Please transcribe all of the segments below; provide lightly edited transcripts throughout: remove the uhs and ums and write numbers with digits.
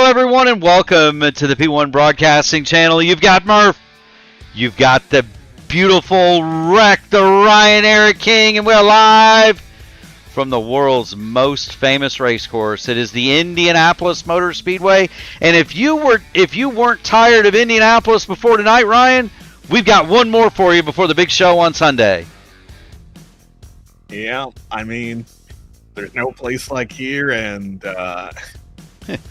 Hello, everyone, and welcome to the P1 Broadcasting Channel. You've got Murph. You've got the beautiful wreck, the Ryan Eric King, and we're live from the world's most famous race course. It is the Indianapolis Motor Speedway. And if you weren't tired of Indianapolis before tonight, Ryan, we've got one more for you before the big show on Sunday. Yeah, I mean, there's no place like here, and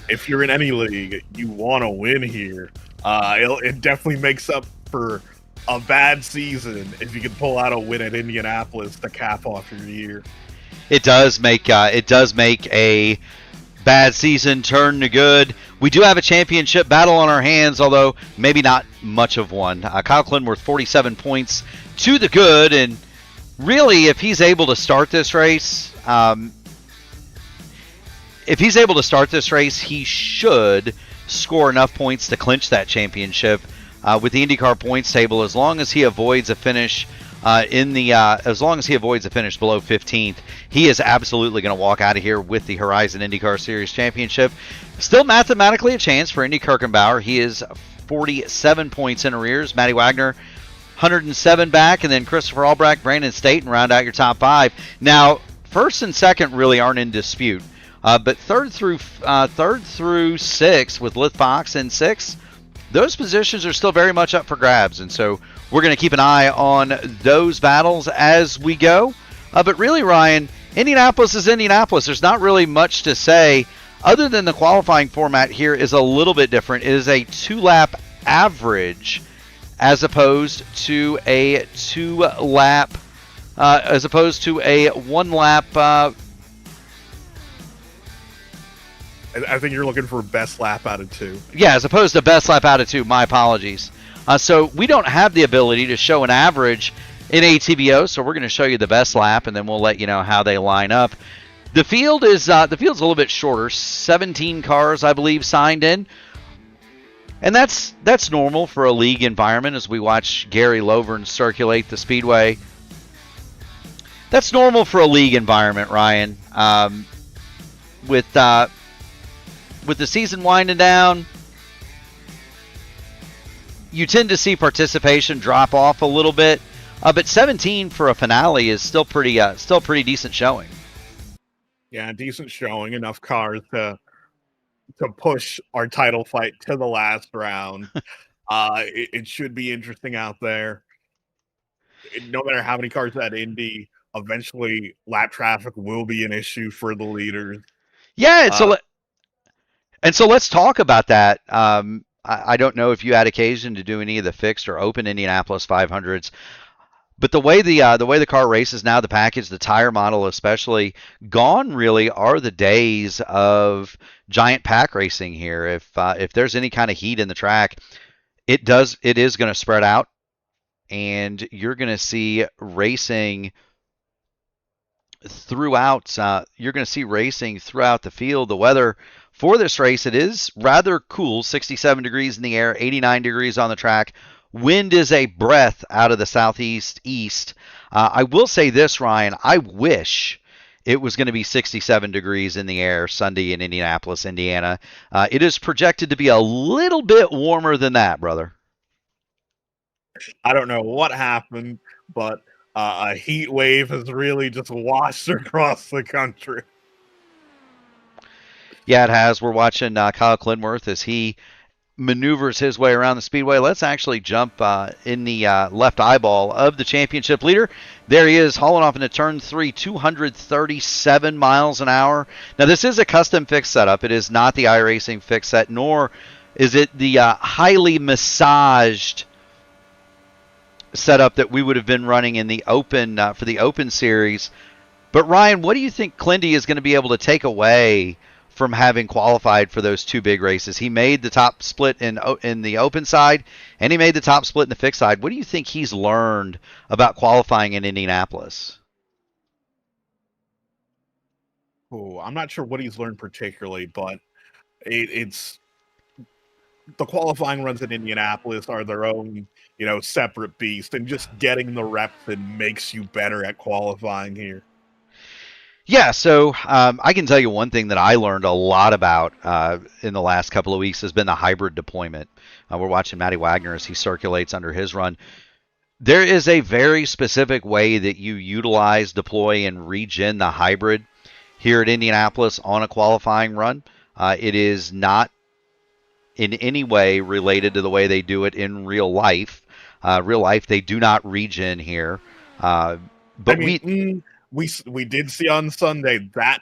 if you're in any league, you want to win here. It definitely makes up for a bad season if you can pull out a win at Indianapolis to cap off your year. It does make a bad season turn to good. We do have a championship battle on our hands, although maybe not much of one. Kyle Clinworth, 47 points to the good, and really, if he's able to start this race, he should score enough points to clinch that championship with the IndyCar points table, as long as he avoids a finish below 15th. He is absolutely going to walk out of here with the Horizon IndyCar Series Championship. Still mathematically a chance for Indy Kirkenbauer. He is 47 points in arrears. Matty Wagner, 107 back, and then Christopher Albrecht, Brandon Staten round out your top five. Now, first and second really aren't in dispute. But third through sixth with Lith Fox in sixth, those positions are still very much up for grabs. And so we're going to keep an eye on those battles as we go. But really, Ryan, Indianapolis is Indianapolis. There's not really much to say other than the qualifying format here is a little bit different. It is a two-lap average as opposed to a one-lap. I think you're looking for best lap out of two. Yeah, as opposed to best lap out of two. My apologies. So we don't have the ability to show an average in ATBO, so we're going to show you the best lap, and then we'll let you know how they line up. The field's a little bit shorter. 17 cars, I believe, signed in. And that's normal for a league environment as we watch Gary Lovern circulate the speedway. That's normal for a league environment, Ryan. With the season winding down, you tend to see participation drop off a little bit. But 17 for a finale is still pretty decent showing. Yeah, decent showing. Enough cars to push our title fight to the last round. It should be interesting out there. No matter how many cars at Indy, eventually lap traffic will be an issue for the leaders. Yeah, and so let's talk about that. I don't know if you had occasion to do any of the fixed or open Indianapolis 500s, but the way the car races now, the package, the tire model especially, gone really are the days of giant pack racing here. If there's any kind of heat in the track, it is going to spread out, and you're going to see racing throughout. You're going to see racing throughout the field. The weather for this race, it is rather cool, 67 degrees in the air, 89 degrees on the track. Wind is a breath out of the southeast. I will say this, Ryan, I wish it was going to be 67 degrees in the air Sunday in Indianapolis, Indiana. It is projected to be a little bit warmer than that, brother. I don't know what happened, but a heat wave has really just washed across the country. Yeah, it has. We're watching Kyle Clinworth as he maneuvers his way around the speedway. Let's actually jump in the left eyeball of the championship leader. There he is, hauling off into turn 3, 237 miles an hour. Now, this is a custom fixed setup. It is not the iRacing fixed set, nor is it the highly massaged setup that we would have been running in the open for the Open Series. But Ryan, what do you think Clindy is going to be able to take away from having qualified for those two big races? He made the top split in the open side, and he made the top split in the fixed side. What do you think he's learned about qualifying in Indianapolis? Oh, I'm not sure what he's learned particularly, but it's the qualifying runs in Indianapolis are their own, separate beast, and just getting the reps in makes you better at qualifying here. Yeah, so I can tell you one thing that I learned a lot about in the last couple of weeks has been the hybrid deployment. We're watching Matty Wagner as he circulates under his run. There is a very specific way that you utilize, deploy, and regen the hybrid here at Indianapolis on a qualifying run. It is not in any way related to the way they do it in real life. Real life, they do not regen here. Uh, I but mean, we, we did see on Sunday that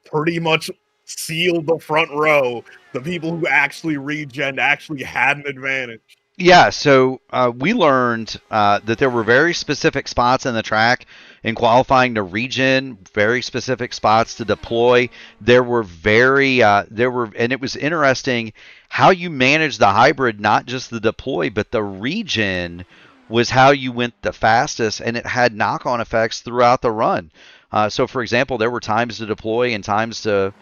pretty much sealed the front row. The people who actually regen actually had an advantage. Yeah, so we learned that there were very specific spots in the track in qualifying to regen, very specific spots to deploy. And it was interesting how you manage the hybrid, not just the deploy, but the regen was how you went the fastest, and it had knock-on effects throughout the run. So, for example, there were times to deploy and times to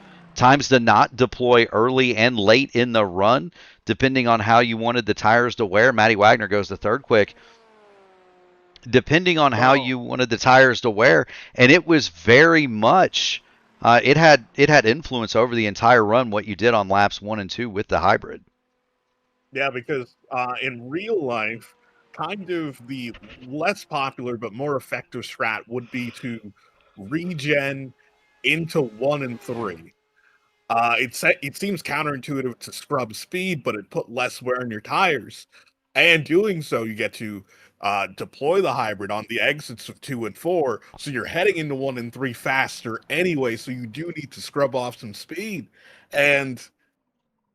not deploy early and late in the run, depending on how you wanted the tires to wear. Matty Wagner goes to third quick, depending on how Well, you wanted the tires to wear, and it was very much it had influence over the entire run what you did on laps 1 and 2 with the hybrid. yeah, because in real life, kind of the less popular but more effective strat would be to regen into 1 and 3. It seems counterintuitive to scrub speed, but it put less wear on your tires. And doing so, you get to deploy the hybrid on the exits of 2 and 4, so you're heading into 1 and 3 faster anyway. So you do need to scrub off some speed, and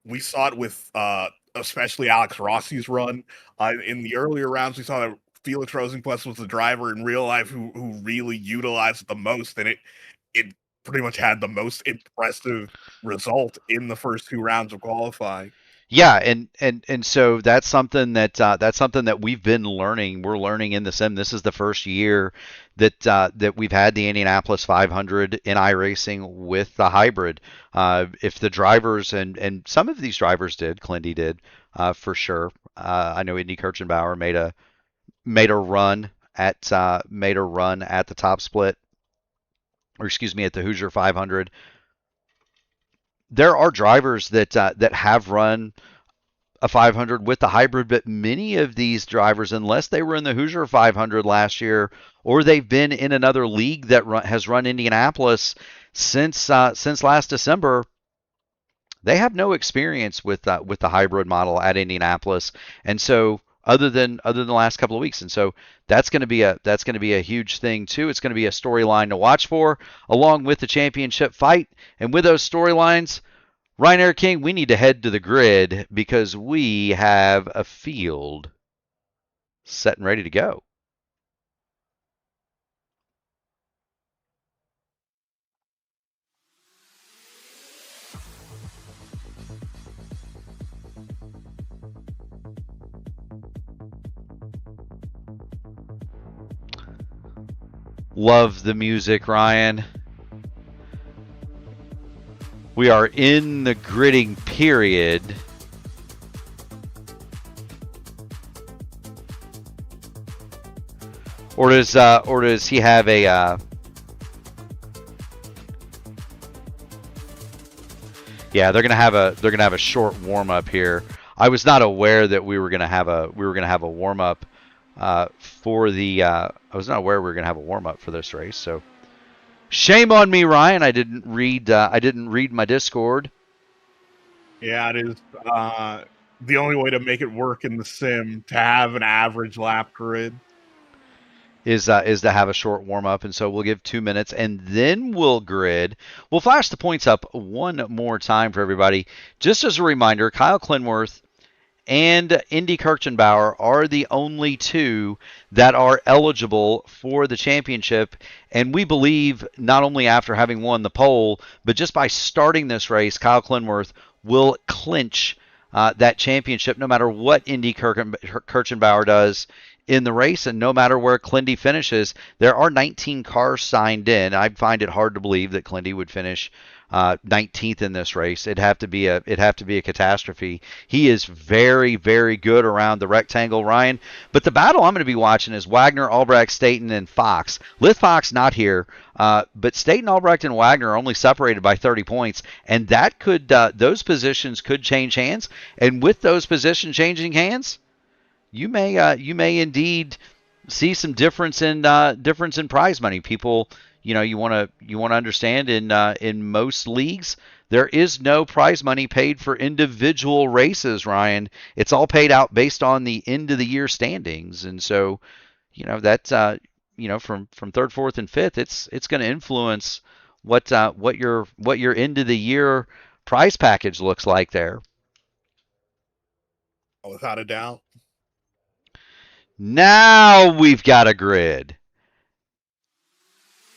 we saw it with especially Alex Rossi's run in the earlier rounds. We saw that Felix Rosenquist was the driver in real life who really utilized it the most, and it pretty much had the most impressive result in the first 2 rounds of qualifying. Yeah, and so that's something that we've been learning. We're learning in the sim. This is the first year that we've had the Indianapolis 500 in iRacing with the hybrid. If the drivers and some of these drivers did, Clindy did for sure. I know Indy Kirchenbauer made a run at the top split, or excuse me, at the Hoosier 500. There are drivers that have run a 500 with the hybrid, but many of these drivers, unless they were in the Hoosier 500 last year or they've been in another league that has run Indianapolis since last December, they have no experience with the hybrid model at Indianapolis, and so other than the last couple of weeks, and so that's going to be a huge thing too. It's going to be a storyline to watch for, along with the championship fight, and with those storylines. Ryan Air King, we need to head to the grid because we have a field set and ready to go. Love the music, Ryan. We are in the gridding period. Or does he have a yeah, they're gonna have a short warm up here. I was not aware that we were gonna have a warm up for the I was not aware we were gonna have a warm up for this race. So shame on me, Ryan. I didn't read my Discord. Yeah, it is the only way to make it work in the sim to have an average lap grid. Is to have a short warm up, and so we'll give 2 minutes, and then we'll grid. We'll flash the points up one more time for everybody. Just as a reminder, Kyle Clinworth and Indy Kirchenbauer are the only two that are eligible for the championship, and we believe not only after having won the pole, but just by starting this race, Kyle Clinworth will clinch that championship no matter what Indy Kirchenbauer does in the race, and no matter where Clindy finishes, there are 19 cars signed in. I find it hard to believe that Clindy would finish 19th in this race. It'd have to be a catastrophe. He is very, very good around the rectangle, Ryan. But the battle I'm going to be watching is Wagner, Albrecht, Staten, and Fox. Lith Fox not here, but Staten, Albrecht, and Wagner are only separated by 30 points, and that could those positions could change hands. And with those positions changing hands, you may indeed see some difference in prize money. People, you want to understand in most leagues there is no prize money paid for individual races, Ryan. It's all paid out based on the end of the year standings, and so that's from third, fourth, and fifth, it's going to influence what your end of the year prize package looks like there. Without a doubt. Now we've got a grid.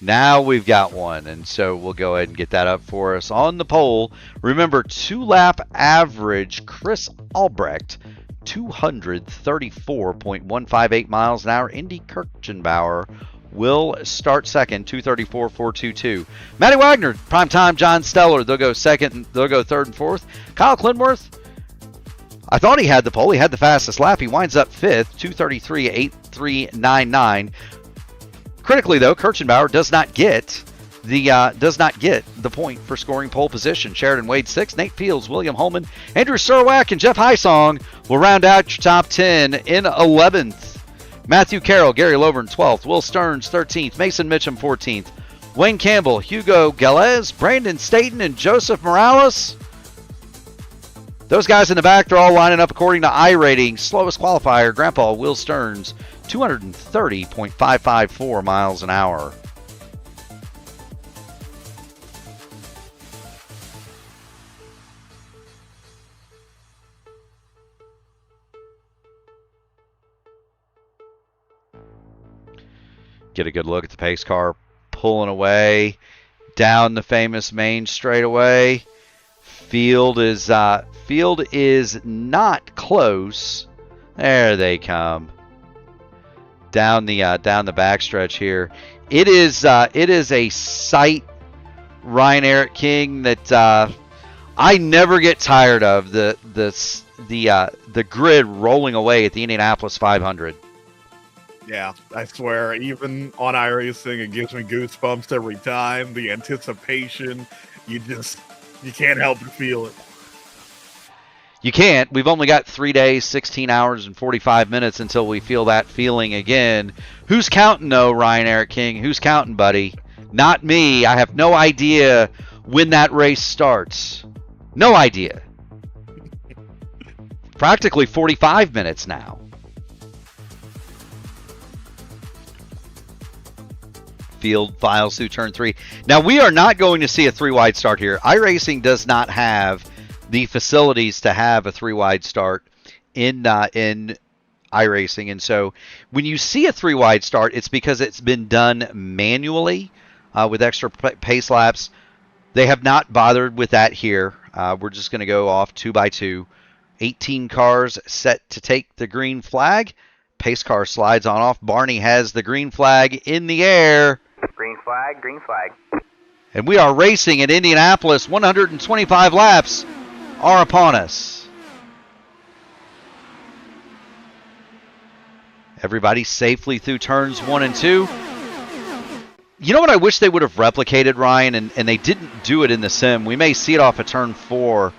Now we've got one, and so we'll go ahead and get that up for us on the poll. Remember, 2-lap average, Chris Albrecht, 234.158 miles an hour. Indy Kirchenbauer will start second, 234.422. Matty Wagner, primetime, John Steller, they'll go second, they'll go third and fourth. Kyle Clinworth, I thought he had the pole. He had the fastest lap. He winds up fifth, 233.8399. Critically, though, Kirchenbauer does not get the point for scoring pole position. Sheridan Wade 6th, Nate Fields, William Holman, Andrew Surwack, and Jeff Hysong will round out your top 10 in 11th. Matthew Carroll, Gary Lovern 12th, Will Stearns 13th, Mason Mitchum 14th, Wayne Campbell, Hugo Galez, Brandon Staten, and Joseph Morales. Those guys in the back, they're all lining up according to iRating. Slowest qualifier, Grandpa Will Stearns, 230.554 miles an hour. Get a good look at the pace car pulling away down the famous main straightaway. Field is not close. There they come. Down the backstretch here. It is a sight, Ryan Eric King, that I never get tired of, the grid rolling away at the Indianapolis 500. Yeah, I swear, even on iRacing, it gives me goosebumps every time. The anticipation, you can't help but feel it. You can't. We've only got 3 days, 16 hours, and 45 minutes until we feel that feeling again. Who's counting, though, Ryan Eric King? Who's counting, buddy? Not me. I have no idea when that race starts. No idea. Practically 45 minutes now. Field files through turn 3. Now, we are not going to see a 3-wide start here. iRacing does not have the facilities to have a 3-wide start in iRacing, and so when you see a 3-wide start, it's because it's been done manually with extra pace laps. They have not bothered with that here. We're just going to go off 2 by 2. 18 cars set to take the green flag. Pace car slides on off. Barney has the green flag in the air. Green flag, green flag. And we are racing at Indianapolis. 125 laps are upon us. Everybody safely through turns 1 and 2. You know what I wish they would have replicated, Ryan, and they didn't do it in the sim. We may see it off of turn 4,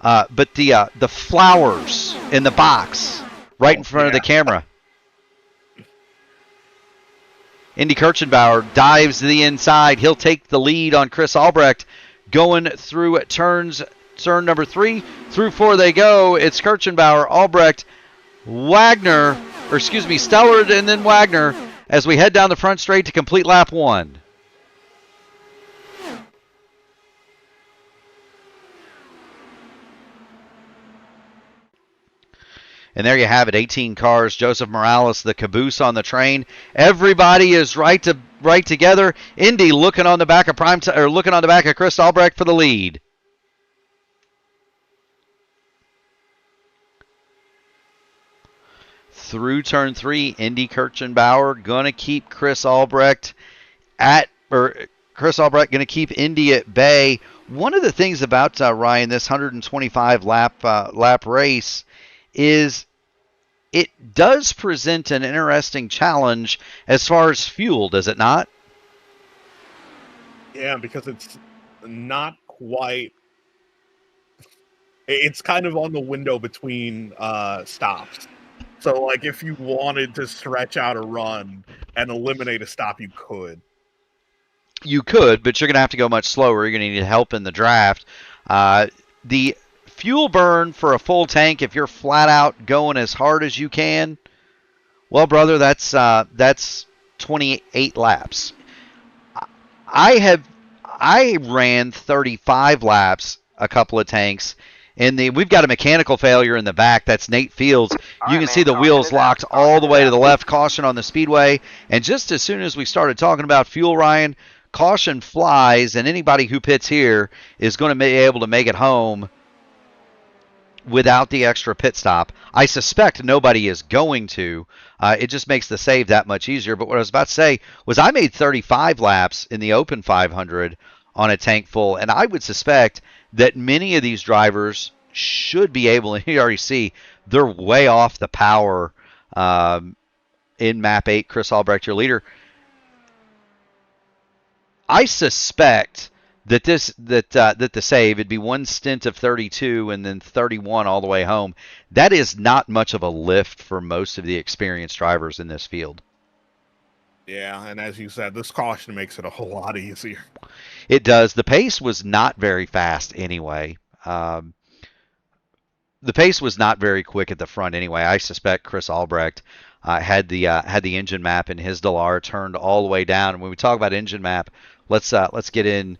but the flowers in the box right in front of the camera. Indy Kirchenbauer dives to the inside. He'll take the lead on Chris Albrecht going through turn number 3. Through 4 they go. It's Kirchenbauer, Albrecht, Steller, and then Wagner as we head down the front straight to complete lap 1. And there you have it, 18 cars. Joseph Morales, the caboose on the train. Everybody is right together. Indy looking on the back of Chris Albrecht for the lead. through turn 3, Indy Kirchenbauer going to keep Chris Albrecht going to keep Indy at bay. One of the things about Ryan, this 125 lap race is it does present an interesting challenge as far as fuel, does it not? Yeah, because it's not quite. It's kind of on the window between stops. So, like, if you wanted to stretch out a run and eliminate a stop, you could. You could, but you're going to have to go much slower. You're going to need help in the draft. The fuel burn for a full tank, if you're flat out going as hard as you can, well, brother, that's 28 laps. I ran 35 laps a couple of tanks. We've got a mechanical failure in the back. That's Nate Fields. You can see the wheels locked all the way to the left. Caution on the speedway. And just as soon as we started talking about fuel, Ryan, caution flies, and anybody who pits here is going to be able to make it home without the extra pit stop. I suspect nobody is going to. It just makes the save that much easier. But what I was about to say was I made 35 laps in the Open 500 on a tank full, and I would suspect that many of these drivers should be able, and you already see they're way off the power in Map 8. Chris Albrecht, your leader. I suspect that the save, it'd be one stint of 32 and then 31 all the way home. That is not much of a lift for most of the experienced drivers in this field. Yeah, and as you said, this caution makes it a whole lot easier. It does. The pace was not very fast anyway. The pace was not very quick at the front anyway. I suspect Chris Albrecht had the engine map in his Dallara turned all the way down. And when we talk about engine map, let's get into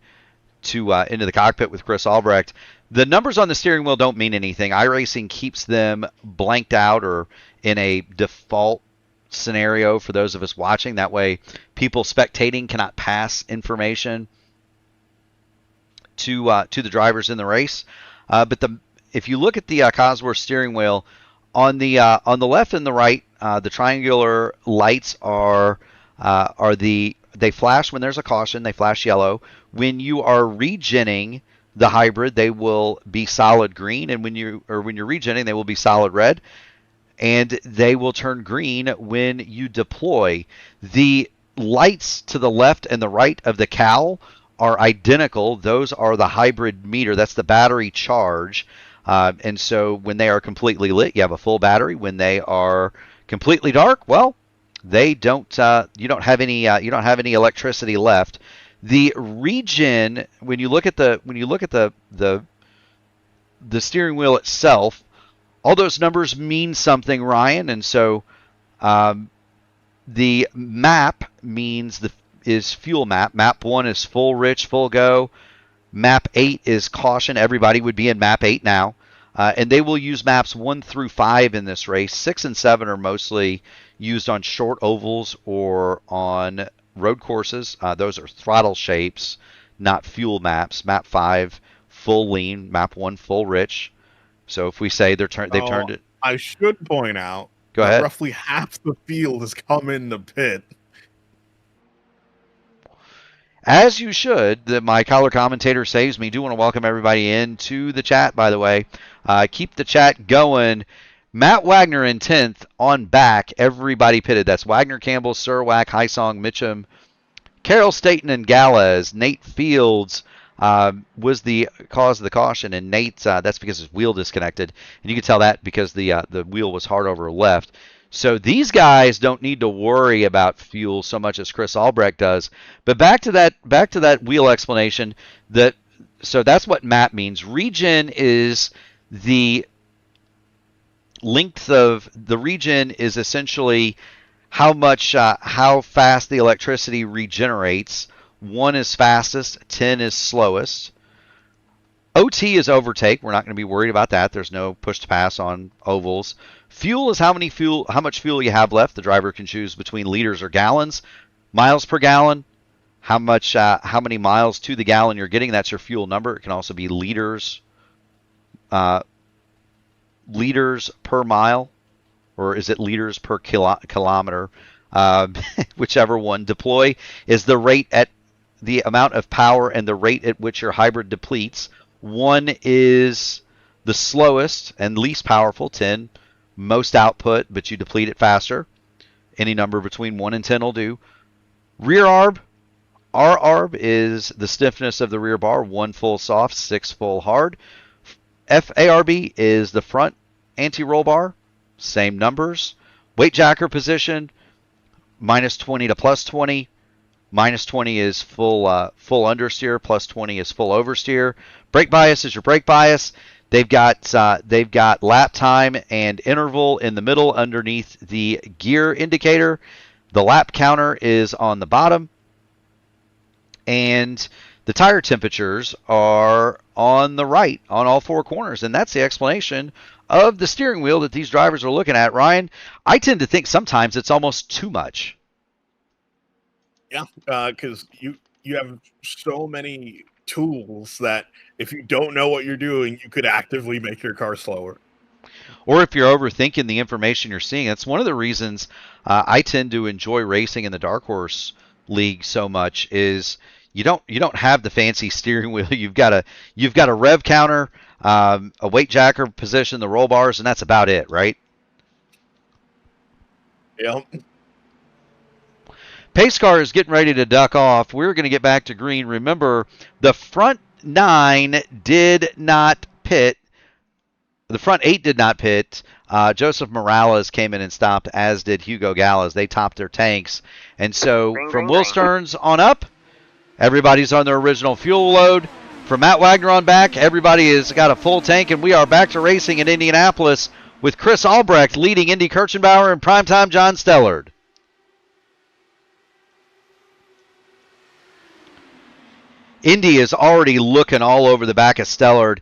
the cockpit with Chris Albrecht. The numbers on the steering wheel don't mean anything. iRacing keeps them blanked out or in a default scenario for those of us watching. That way, people spectating cannot pass information to the drivers in the race. But if you look at the Cosworth steering wheel, on the left and the right, the triangular lights they flash when there's a caution. They flash yellow. When you are regenning the hybrid, they will be solid green, and when you're regenning, they will be solid red, and they will turn green when you deploy. The lights to the left and the right of the cowl are identical. Those are the hybrid meter. That's the battery charge. And so when they are completely lit, you have a full battery. When they are completely dark, well, they don't. You don't have any electricity left. The regen, when you look at the steering wheel itself, all those numbers mean something, Ryan. And so the map is fuel map. Map 1 is full rich, full go. Map 8 is caution. Everybody would be in Map 8 now. And they will use maps 1 through 5 in this race. 6 and 7 are mostly used on short ovals or on road courses. Those are throttle shapes, not fuel maps. Map 5, full lean. Map 1, full rich. So if we say they've turned it. I should point out Go ahead. Roughly half the field has come in the pit. As you should. My color commentator saves me. Do want to welcome everybody into the chat, by the way. Keep the chat going. Matt Wagner in 10th on back. Everybody pitted. That's Wagner, Campbell, Surwack, Hysong, Mitchum, Carroll, Staten, and Galez. Nate Fields was the cause of the caution, and Nate, that's because his wheel disconnected. And you can tell that because the wheel was hard over left. So these guys don't need to worry about fuel so much as Chris Albrecht does. But back to that wheel explanation. So that's what map means. Regen is the length of the regen is essentially how fast the electricity regenerates. 1 is fastest, 10 is slowest. OT is overtake. We're not going to be worried about that. There's no push to pass on ovals. Fuel is how much fuel you have left. The driver can choose between liters or gallons. Miles per gallon, how many miles to the gallon you're getting. That's your fuel number. It can also be liters per mile. or is it liters per kilometer? Whichever one. Deploy is the rate at the amount of power and the rate at which your hybrid depletes. 1 is the slowest and least powerful, 10. Most output, but you deplete it faster. Any number between 1 and 10 will do. Rear arb. R-arb is the stiffness of the rear bar. 1 full soft, 6 full hard. FARB is the front anti-roll bar. Same numbers. Weight jacker position, -20 to +20. -20 is full understeer. +20 is full oversteer. Brake bias is your brake bias. They've got lap time and interval in the middle underneath the gear indicator. The lap counter is on the bottom. And the tire temperatures are on the right on all 4 corners. And that's the explanation of the steering wheel that these drivers are looking at. Ryan, I tend to think sometimes it's almost too much. Yeah, because you have so many tools that if you don't know what you're doing, you could actively make your car slower. Or if you're overthinking the information you're seeing. That's one of the reasons I tend to enjoy racing in the Dark Horse League so much is you don't have the fancy steering wheel. You've got a rev counter, a weight jacker position, the roll bars, and that's about it, right? Yep. Pace car is getting ready to duck off. We're going to get back to green. Remember, the front 9 did not pit. The front 8 did not pit. Joseph Morales came in and stopped, as did Hugo Gallas. They topped their tanks. And so from Will Stearns on up, everybody's on their original fuel load. From Matt Wagner on back, everybody has got a full tank, and we are back to racing in Indianapolis with Chris Albrecht leading Indy Kirchenbauer and primetime John Stellard. Indy is already looking all over the back of Stellard.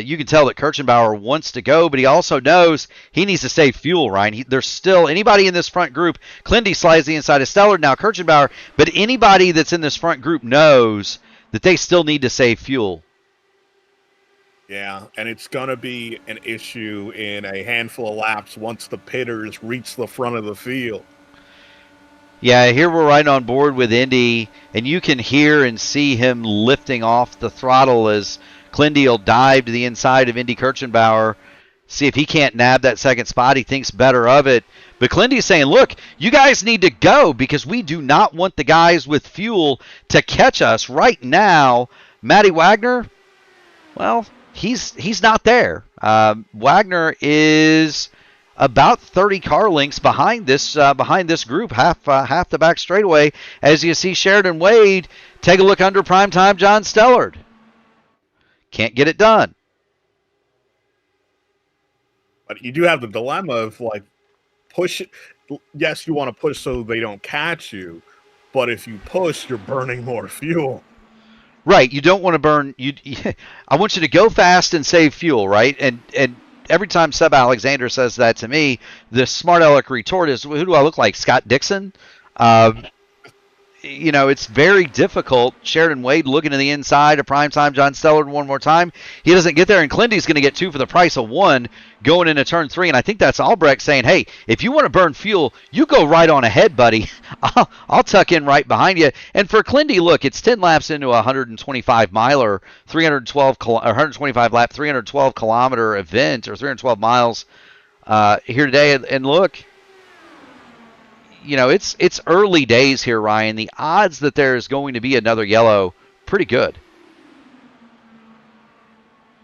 You can tell that Kirchenbauer wants to go, but he also knows he needs to save fuel, Ryan. There's still anybody in this front group. Clindy slides the inside of Stellard, now Kirchenbauer, but anybody that's in this front group knows that they still need to save fuel. Yeah, and it's going to be an issue in a handful of laps once the pitters reach the front of the field. Yeah, here we're right on board with Indy, and you can hear and see him lifting off the throttle as Clindy will dive to the inside of Indy Kirchenbauer, see if he can't nab that second spot. He thinks better of it. But Clindy's saying, look, you guys need to go because we do not want the guys with fuel to catch us right now. Matty Wagner, well, he's not there. Wagner is about 30 car lengths behind this group, half the back straightaway. As you see Sheridan Wade take a look under primetime John Stellard. Can't get it done. But you do have the dilemma of like push. Yes, you want to push so they don't catch you, but if you push, you're burning more fuel. Right, you don't want to burn. I want you to go fast and save fuel, right? And every time Seb Alexander says that to me, the smart aleck retort is, who do I look like, Scott Dixon? It's very difficult. Sheridan Wade looking to the inside of primetime John Stellard one more time. He doesn't get there, and Clindy's going to get 2 for the price of 1 going into turn 3. And I think that's Albrecht saying, hey, if you want to burn fuel, you go right on ahead, buddy. I'll tuck in right behind you. And for Clindy, look, it's 10 laps into a 125 miler, 125 lap, 312 kilometer event, or 312 miles here today. And look, it's early days here, Ryan. The odds that there's going to be another yellow, pretty good.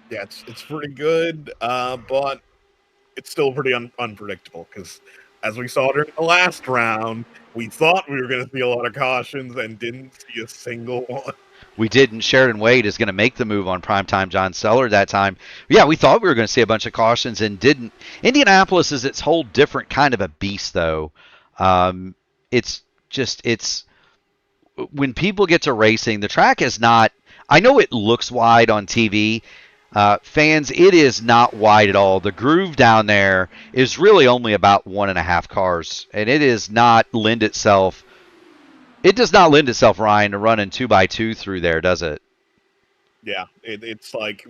Yeah, it's pretty good, but it's still pretty unpredictable because, as we saw during the last round, we thought we were going to see a lot of cautions and didn't see a single one. We didn't. Sheridan Wade is going to make the move on primetime John Stellard that time. Yeah, we thought we were going to see a bunch of cautions and didn't. Indianapolis is its whole different kind of a beast, though. It's when people get to racing, the track is not, I know it looks wide on TV. Fans, it is not wide at all. The groove down there is really only about 1.5 cars, and it does not lend itself, Ryan, to running 2x2 through there, does it? Yeah, it's like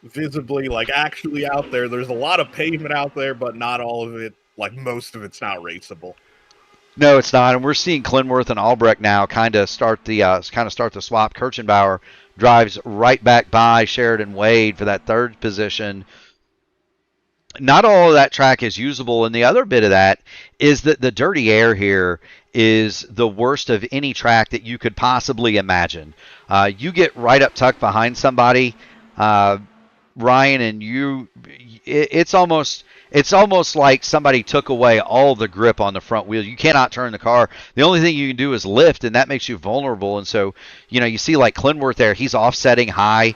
visibly, like actually out there. There's a lot of pavement out there, but not all of it like most of it's not raceable. No, it's not, and we're seeing Clinworth and Albrecht now kind of start the swap. Kirchenbauer drives right back by Sheridan Wade for that third position. Not all of that track is usable, and the other bit of that is that the dirty air here is the worst of any track that you could possibly imagine. You get right up tucked behind somebody, Ryan, and it's almost like somebody took away all the grip on the front wheel. You cannot turn the car. The only thing you can do is lift, and that makes you vulnerable. And so, you see like Clinworth there, he's offsetting high.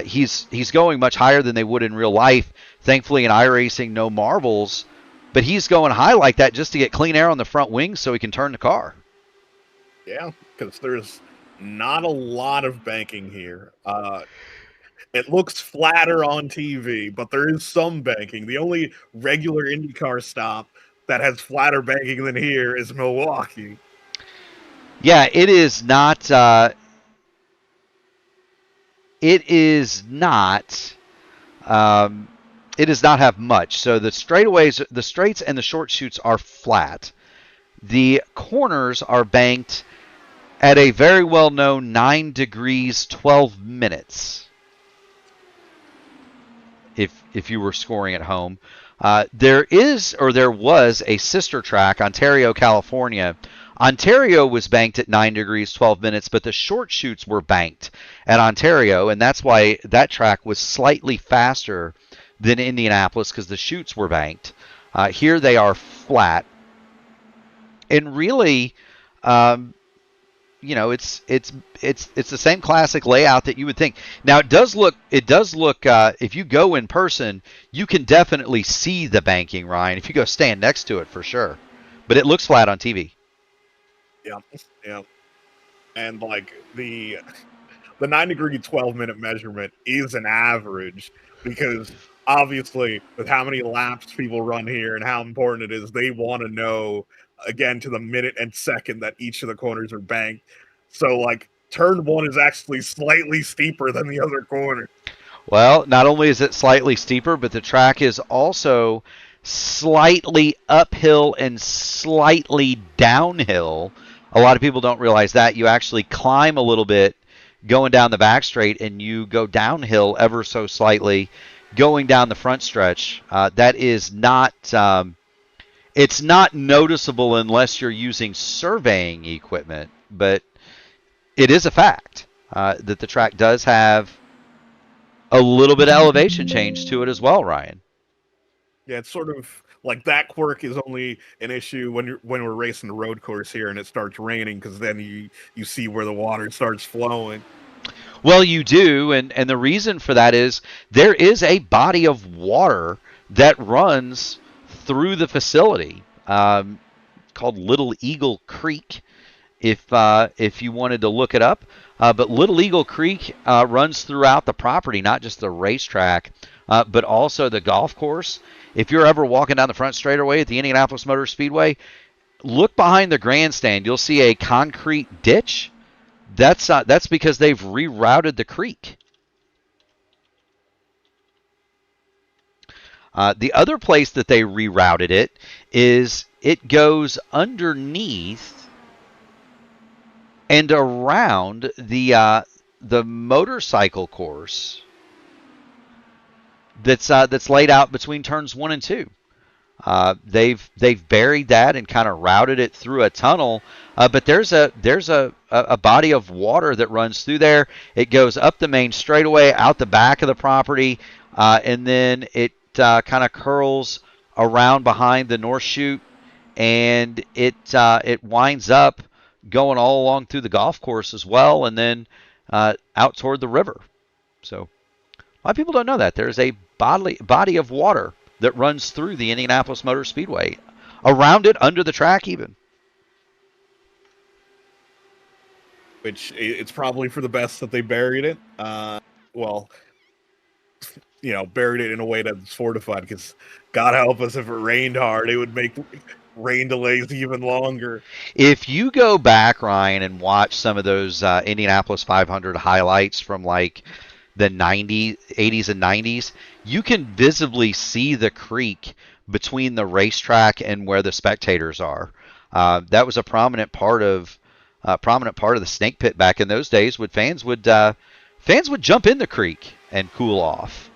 He's going much higher than they would in real life. Thankfully, in iRacing, no marbles, but he's going high like that just to get clean air on the front wings so he can turn the car. Yeah, because there's not a lot of banking here. It looks flatter on TV, but there is some banking. The only regular IndyCar stop that has flatter banking than here is Milwaukee. Yeah, it is not. It is not. It does not have much. So the straightaways, the straights, and the short chutes are flat. The corners are banked at a very well-known 9 degrees 12 minutes. If you were scoring at home, there was a sister track, Ontario, California. Ontario was banked at 9 degrees 12 minutes, but the short chutes were banked at Ontario, and that's why that track was slightly faster than Indianapolis, because the chutes were banked. Here they are flat, and really, it's the same classic layout that you would think. Now it does look. If you go in person, you can definitely see the banking, Ryan. If you go stand next to it, for sure, but it looks flat on TV. Yeah, and like the 9 degree 12-minute measurement is an average, because obviously with how many laps people run here and how important it is, they want to know, again, to the minute and second that each of the corners are banked. So like turn one is actually slightly steeper than the other corner. Well, not only is it slightly steeper, but the track is also slightly uphill and slightly downhill. A lot of people don't realize that. You actually climb a little bit going down the back straight, and you go downhill ever so slightly going down the front stretch. That is not... it's not noticeable unless you're using surveying equipment, but it is a fact that the track does have a little bit of elevation change to it as well, Ryan. Yeah, it's sort of like that quirk is only an issue when we're racing the road course here and it starts raining, because then you see where the water starts flowing. Well, you do, and the reason for that is there is a body of water that runs through the facility, called Little Eagle Creek, if you wanted to look it up. But Little Eagle Creek runs throughout the property, not just the racetrack, but also the golf course. If you're ever walking down the front straightaway at the Indianapolis Motor Speedway, look behind the grandstand. You'll see a concrete ditch. That's because they've rerouted the creek. The other place that they rerouted it is it goes underneath and around the motorcycle course that's laid out between turns 1 and 2. They've buried that and kind of routed it through a tunnel, but there's a body of water that runs through there. It goes up the main straightaway, out the back of the property, and then it kind of curls around behind the North Chute, and it winds up going all along through the golf course as well, and then out toward the river. So a lot of people don't know that there's a body of water that runs through the Indianapolis Motor Speedway, around it, under the track even. Which it's probably for the best that they buried it. Buried it in a way that's fortified, because God help us if it rained hard, it would make rain delays even longer. If you go back, Ryan, and watch some of those Indianapolis 500 highlights from like the 80s and 90s, you can visibly see the creek between the racetrack and where the spectators are. That was a prominent part of the snake pit back in those days. When fans would jump in the creek and cool off.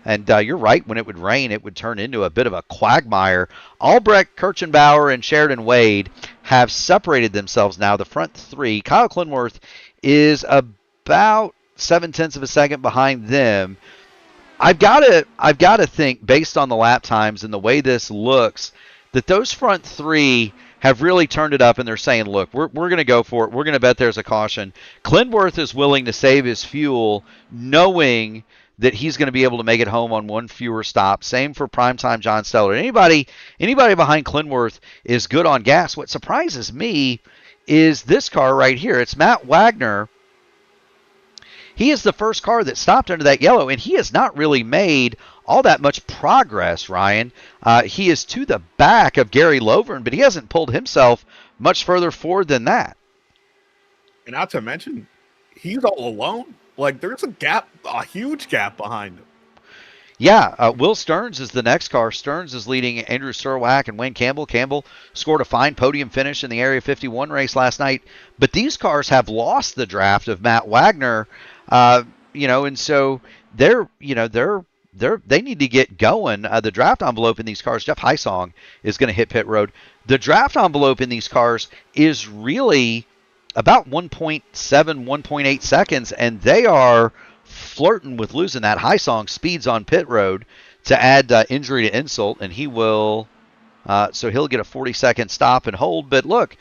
And you're right, when it would rain, it would turn into a bit of a quagmire. Albrecht, Kirchenbauer, and Sheridan Wade have separated themselves now. The front three. Kyle Clinworth is about 0.7 of a second behind them. I've got to think, based on the lap times and the way this looks, that those front three have really turned it up, and they're saying, look, we're going to go for it. We're going to bet there's a caution. Clinworth is willing to save his fuel, knowing that he's going to be able to make it home on one fewer stop. Same for primetime John Steller. Anybody behind Clinworth is good on gas. What surprises me is this car right here. It's Matt Wagner. He is the first car that stopped under that yellow, and he has not really made all that much progress, Ryan. He is to the back of Gary Lovern, but he hasn't pulled himself much further forward than that. And not to mention, he's all alone. Like, there's a gap, a huge gap behind him. Yeah, Will Stearns is the next car. Stearns is leading Andrew Surwack and Wayne Campbell. Campbell scored a fine podium finish in the Area 51 race last night. But these cars have lost the draft of Matt Wagner, and so they need to get going. The draft envelope in these cars, Jeff Heisong is going to hit pit road. The draft envelope in these cars is really about 1.7, 1.8 seconds, and they are flirting with losing that. Heisong speeds on pit road to add injury to insult, and he will, so he'll get a 40-second stop and hold. But look,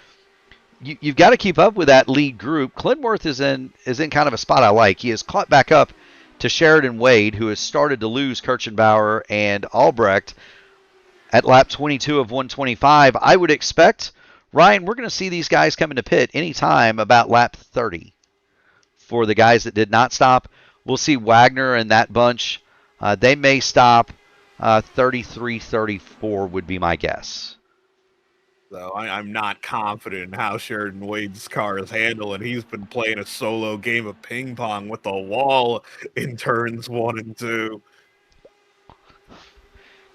you've got to keep up with that lead group. Clinworth is in kind of a spot I like. He has caught back up to Sheridan Wade, who has started to lose Kirchenbauer and Albrecht at lap 22 of 125. I would expect, Ryan, we're going to see these guys come into pit anytime about lap 30. For the guys that did not stop, we'll see Wagner and that bunch. They may stop 33, 34 would be my guess. So I'm not confident in how Sheridan Wade's car is handling. He's been playing a solo game of ping pong with the wall in turns 1 and 2.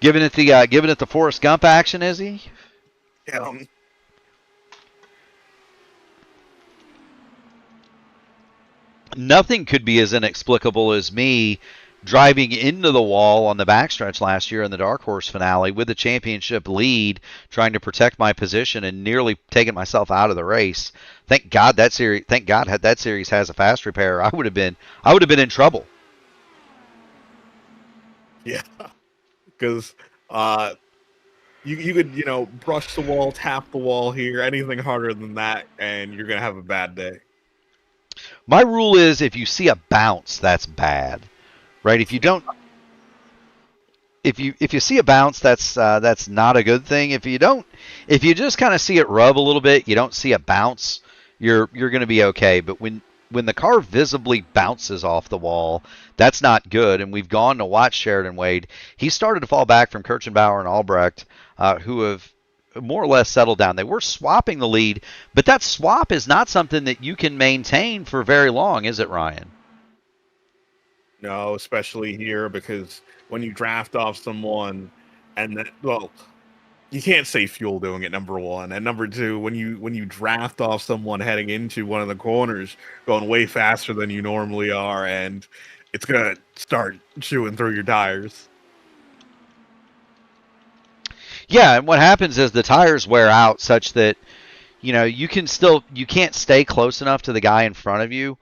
Giving it the Forrest Gump action, is he? Yeah. Nothing could be as inexplicable as me driving into the wall on the backstretch last year in the Dark Horse finale with the championship lead, trying to protect my position and nearly taking myself out of the race. Thank God that series has a fast repair. I would have been in trouble. Yeah, because you could brush the wall, tap the wall here, anything harder than that, and you're gonna have a bad day. My rule is if you see a bounce, that's bad, right? If you don't, if you see a bounce, that's not a good thing. If you just kind of see it rub a little bit, you don't see a bounce, you're going to be okay. But when the car visibly bounces off the wall, that's not good. And we've gone to watch Sheridan Wade. He started to fall back from Kirchenbauer and Albrecht, who have more or less settled down. They were swapping the lead, but that swap is not something that you can maintain for very long, is it, Ryan? No, especially here, because when you draft off someone and then, well, you can't save fuel doing it, number one. And number two, when you draft off someone heading into one of the corners, going way faster than you normally are, and it's going to start chewing through your tires. Yeah, and what happens is the tires wear out such that, you can't stay close enough to the guy in front of you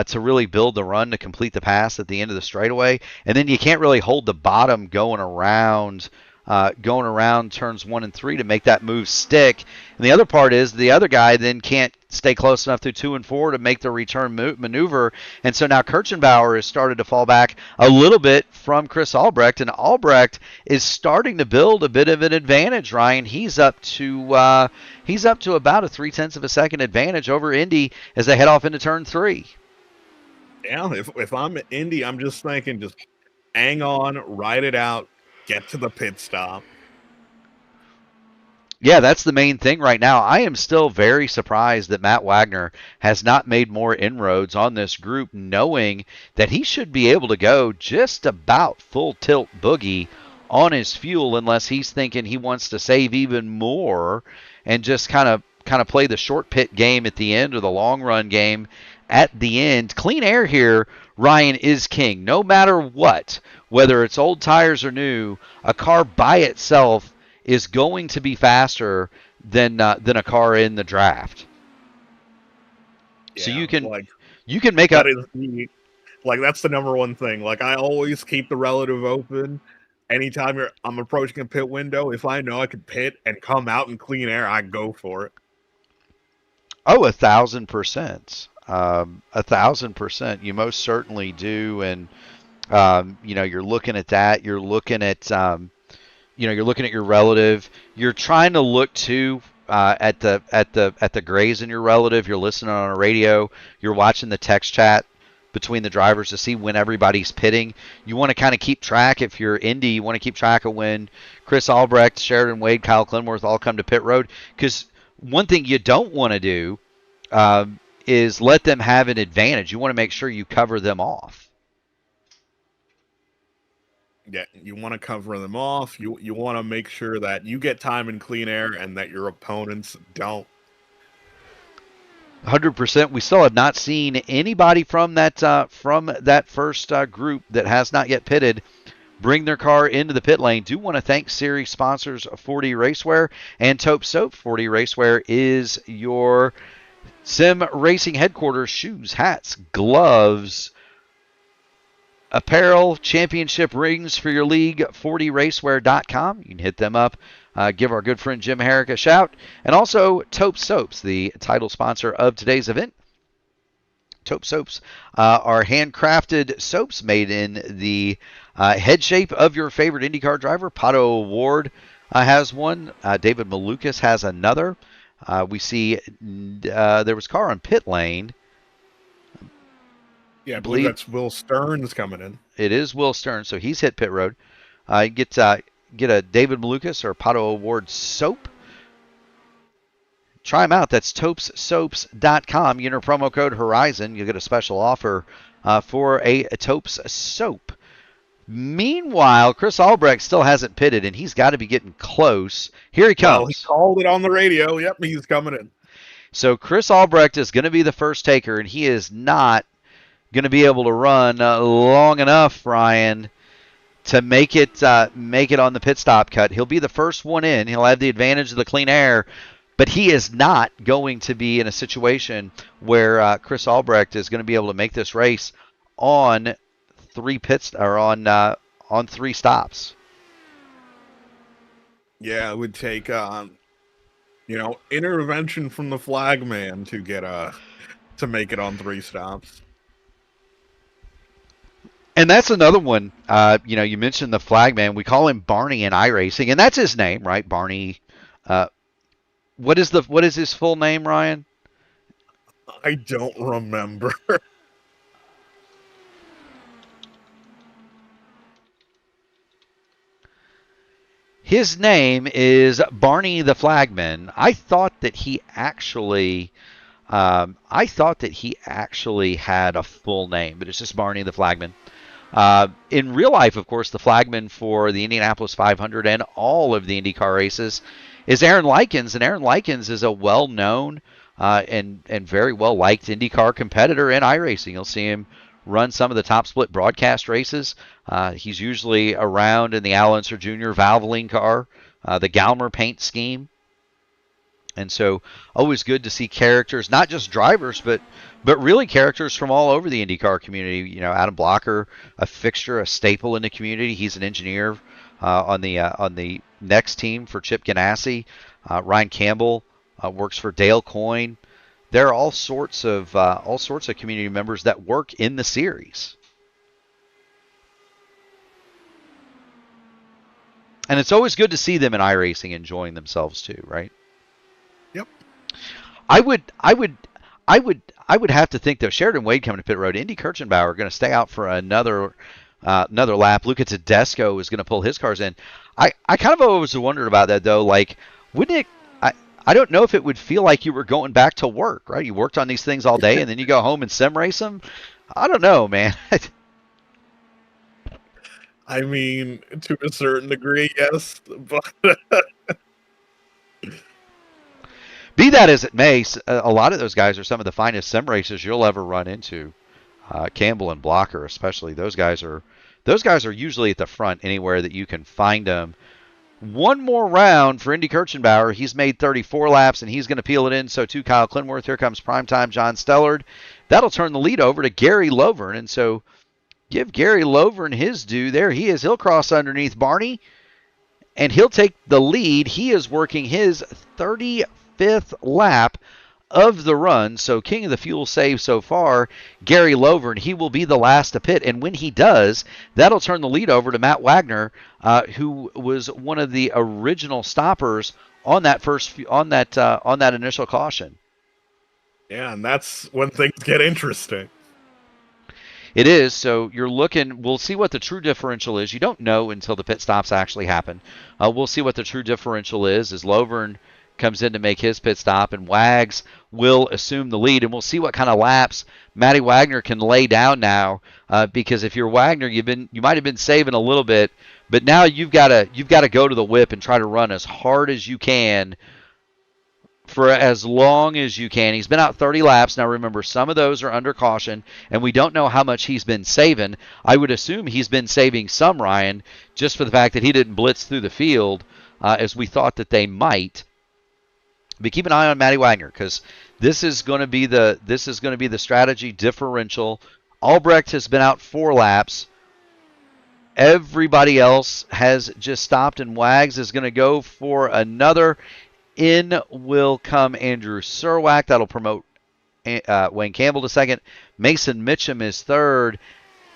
to really build the run to complete the pass at the end of the straightaway. And then you can't really hold the bottom going around turns 1 and 3 to make that move stick. And the other part is the other guy then can't stay close enough through 2 and 4 to make the return maneuver. And so now Kirchenbauer has started to fall back a little bit from Chris Albrecht, and Albrecht is starting to build a bit of an advantage, Ryan. He's up to about a 0.3 of a second advantage over Indy as they head off into turn 3. Yeah, if I'm Indy, I'm just thinking, just hang on, ride it out, get to the pit stop. Yeah, that's the main thing right now. I am still very surprised that Matt Wagner has not made more inroads on this group, knowing that he should be able to go just about full tilt boogie on his fuel unless he's thinking he wants to save even more and just kind of play the short pit game at the end or the long run game at the end. Clean air here, Ryan, is king. No matter what, whether it's old tires or new, a car by itself is going to be faster than a car in the draft. Yeah, so you can make that up. is that's the number one thing. Like, I always keep the relative open. Anytime I'm approaching a pit window, if I know I could pit and come out in clean air, I go for it. Oh, 1,000%. 1,000%. You most certainly do, and you're looking at that. You're looking at you're looking at your relative. You're trying to look too at the grays in your relative. You're listening on a radio. You're watching the text chat between the drivers to see when everybody's pitting. You want to kind of keep track. If you're Indy, you want to keep track of when Chris Albrecht, Sheridan Wade, Kyle Clinworth all come to pit road. Because one thing you don't want to do is let them have an advantage. You want to make sure you cover them off. Yeah, you want to cover them off. You want to make sure that you get time in clean air and that your opponents don't. 100%. We still have not seen anybody from that first group that has not yet pitted bring their car into the pit lane. Do want to thank series sponsors 4D Racewear and Taupe Soap. 4D Racewear is your sim racing headquarters. Shoes, hats, gloves, apparel, championship rings for your league. 4dracewear.com. You can hit them up. Give our good friend Jim Herrick a shout. And also Taupe Soaps, the title sponsor of today's event. Taupe Soaps are handcrafted soaps made in the head shape of your favorite IndyCar driver. Pato Award has one. David Malukas has another. We see there was a car on pit lane. Yeah, I believe that's Will Stearns coming in. It is Will Stearns, so he's hit pit road. Get a David Malukas or Pato Award soap. Try them out. That's taupessoaps.com. You enter promo code Horizon. You'll get a special offer for a Taupes soap. Meanwhile, Chris Albrecht still hasn't pitted, and he's got to be getting close. Here he comes. Well, he called it on the radio. Yep, he's coming in. So Chris Albrecht is going to be the first taker, and he is not going to be able to run long enough, Ryan, to make it on the pit stop cut. He'll be the first one in. He'll have the advantage of the clean air, but he is not going to be in a situation where Chris Albrecht is going to be able to make this race on three stops. Yeah, it would take intervention from the flagman to get to make it on 3 stops. And that's another one. You mentioned the flagman. We call him Barney in iRacing, and that's his name, right? Barney. What is his full name, Ryan? I don't remember. His name is Barney the Flagman. I thought that he actually had a full name, but it's just Barney the Flagman. In real life, of course, the flagman for the Indianapolis 500 and all of the IndyCar races is Aaron Likens, and Aaron Likens is a well-known and very well-liked IndyCar competitor in iRacing. You'll see him run some of the top split broadcast races. He's usually around in the Al Unser Jr. Valvoline car, the Galmer paint scheme. And so always good to see characters, not just drivers, but really characters from all over the IndyCar community. Adam Blocker, a fixture, a staple in the community. He's an engineer on the next team for Chip Ganassi. Ryan Campbell works for Dale Coyne. There are all sorts of community members that work in the series. And it's always good to see them in iRacing enjoying themselves too, right? Yep. I would have to think though. Sheridan Wade coming to pit road. Indy Kirchenbauer are going to stay out for another lap. Luca Tedesco is going to pull his cars in. I kind of always wondered about that though. Like, wouldn't it? I don't know if it would feel like you were going back to work, right? You worked on these things all day and then you go home and sim race them. I don't know, man. I mean, to a certain degree, yes, but Be that as it may, a lot of those guys are some of the finest sim racers you'll ever run into. Campbell and Blocker, especially, those guys are usually at the front anywhere that you can find them. One more round for Indy Kirchenbauer. He's made 34 laps, and he's going to peel it in. So too Kyle Clinworth. Here comes primetime John Stellard. That'll turn the lead over to Gary Lovern, and so give Gary Lovern his due. There he is. He'll cross underneath Barney, and he'll take the lead. He is working his 35th lap of the run. So king of the fuel save so far, Gary Lovern. He will be the last to pit, and when he does, that'll turn the lead over to Matt Wagner, who was one of the original stoppers on that initial caution. yeah, and that's when things get interesting. It is. So you're looking. We'll see what the true differential is. You don't know until the pit stops actually happen. We'll see what the true differential is as Lovern comes in to make his pit stop, and Wags will assume the lead, and we'll see what kind of laps Matty Wagner can lay down now. Because if you're Wagner, you might have been saving a little bit, but now you've got to go to the whip and try to run as hard as you can for as long as you can. He's been out 30 laps. Now remember, some of those are under caution, and we don't know how much he's been saving. I would assume he's been saving some, Ryan, just for the fact that he didn't blitz through the field as we thought that they might. But keep an eye on Matty Wagner, because this is going to be the strategy differential. Albrecht has been out 4 laps. Everybody else has just stopped, and Wags is going to go for another. In will come Andrew Surwack. That'll promote Wayne Campbell to second. Mason Mitchum is third.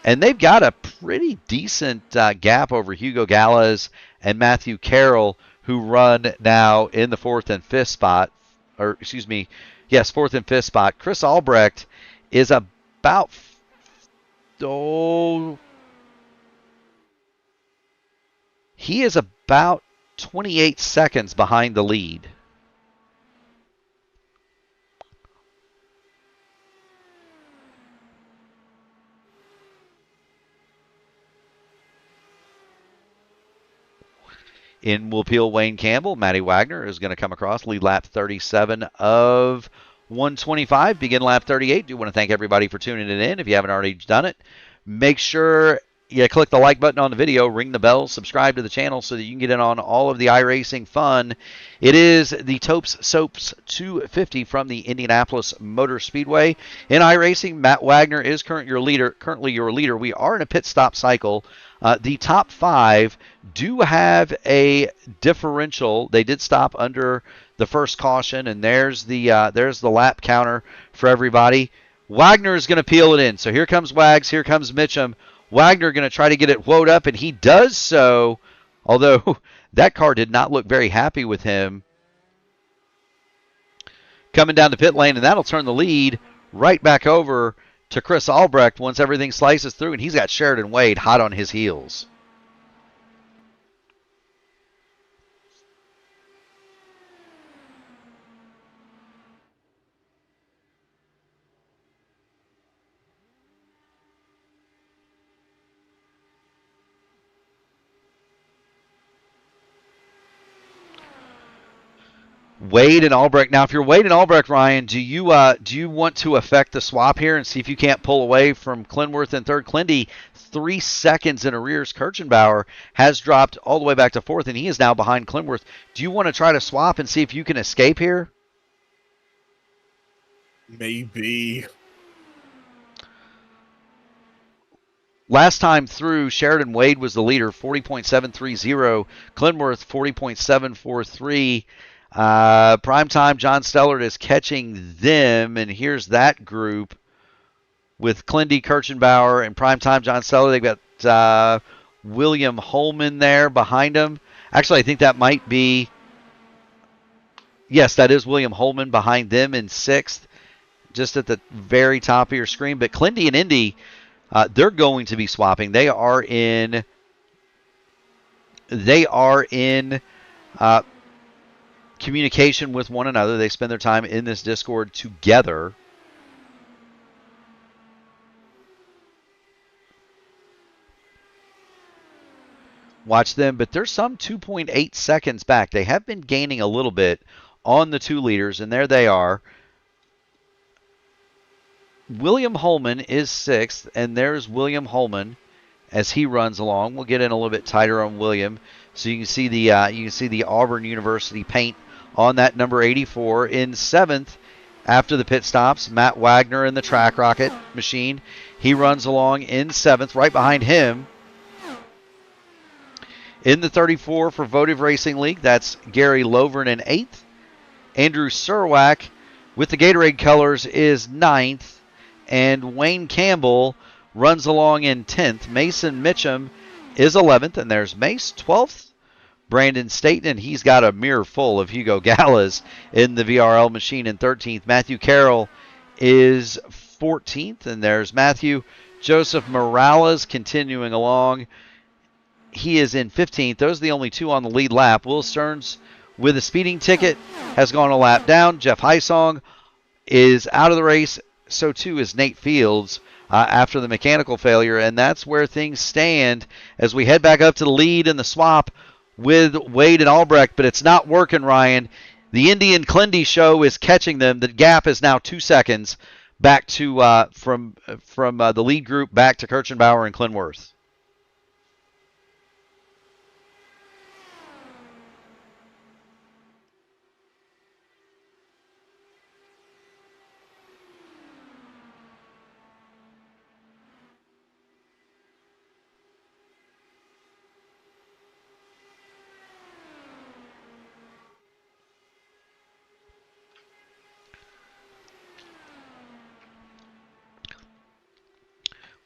And they've got a pretty decent gap over Hugo Gallas and Matthew Carroll, who run now in the 4th and 5th spot. Or, excuse me, yes, 4th and 5th spot. Chris Albrecht is about... he is about 28 seconds behind the lead. In will peel Wayne Campbell. Matty Wagner is going to come across, lead lap 37 of 125. Begin lap 38. Do want to thank everybody for tuning it in. If you haven't already done it, make sure you click the like button on the video, ring the bell, subscribe to the channel so that you can get in on all of the iRacing fun. It is the Topes Soaps 250 from the Indianapolis Motor Speedway. In iRacing, Matt Wagner is currently your leader. We are in a pit stop cycle. The top 5 do have a differential. They did stop under the first caution, and there's the lap counter for everybody. Wagner is going to peel it in. So here comes Wags, here comes Mitchum. Wagner going to try to get it woed up, and he does so, although that car did not look very happy with him. Coming down the pit lane, and that'll turn the lead right back over to Chris Albrecht once everything slices through, and he's got Sheridan Wade hot on his heels. Wade and Albrecht. Now, if you're Wade and Albrecht, Ryan, do you want to affect the swap here and see if you can't pull away from Clinworth in third? Clindy 3 seconds in arrears. Kirchenbauer has dropped all the way back to 4th, and he is now behind Clinworth. Do you want to try to swap and see if you can escape here? Maybe. Last time through, Sheridan Wade was the leader, 40.730. Clinworth, 40.743. Primetime John Stellard is catching them, and here's that group with Clindy, Kirchenbauer, and Primetime John Stellard. They've got William Holman there behind him. Actually, I think that might be... Yes, that is William Holman behind them in 6th, just at the very top of your screen. But Clindy and Indy, they're going to be swapping. They are in communication with one another. They spend their time in this Discord together. watch them, but they're some 2.8 seconds back. They have been gaining a little bit on the 2 leaders, and there they are. William Holman is 6th, and there's William Holman as he runs along. We'll get in a little bit tighter on William, so you can see the Auburn University paint on that number 84. In 7th, after the pit stops, Matt Wagner in the track rocket machine. He runs along in 7th. Right behind him, in the 34 for Votive Racing League, that's Gary Lovern in 8th. Andrew Surwack with the Gatorade colors is 9th. And Wayne Campbell runs along in 10th. Mason Mitchum is 11th, and there's Mace 12th. Brandon Staten, he's got a mirror full of Hugo Gallas in the VRL machine in 13th. Matthew Carroll is 14th, and there's Matthew. Joseph Morales continuing along. He is in 15th. Those are the only 2 on the lead lap. Will Stearns with a speeding ticket has gone a lap down. Jeff Heisong is out of the race. So too is Nate Fields after the mechanical failure, and that's where things stand as we head back up to the lead in the swap with Wade and Albrecht, but it's not working, Ryan. The Indy and Clindy show is catching them. The gap is now 2 seconds back to from the lead group back to Kirchenbauer and Clinworth.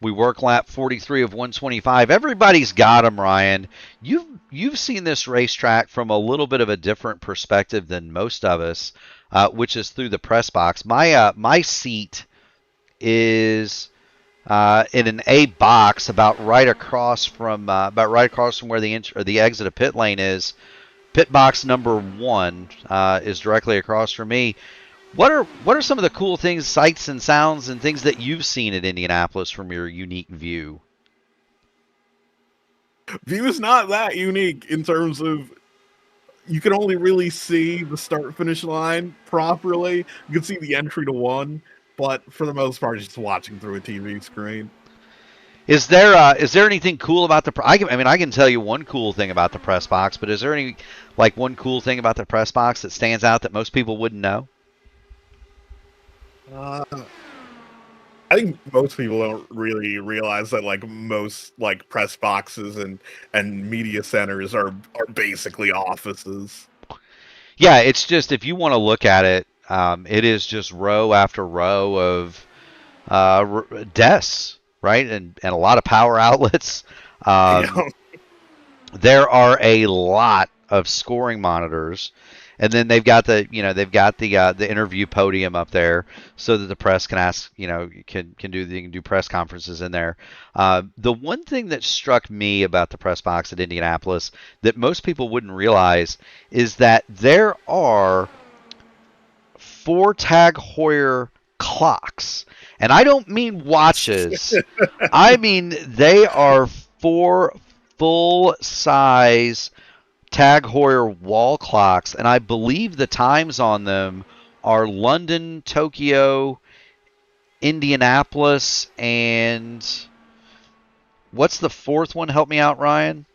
We work lap 43 of 125. Everybody's got them, Ryan. You've seen this racetrack from a little bit of a different perspective than most of us, which is through the press box. My seat is in an A box about right across from where the exit of pit lane is. Pit box number 1 is directly across from me. What are some of the cool things, sights and sounds and things that you've seen at Indianapolis from your unique view? View is not that unique in terms of you can only really see the start-finish line properly. You can see the entry to 1, but for the most part, just watching through a TV screen. Is there anything cool about the? I can tell you one cool thing about the press box, but is there any one cool thing about the press box that stands out that most people wouldn't know? I think most people don't really realize that most press boxes and media centers are basically offices. Yeah, it's just if you want to look at it, it is just row after row of desks, right, and a lot of power outlets. There are a lot of scoring monitors. And then they've got the interview podium up there so that the press can ask, can do press conferences in there. The one thing that struck me about the press box at Indianapolis that most people wouldn't realize is that there are 4 Tag Heuer clocks. And I don't mean watches. I mean they are 4 full-size Tag Heuer wall clocks, and I believe the times on them are London, Tokyo, Indianapolis, and what's the 4th one? Help me out, Ryan.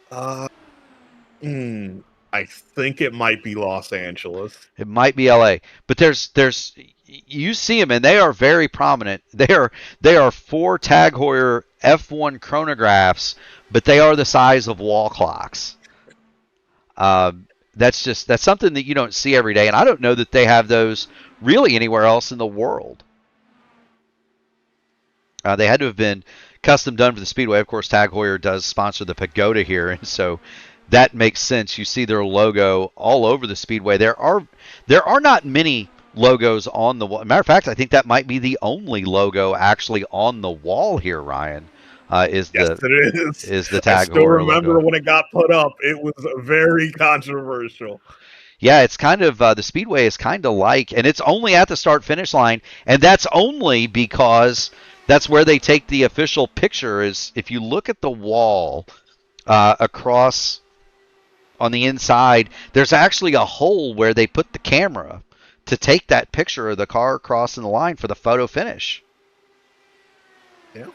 I think it might be Los Angeles. It might be LA, but there's you see them, and they are very prominent. They are 4 Tag Heuer F1 chronographs, but they are the size of wall clocks. That's something that you don't see every day, and I don't know that they have those really anywhere else in the world. They had to have been custom done for the Speedway. Of course, Tag Heuer does sponsor the Pagoda here, and so that makes sense. You see their logo all over the Speedway. There are not many logos on the wall. Matter of fact, I think that might be the only logo actually on the wall here, Ryan. It is. The Tag Heuer. I still remember logo. when it got put up. It was very controversial. Yeah, it's kind of the Speedway is kind of like, and it's only at the start-finish line, and that's only because That's where they take the official picture. Is if you look at the wall across on the inside, there's actually a hole where they put the camera to take that picture of the car crossing the line for the photo finish. Yeah.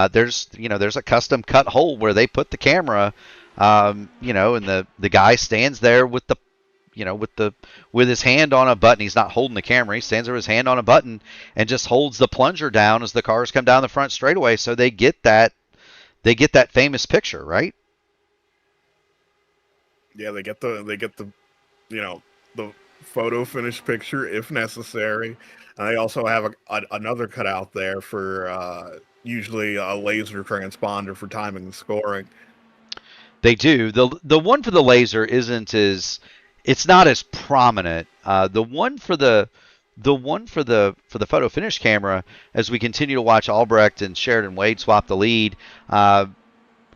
There's a custom cut hole where they put the camera, and the guy stands there with the with his hand on a button. He's not holding the camera. He stands there with his hand on a button and just holds the plunger down as the cars come down the front straightaway. So they get that famous picture, right? Yeah, they get the the photo finish picture if necessary. And they also have another cutout there for usually a laser transponder for timing and scoring. They do. The one for the laser it's not as prominent. The one for the photo finish camera, as we continue to watch Albrecht and Sheridan Wade swap the lead, the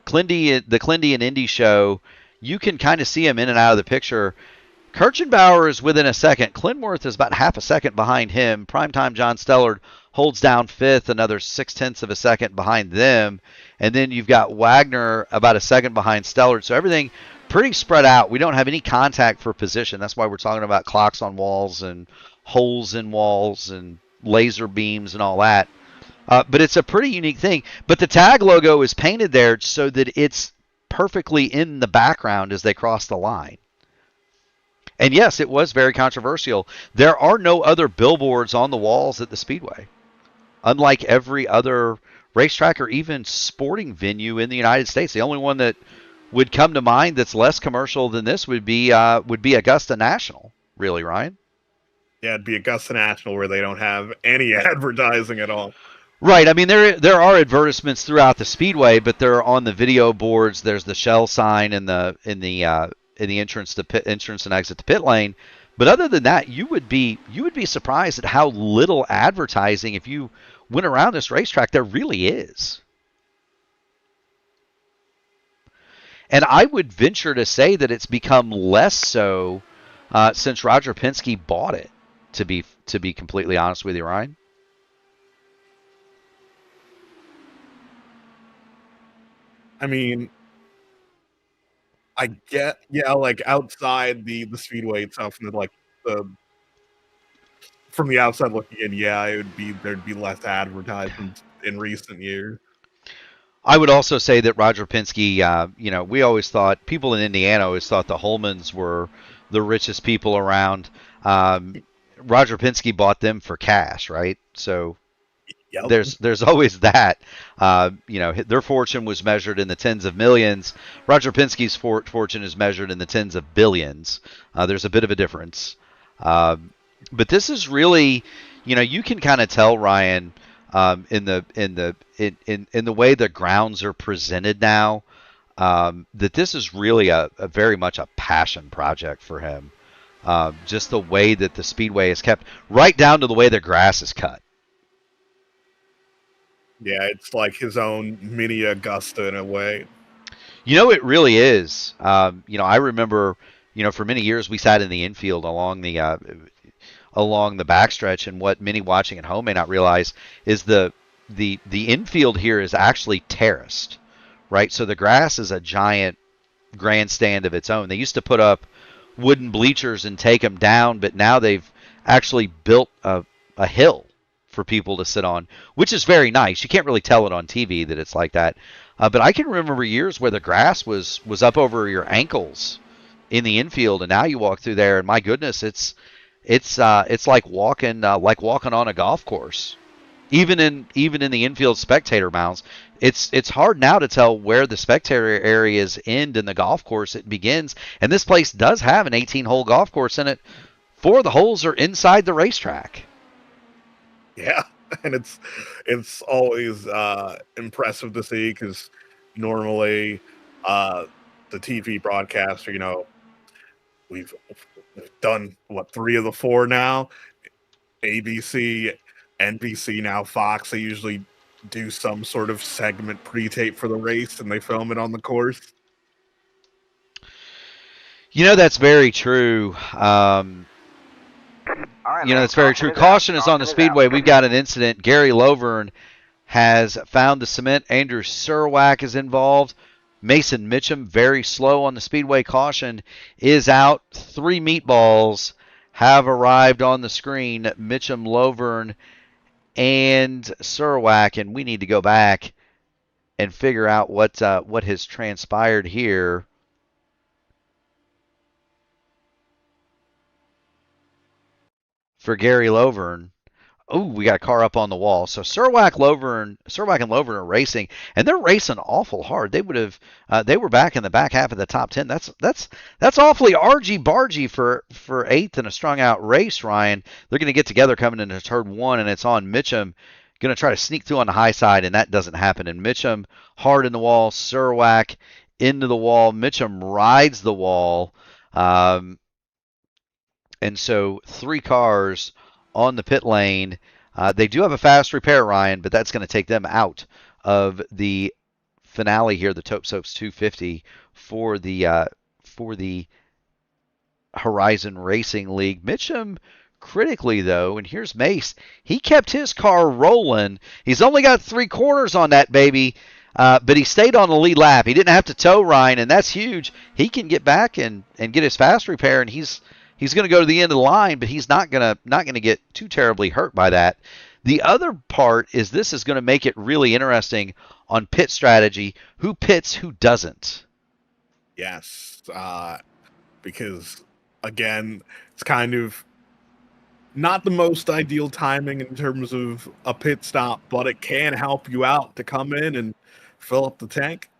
Clindy and Indy show, you can kind of see him in and out of the picture. Kirchenbauer is within a second. Clinworth is about half a second behind him. Primetime John Stellard holds down fifth, another 0.6 of a second behind them. And then you've got Wagner about a second behind Stellard. So everything pretty spread out. We don't have any contact for position. That's why we're talking about clocks on walls and holes in walls and laser beams and all that. But it's a pretty unique thing. But the tag logo is painted there so that it's perfectly in the background as they cross the line. And yes, it was very controversial. There are no other billboards on the walls at the Speedway. Unlike every other racetrack or even sporting venue in the United States, the only one that would come to mind that's less commercial than this would be Augusta National. Really, Ryan? Yeah, it'd be Augusta National where they don't have any advertising at all. Right. I mean, there are advertisements throughout the Speedway, but they're on the video boards. There's the Shell sign in the entrance and exit to pit lane. But other than that, you would be surprised at how little advertising, if you went around this racetrack, there really is. And I would venture to say that it's become less so since Roger Penske bought it. To be completely honest with you, Ryan. I mean, I get, like outside the Speedway itself, and like from the outside looking in, there'd be less advertisements in recent years. I would also say that Roger Penske, we always thought, people in Indiana always thought the Holmans were the richest people around. Roger Penske bought them for cash, right? So Yep. there's always that. Their fortune was measured in the tens of millions. Roger Penske's fortune is measured in the tens of billions. There's a bit of a difference. But this is really, you can kind of tell, Ryan, in the way the grounds are presented now, that this is really a very much a passion project for him. Just the way that the Speedway is kept, right down to the way the grass is cut. Yeah, it's like his own mini Augusta in a way. It really is. I remember, for many years we sat in the infield along the backstretch, and what many watching at home may not realize is the infield here is actually terraced, right? So the grass is a giant grandstand of its own. They used to put up wooden bleachers and take them down, but now they've actually built a hill for people to sit on, which is very nice. You can't really tell it on TV that it's like that. But I can remember years where the grass was up over your ankles in the infield, and now you walk through there, and my goodness, it's like walking on a golf course. Even in the infield spectator mounds, it's hard now to tell where the spectator areas end and the golf course it begins. And this place does have an 18-hole golf course in it. 4 of the holes are inside the racetrack. Yeah, and it's always impressive to see, because normally the TV broadcaster, we've done 3 of the 4 now. ABC, NBC, now Fox. They usually do some sort of segment pre-tape for the race, and they film it on the course. That's very true. All right, You know, man. that's very true. Caution is on the speedway. We've got an incident. Gary Lovern has found the cement. Andrew Surwack is involved. Mason Mitchum, very slow on the speedway. Caution is out. 3 meatballs have arrived on the screen. Mitchum, Lovern, and Surwack, and we need to go back and figure out what has transpired here. For Gary Lovern. Oh, we got a car up on the wall. So Surwack and Lovern are racing, and they're racing awful hard. They would have, they were back in the back half of the top 10. That's awfully argy bargy for 8th in a strung out race, Ryan. They're going to get together coming into turn 1, and it's on Mitchum. Going to try to sneak through on the high side, and that doesn't happen. And Mitchum hard in the wall, Surwack into the wall. Mitchum rides the wall. And so 3 cars on the pit lane. They do have a fast repair, Ryan, but that's going to take them out of the finale here, the Taupe Soaps 250 for the Horizon Racing League. Mitchum critically, though, and here's Mace. He kept his car rolling. He's only got 3 corners on that baby, but he stayed on the lead lap. He didn't have to tow Ryan, and that's huge. He can get back and get his fast repair, and he's going to go to the end of the line, but he's not going to get too terribly hurt by that. The other part is this is going to make it really interesting on pit strategy. Who pits, who doesn't? Yes, because, again, it's kind of not the most ideal timing in terms of a pit stop, but it can help you out to come in and fill up the tank.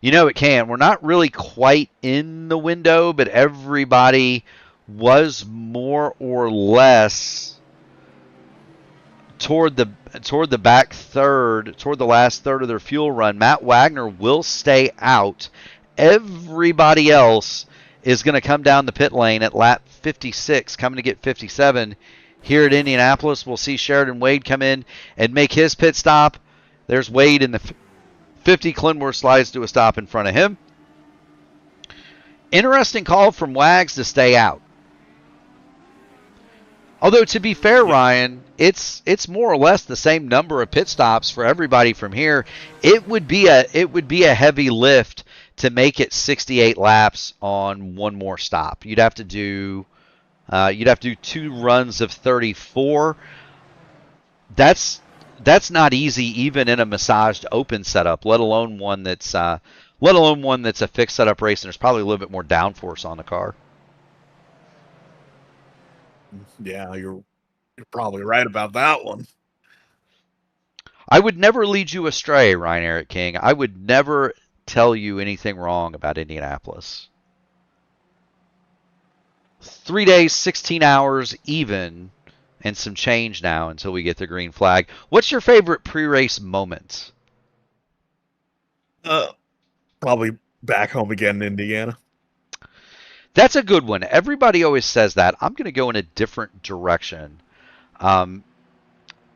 You know it can. We're not really quite in the window, but everybody was more or less toward the back third, toward the last third of their fuel run. Matt Wagner will stay out. Everybody else is going to come down the pit lane at lap 56, coming to get 57 here at Indianapolis. We'll see Sheridan Wade come in and make his pit stop. There's Wade in the 50. Clinworth slides to a stop in front of him. Interesting call from Wags to stay out. Although, to be fair, Ryan, it's more or less the same number of pit stops for everybody from here. It would be a heavy lift to make it 68 laps on one more stop. You'd have to do 2 runs of 34. That's not easy, even in a massaged open setup, let alone one that's a fixed setup race, and there's probably a little bit more downforce on the car. Yeah, you're probably right about that one. I would never lead you astray, Ryan Eric King. I would never tell you anything wrong about Indianapolis. 3 days, 16 hours even, and some change now until we get the green flag. What's your favorite pre-race moment? Probably back home again in Indiana. That's a good one. Everybody always says that. I'm going to go in a different direction, and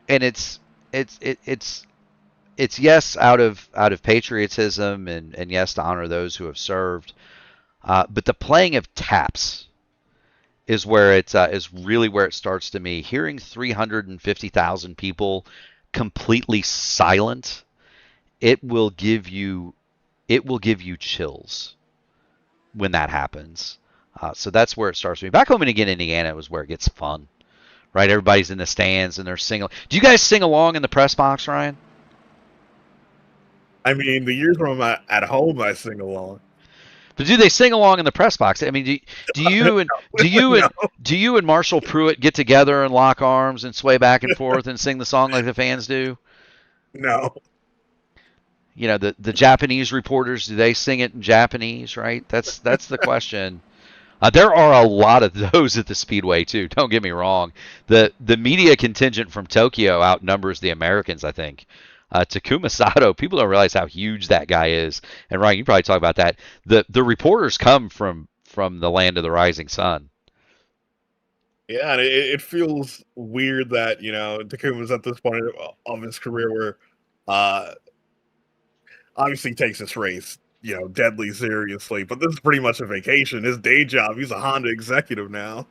it's yes out of patriotism and yes to honor those who have served, but the playing of taps is where is really where it starts to me. Hearing 350,000 people completely silent, it will give you chills when that happens. So that's where it starts for me. Back home in Indiana was where it gets fun, right? Everybody's in the stands and they're singing. Do you guys sing along in the press box, Ryan? I mean, the years when I'm at home, I sing along. But do they sing along in the press box? I mean, do you and Marshall Pruitt get together and lock arms and sway back and forth and sing the song like the fans do? No. You know, the Japanese reporters, do they sing it in Japanese, right? That's the question. There are a lot of those at the Speedway, too. Don't get me wrong. The media contingent from Tokyo outnumbers the Americans, I think. Takuma Sato, people don't realize how huge that guy is. And, Ryan, you probably talk about that. The reporters come from the land of the rising sun. Yeah, and it feels weird that, Takuma's at this point of his career where obviously he takes this race deadly seriously, but this is pretty much a vacation. His day job, he's a Honda executive now.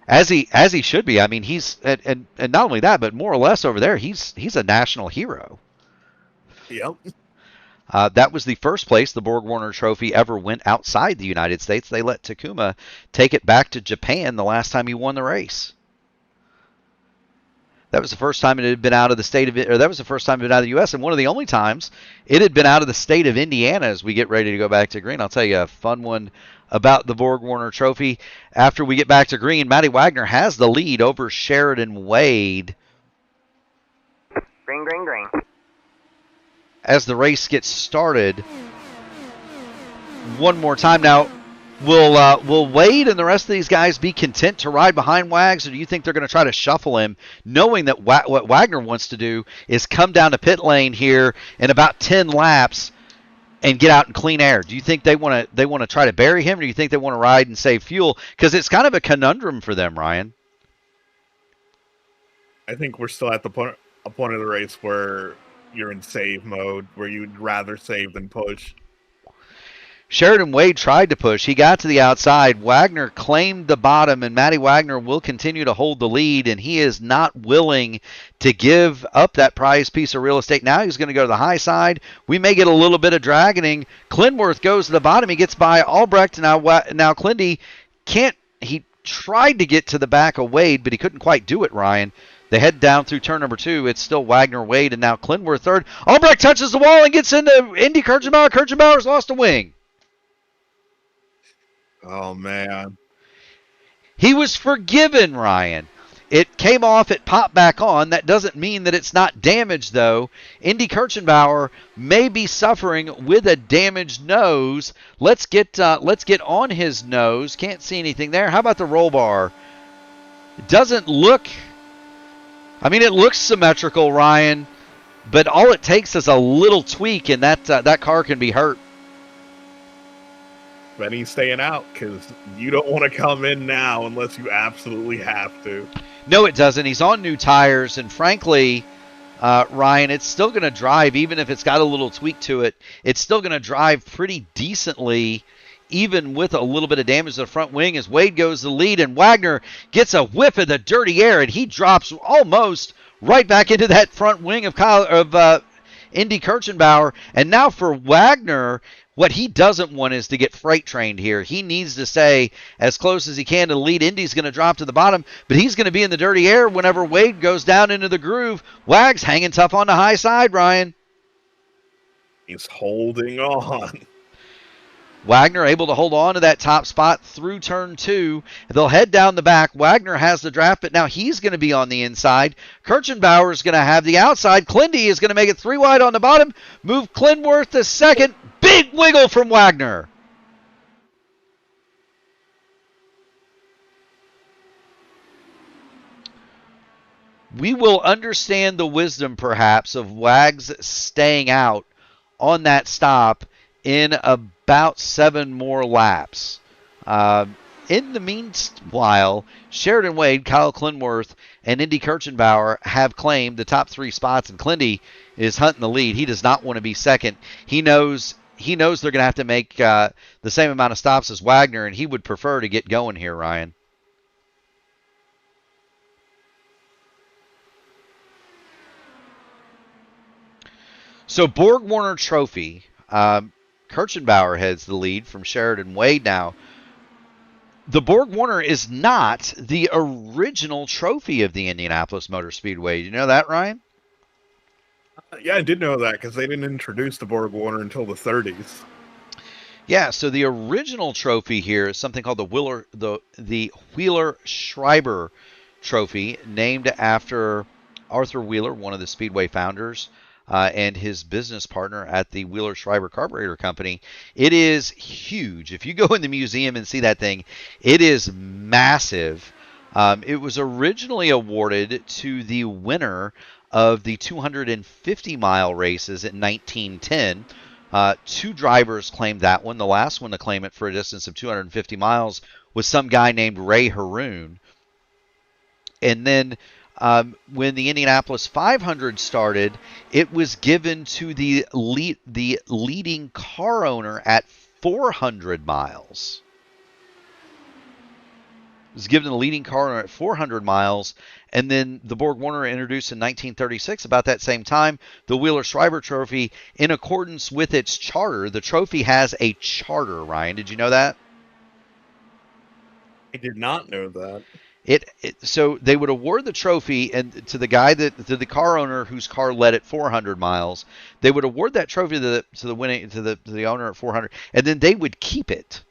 As he should be. I mean, he's and not only that, but more or less over there, he's a national hero. Yep. That was the first place the Borg Warner Trophy ever went outside the United States. They let Takuma take it back to Japan the last time he won the race. That was the first time it had been out of the state of, or that was the first time it had been out of the U.S. and one of the only times it had been out of the state of Indiana. As we get ready to go back to green, I'll tell you a fun one about the Borg Warner Trophy. After we get back to green, Matty Wagner has the lead over Sheridan Wade. Green, green, green. As the race gets started, one more time now. Will Wade and the rest of these guys be content to ride behind Wags, or do you think they're going to try to shuffle him, knowing that what Wagner wants to do is come down to pit lane here in about 10 laps and get out in clean air? Do you think they want to try to bury him, or do you think they want to ride and save fuel? Because it's kind of a conundrum for them, Ryan. I think we're still at the point of the race where you're in save mode, where you'd rather save than push. Sheridan Wade tried to push. He got to the outside. Wagner claimed the bottom, and Matty Wagner will continue to hold the lead, and he is not willing to give up that prized piece of real estate. Now he's going to go to the high side. We may get a little bit of dragging. Clinworth goes to the bottom. He gets by Albrecht. Now Clindy can't. He tried to get to the back of Wade, but he couldn't quite do it, Ryan. They head down through turn number 2. It's still Wagner, Wade, and now Clinworth third. Albrecht touches the wall and gets into Indy Kirchenbauer. Kirchenbauer's lost a wing. Oh, man. He was forgiven, Ryan. It came off, it popped back on. That doesn't mean that it's not damaged, though. Indy Kirchenbauer may be suffering with a damaged nose. Let's get on his nose. Can't see anything there. How about the roll bar? It doesn't look... I mean, it looks symmetrical, Ryan, but all it takes is a little tweak, and that car can be hurt. Then he's staying out because you don't want to come in now unless you absolutely have to. No, it doesn't. He's on new tires, and frankly, Ryan, it's still going to drive, even if it's got a little tweak to it. It's still going to drive pretty decently, even with a little bit of damage to the front wing, as Wade goes to the lead, and Wagner gets a whiff of the dirty air, and he drops almost right back into that front wing of Indy Kirchenbauer. And now for Wagner, what he doesn't want is to get freight trained here. He needs to stay as close as he can to the lead. Indy's going to drop to the bottom, but he's going to be in the dirty air whenever Wade goes down into the groove. Wags hanging tough on the high side, Ryan. He's holding on. Wagner able to hold on to that top spot through turn 2. They'll head down the back. Wagner has the draft, but now he's going to be on the inside. Kirchenbauer is going to have the outside. Clindy is going to make it 3 wide on the bottom. Move Clinworth to second. Big wiggle from Wagner. We will understand the wisdom, perhaps, of Wags staying out on that stop in about 7 more laps. In the meanwhile, Sheridan Wade, Kyle Clinworth, and Indy Kirchenbauer have claimed the top 3 spots, and Clindy is hunting the lead. He does not want to be second. He knows they're going to have to make the same amount of stops as Wagner, and he would prefer to get going here, Ryan. So Borg Warner Trophy, Kirchenbauer heads the lead from Sheridan Wade now. The Borg Warner is not the original trophy of the Indianapolis Motor Speedway. You know that, Ryan? Yeah, I did know that because they didn't introduce the Borg Warner until the 30s. Yeah, so the original trophy here is something called the Wheeler Schreiber Trophy, named after Arthur Wheeler, one of the Speedway founders, and his business partner at the Wheeler Schreiber Carburetor Company. It is huge. If you go in the museum and see that thing, it is massive. It was originally awarded to the winner of the 250-mile races in 1910. 2 drivers claimed that one. The last one to claim it for a distance of 250 miles was some guy named Ray Haroon. And then when the Indianapolis 500 started, it was given to the leading car owner at 400 miles. was given the leading car at 400 miles. And then the Borg Warner introduced in 1936, about that same time, the Wheeler Schreiber Trophy in accordance with its charter. The trophy has a charter, Ryan. Did you know that? I did not know that. So they would award the trophy and to the guy to the car owner whose car led at 400 miles. They would award that trophy to the owner at 400, and then they would keep it.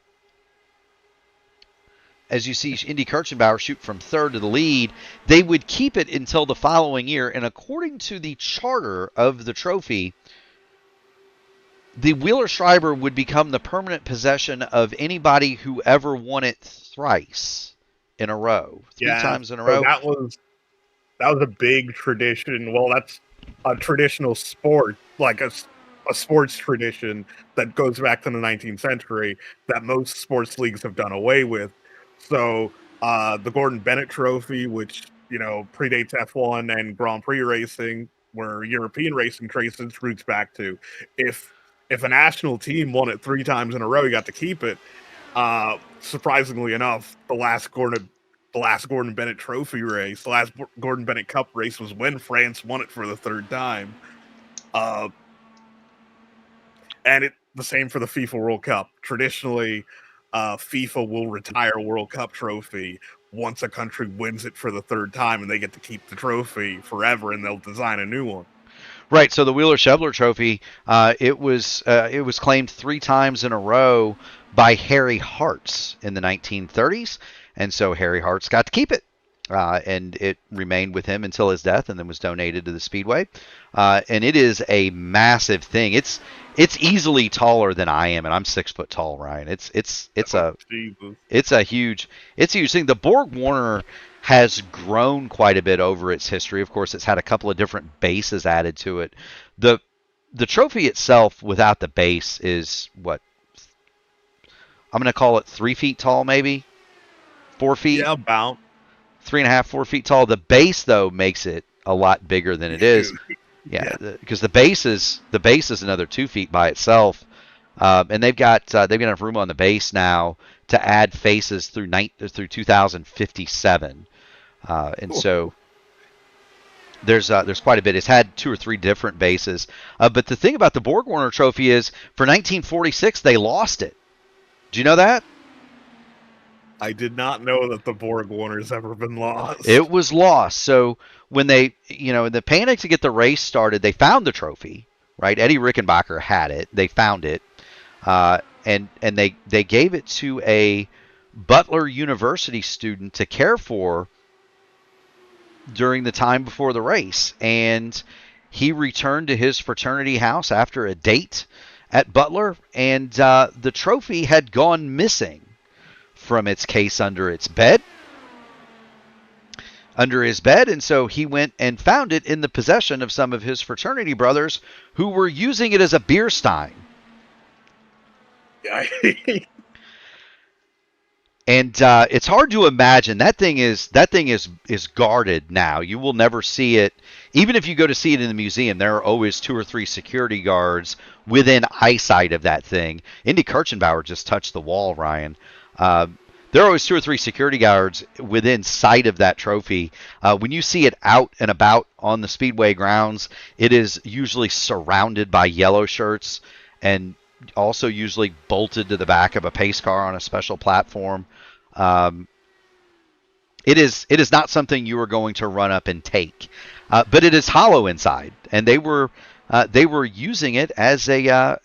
As you see Indy Kirchenbauer shoot from third to the lead, they would keep it until the following year. And according to the charter of the trophy, the Wheeler Schreiber would become the permanent possession of anybody who ever won it thrice in a row, three times in a row. That was a big tradition. Well, that's a traditional sport, like a sports tradition that goes back to the 19th century that most sports leagues have done away with. So the Gordon Bennett Trophy, which predates F1 and Grand Prix racing, where European racing traces roots back to, if a national team won it 3 times in a row, you got to keep it. Surprisingly enough, the last Gordon Bennett Trophy race, the last Gordon Bennett Cup race, was when France won it for the 3rd time. And the same for the FIFA World Cup. Traditionally, FIFA will retire a World Cup trophy once a country wins it for the 3rd time, and they get to keep the trophy forever, and they'll design a new one. Right. So the Wheeler Schebler Trophy, it was claimed 3 times in a row by Harry Hartz in the 1930s, and so Harry Hartz got to keep it. And it remained with him until his death, and then was donated to the Speedway. And it is a massive thing. It's easily taller than I am, and I'm 6 foot tall, Ryan. It's a huge thing. The Borg Warner has grown quite a bit over its history. Of course, it's had a couple of different bases added to it. The trophy itself, without the base, is what I'm going to call it 3 feet tall, maybe 4 feet. Yeah, about 3.5, 4 feet tall. The base, though, makes it a lot bigger than it is. Yeah, because the base is another 2 feet by itself, and they've got enough room on the base now to add faces through 2057, and so there's quite a bit. It's had 2 or 3 different bases, but the thing about the Borg Warner Trophy is for 1946 they lost it. Do you know that? I did not know that the Borg Warner's ever been lost. It was lost. So when they, in the panic to get the race started, they found the trophy, right? Eddie Rickenbacker had it. They found it, and they gave it to a Butler University student to care for during the time before the race. And he returned to his fraternity house after a date at Butler, and the trophy had gone missing from its case under his bed, and so he went and found it in the possession of some of his fraternity brothers who were using it as a beer stein. Yeah. And it's hard to imagine. That thing is guarded now. You will never see it. Even if you go to see it in the museum, there are always 2 or 3 security guards within eyesight of that thing. Indy Kirchenbauer just touched the wall, Ryan. There are always 2 or 3 security guards within sight of that trophy. When you see it out and about on the Speedway grounds, it is usually surrounded by yellow shirts and also usually bolted to the back of a pace car on a special platform. It is not something you are going to run up and take, but it is hollow inside, and they were using it as a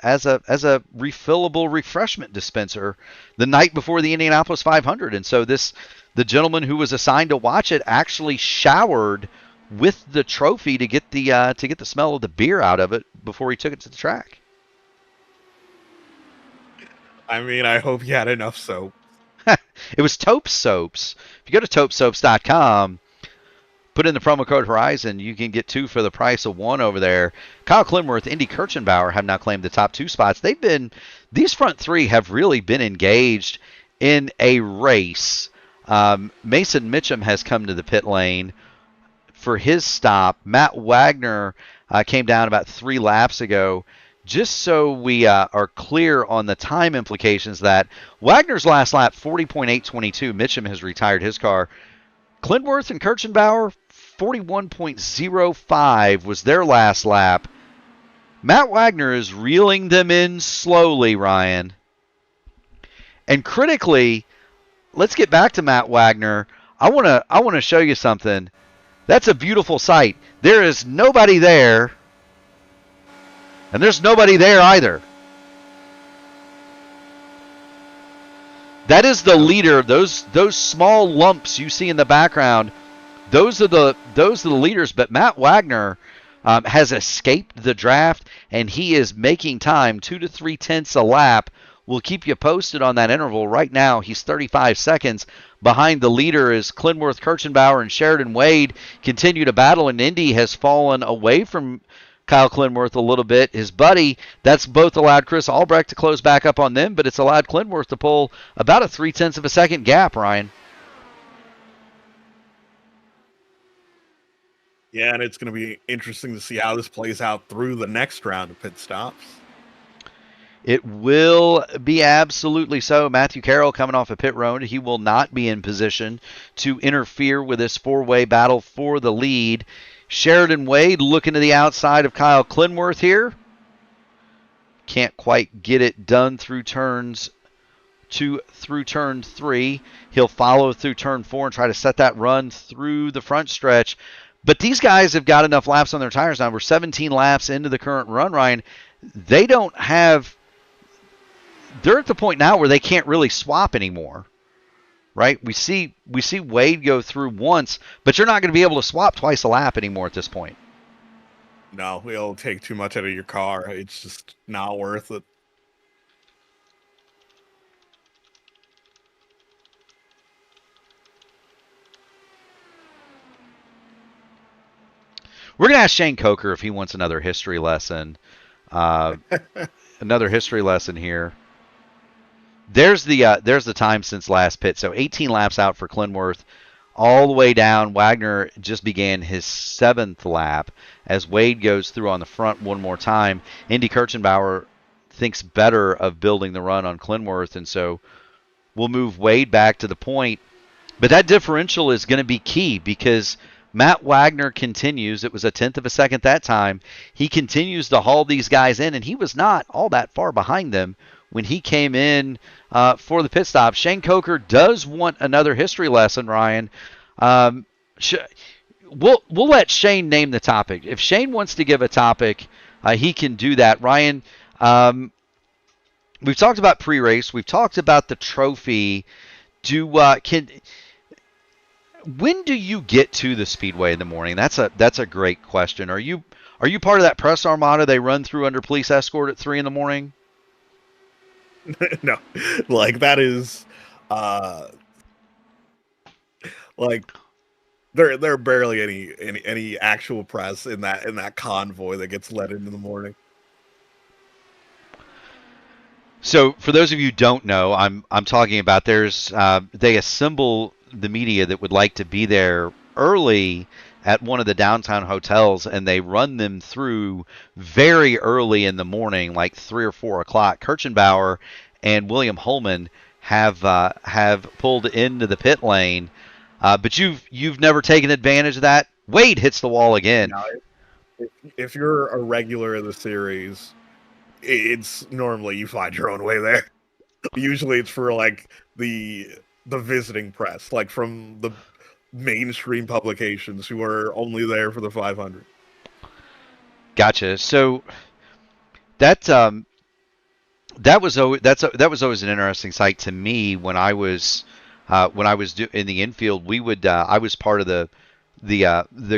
refillable refreshment dispenser the night before the Indianapolis 500. And so the gentleman who was assigned to watch it actually showered with the trophy to get the smell of the beer out of it before he took it to the track. I mean, I hope you had enough soap. It was Taupe Soaps. If you go to taupesoaps.com, put in the promo code Horizon, you can get 2 for the price of 1 over there. Kyle Klimworth, Indy Kirchenbauer have now claimed the top 2 spots. These front 3 have really been engaged in a race. Mason Mitchum has come to the pit lane for his stop. Matt Wagner came down about 3 laps ago. just so we are clear on the time implications, that Wagner's last lap, 40.822. Mitchum has retired his car. Klindworth and Kirchenbauer, 41.05 was their last lap. Matt Wagner is reeling them in slowly, Ryan. And critically, let's get back to Matt Wagner. I want to show you something. That's a beautiful sight. There is nobody there, and there's nobody there either. That is the leader. Those small lumps you see in the background, those are the leaders. But Matt Wagner has escaped the draft, and he is making time, 2 to 3 tenths a lap. We'll keep you posted on that interval. Right now, he's 35 seconds behind the leader as Klindworth, Kirchenbauer, and Sheridan Wade continue to battle, and Indy has fallen away from Kyle Klindworth a little bit. His buddy, that's both allowed Chris Albrecht to close back up on them, but it's allowed Klindworth to pull about a 0.3 of a second gap, Ryan. Yeah, and it's going to be interesting to see how this plays out through the next round of pit stops. It will be absolutely so. Matthew Carroll coming off a pit road. He will not be in position to interfere with this four-way battle for the lead. Sheridan Wade looking to the outside of Kyle Klindworth here. Can't quite get it done through turn 3. He'll follow through turn 4 and try to set that run through the front stretch. But these guys have got enough laps on their tires now. We're 17 laps into the current run, Ryan. They're at the point now where they can't really swap anymore, right? We see Wade go through once, but you're not going to be able to swap twice a lap anymore at this point. No, it'll take too much out of your car. It's just not worth it. We're going to ask Shane Coker if he wants another history lesson. Another history lesson here. There's the time since last pit. So 18 laps out for Klindworth, all the way down. Wagner just began his 7th lap as Wade goes through on the front one more time. Indy Kirchenbauer thinks better of building the run on Klindworth, and so we'll move Wade back to the point. But that differential is going to be key because Matt Wagner continues. It was a 1/10 of a second that time. He continues to haul these guys in, and he was not all that far behind them when he came in for the pit stop. Shane Coker does want another history lesson, Ryan. We'll let Shane name the topic. If Shane wants to give a topic, he can do that. Ryan, we've talked about pre-race. We've talked about the trophy. When do you get to the speedway in the morning? That's a great question. Are you part of that press armada they run through under police escort at 3 in the morning? No, like that is like there are barely any actual press in that convoy that gets let into the morning. So for those of you who don't know, I'm talking about they assemble the media that would like to be there early at one of the downtown hotels, and they run them through very early in the morning, like 3 or 4 o'clock. Kirchenbauer and William Holman have pulled into the pit lane, but you've never taken advantage of that. Wade hits the wall again. No, if you're a regular of the series, it's normally you find your own way there. Usually, it's for like the visiting press, like from the mainstream publications who are only there for the 500. Gotcha. So that was always an interesting sight to me when I was in the infield. I was part of the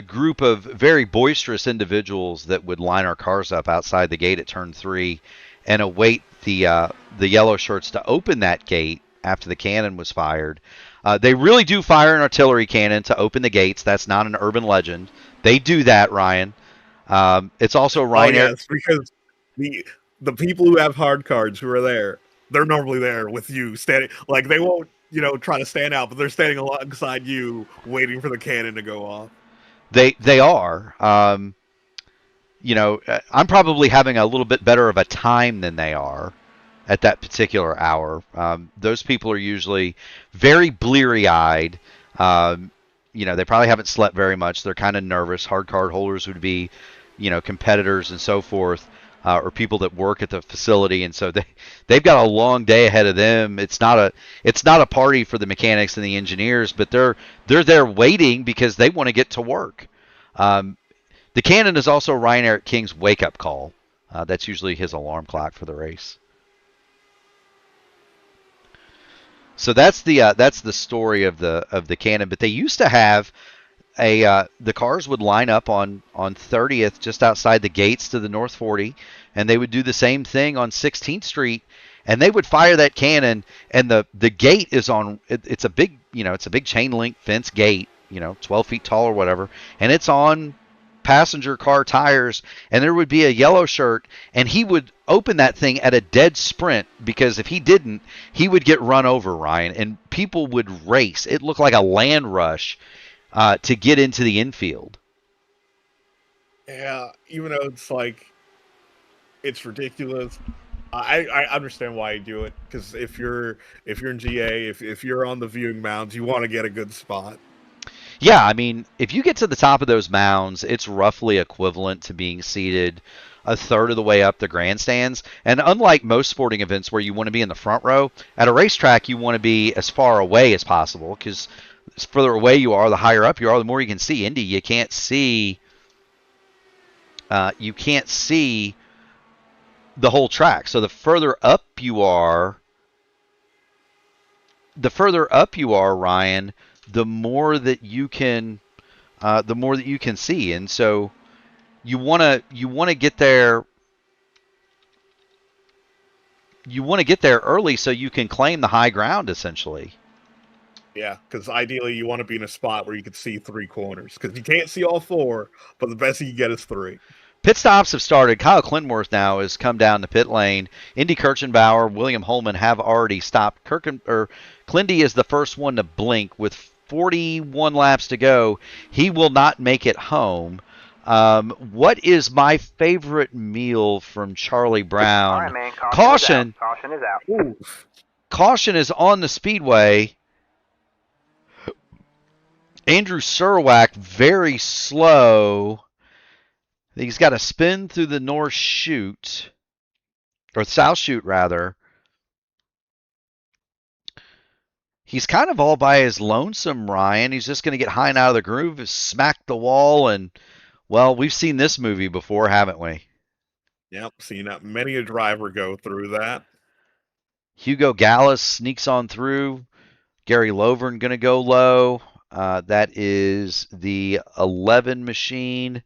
group of very boisterous individuals that would line our cars up outside the gate at turn 3 and await the yellow shirts to open that gate after the cannon was fired. They really do fire an artillery cannon to open the gates. That's not an urban legend. They do that, Ryan. It's also Ryan. Oh, yes, because the people who have hard cards who are there, they're normally there with you standing. Like they won't, try to stand out, but they're standing alongside you, waiting for the cannon to go off. They are. I'm probably having a little bit better of a time than they are at that particular hour. Those people are usually very bleary-eyed. They probably haven't slept very much. They're kind of nervous. Hard card holders would be, competitors and so forth, or people that work at the facility, and so they've got a long day ahead of them. It's not a party for the mechanics and the engineers, but they're there waiting because they want to get to work. The cannon is also Ryan Eric King's wake-up call. That's usually his alarm clock for the race. So that's the story of the cannon. But they used to have the cars would line up on 30th just outside the gates to the North 40, and they would do the same thing on 16th Street, and they would fire that cannon, and the gate is on. It's a big chain link fence gate, 12 feet tall or whatever, and it's on passenger car tires, and there would be a yellow shirt, and he would open that thing at a dead sprint, because if he didn't, he would get run over, Ryan, and people would race. It looked like a land rush to get into the infield. Yeah, even though it's ridiculous. I understand why you do it, because if you're in GA, if you're on the viewing mounds, you want to get a good spot. Yeah, I mean, if you get to the top of those mounds, it's roughly equivalent to being seated a third of the way up the grandstands. And unlike most sporting events where you want to be in the front row, at a racetrack you want to be as far away as possible, because the further away you are, the higher up you are, the more you can see. Indy, you can't see the whole track. So the further up you are, Ryan, the more that you can see. And so you want to get there early so you can claim the high ground, essentially. Yeah, because ideally you want to be in a spot where you can see three corners, because you can't see all four, but the best you can get is three. Pit stops have started. Kyle Clinworth now has come down the pit lane. Indy Kirchenbauer, William Holman have already stopped. Clindy is the first one to blink with 41 laps to go. He will not make it home. What is my favorite meal from Charlie Brown? All right, man. Caution. Caution is out. Caution is out. Ooh. Caution is on the speedway. Andrew Surwack, very slow. He's got to spin through the north chute, or south chute, rather. He's kind of all by his lonesome, Ryan. He's just going to get high and out of the groove, smack the wall, and, well, we've seen this movie before, haven't we? Yep, seen many a driver go through that. Hugo Gallus sneaks on through. Gary Lovern going to go low. That is the 11 machine.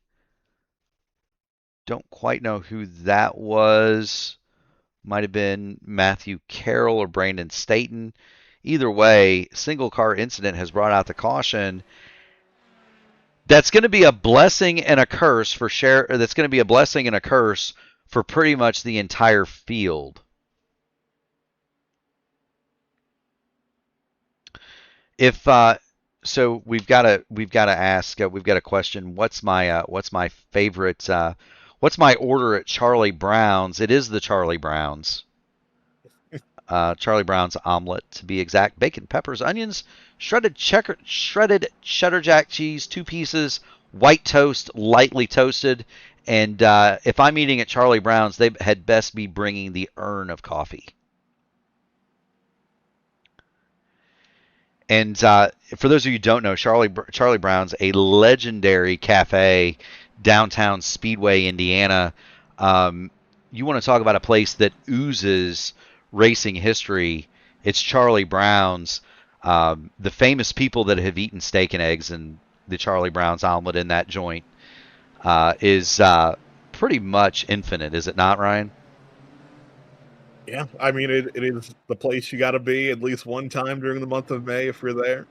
Don't quite know who that was. Might have been Matthew Carroll or Brandon Staten. Either way, single car incident has brought out the caution. That's going to be a blessing and a curse for That's going to be a blessing and a curse for pretty much the entire field. If so, we've got to ask. We've got a question. What's my favorite? What's my order at Charlie Brown's? It is the Charlie Brown's. Charlie Brown's omelet, to be exact. Bacon, peppers, onions, shredded cheddar jack cheese, 2 pieces, white toast, lightly toasted. And if I'm eating at Charlie Brown's, they had best be bringing the urn of coffee. And for those of you who don't know, Charlie Brown's a legendary cafe downtown Speedway, Indiana. You want to talk about a place that oozes racing history. It's Charlie Brown's. The famous people that have eaten steak and eggs and the Charlie Brown's omelet in that joint is pretty much infinite, is it not, Ryan? Yeah, I mean, it is the place you got to be at least one time during the month of May if you're there.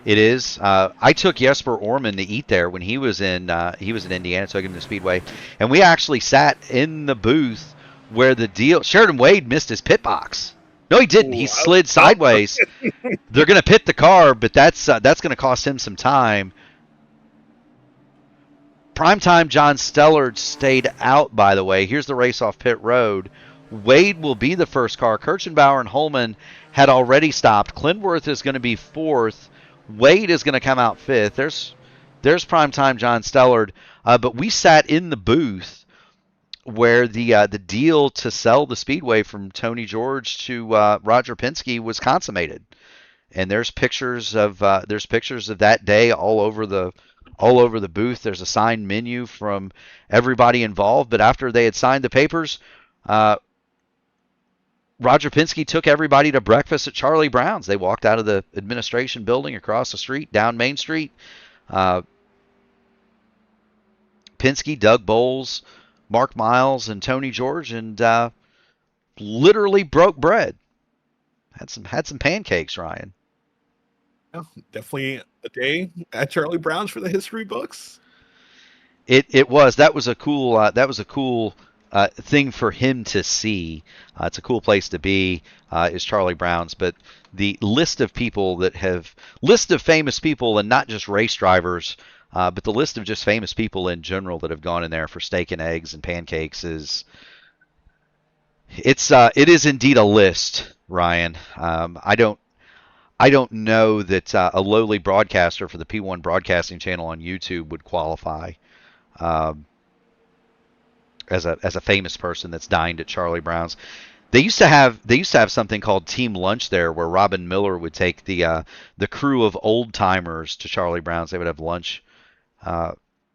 It is. I took Jesper Orman to eat there when he was in Indiana. Took him to Speedway, and we actually sat in the booth where Sheridan Wade missed his pit box. No, he didn't. He slid sideways. They're going to pit the car, but that's going to cost him some time. Primetime John Stellard stayed out, by the way. Here's the race off pit road. Wade will be the first car. Kirchenbauer and Holman had already stopped. Clinworth is going to be fourth. Wade is going to come out fifth. There's Primetime John Stellard. But we sat in the booth where the deal to sell the speedway from Tony George to Roger Penske was consummated. And there's pictures of that day all over the booth. There's a signed menu from everybody involved. But after they had signed the papers, Roger Penske took everybody to breakfast at Charlie Brown's. They walked out of the administration building across the street, down Main Street. Penske, Doug Bowles, Mark Miles, and Tony George, and literally broke bread. Had some pancakes, Ryan. Yeah, definitely a day at Charlie Brown's for the history books. It was. That was a cool thing for him to see. It's a cool place to be, is Charlie Brown's. But the list of famous people, and not just race drivers, but the list of just famous people in general that have gone in there for steak and eggs and pancakes it is indeed a list, Ryan. I don't know that a lowly broadcaster for the P1 Broadcasting Channel on YouTube would qualify as a famous person that's dined at Charlie Brown's. They used to have something called Team Lunch there, where Robin Miller would take the crew of old timers to Charlie Brown's. They would have lunch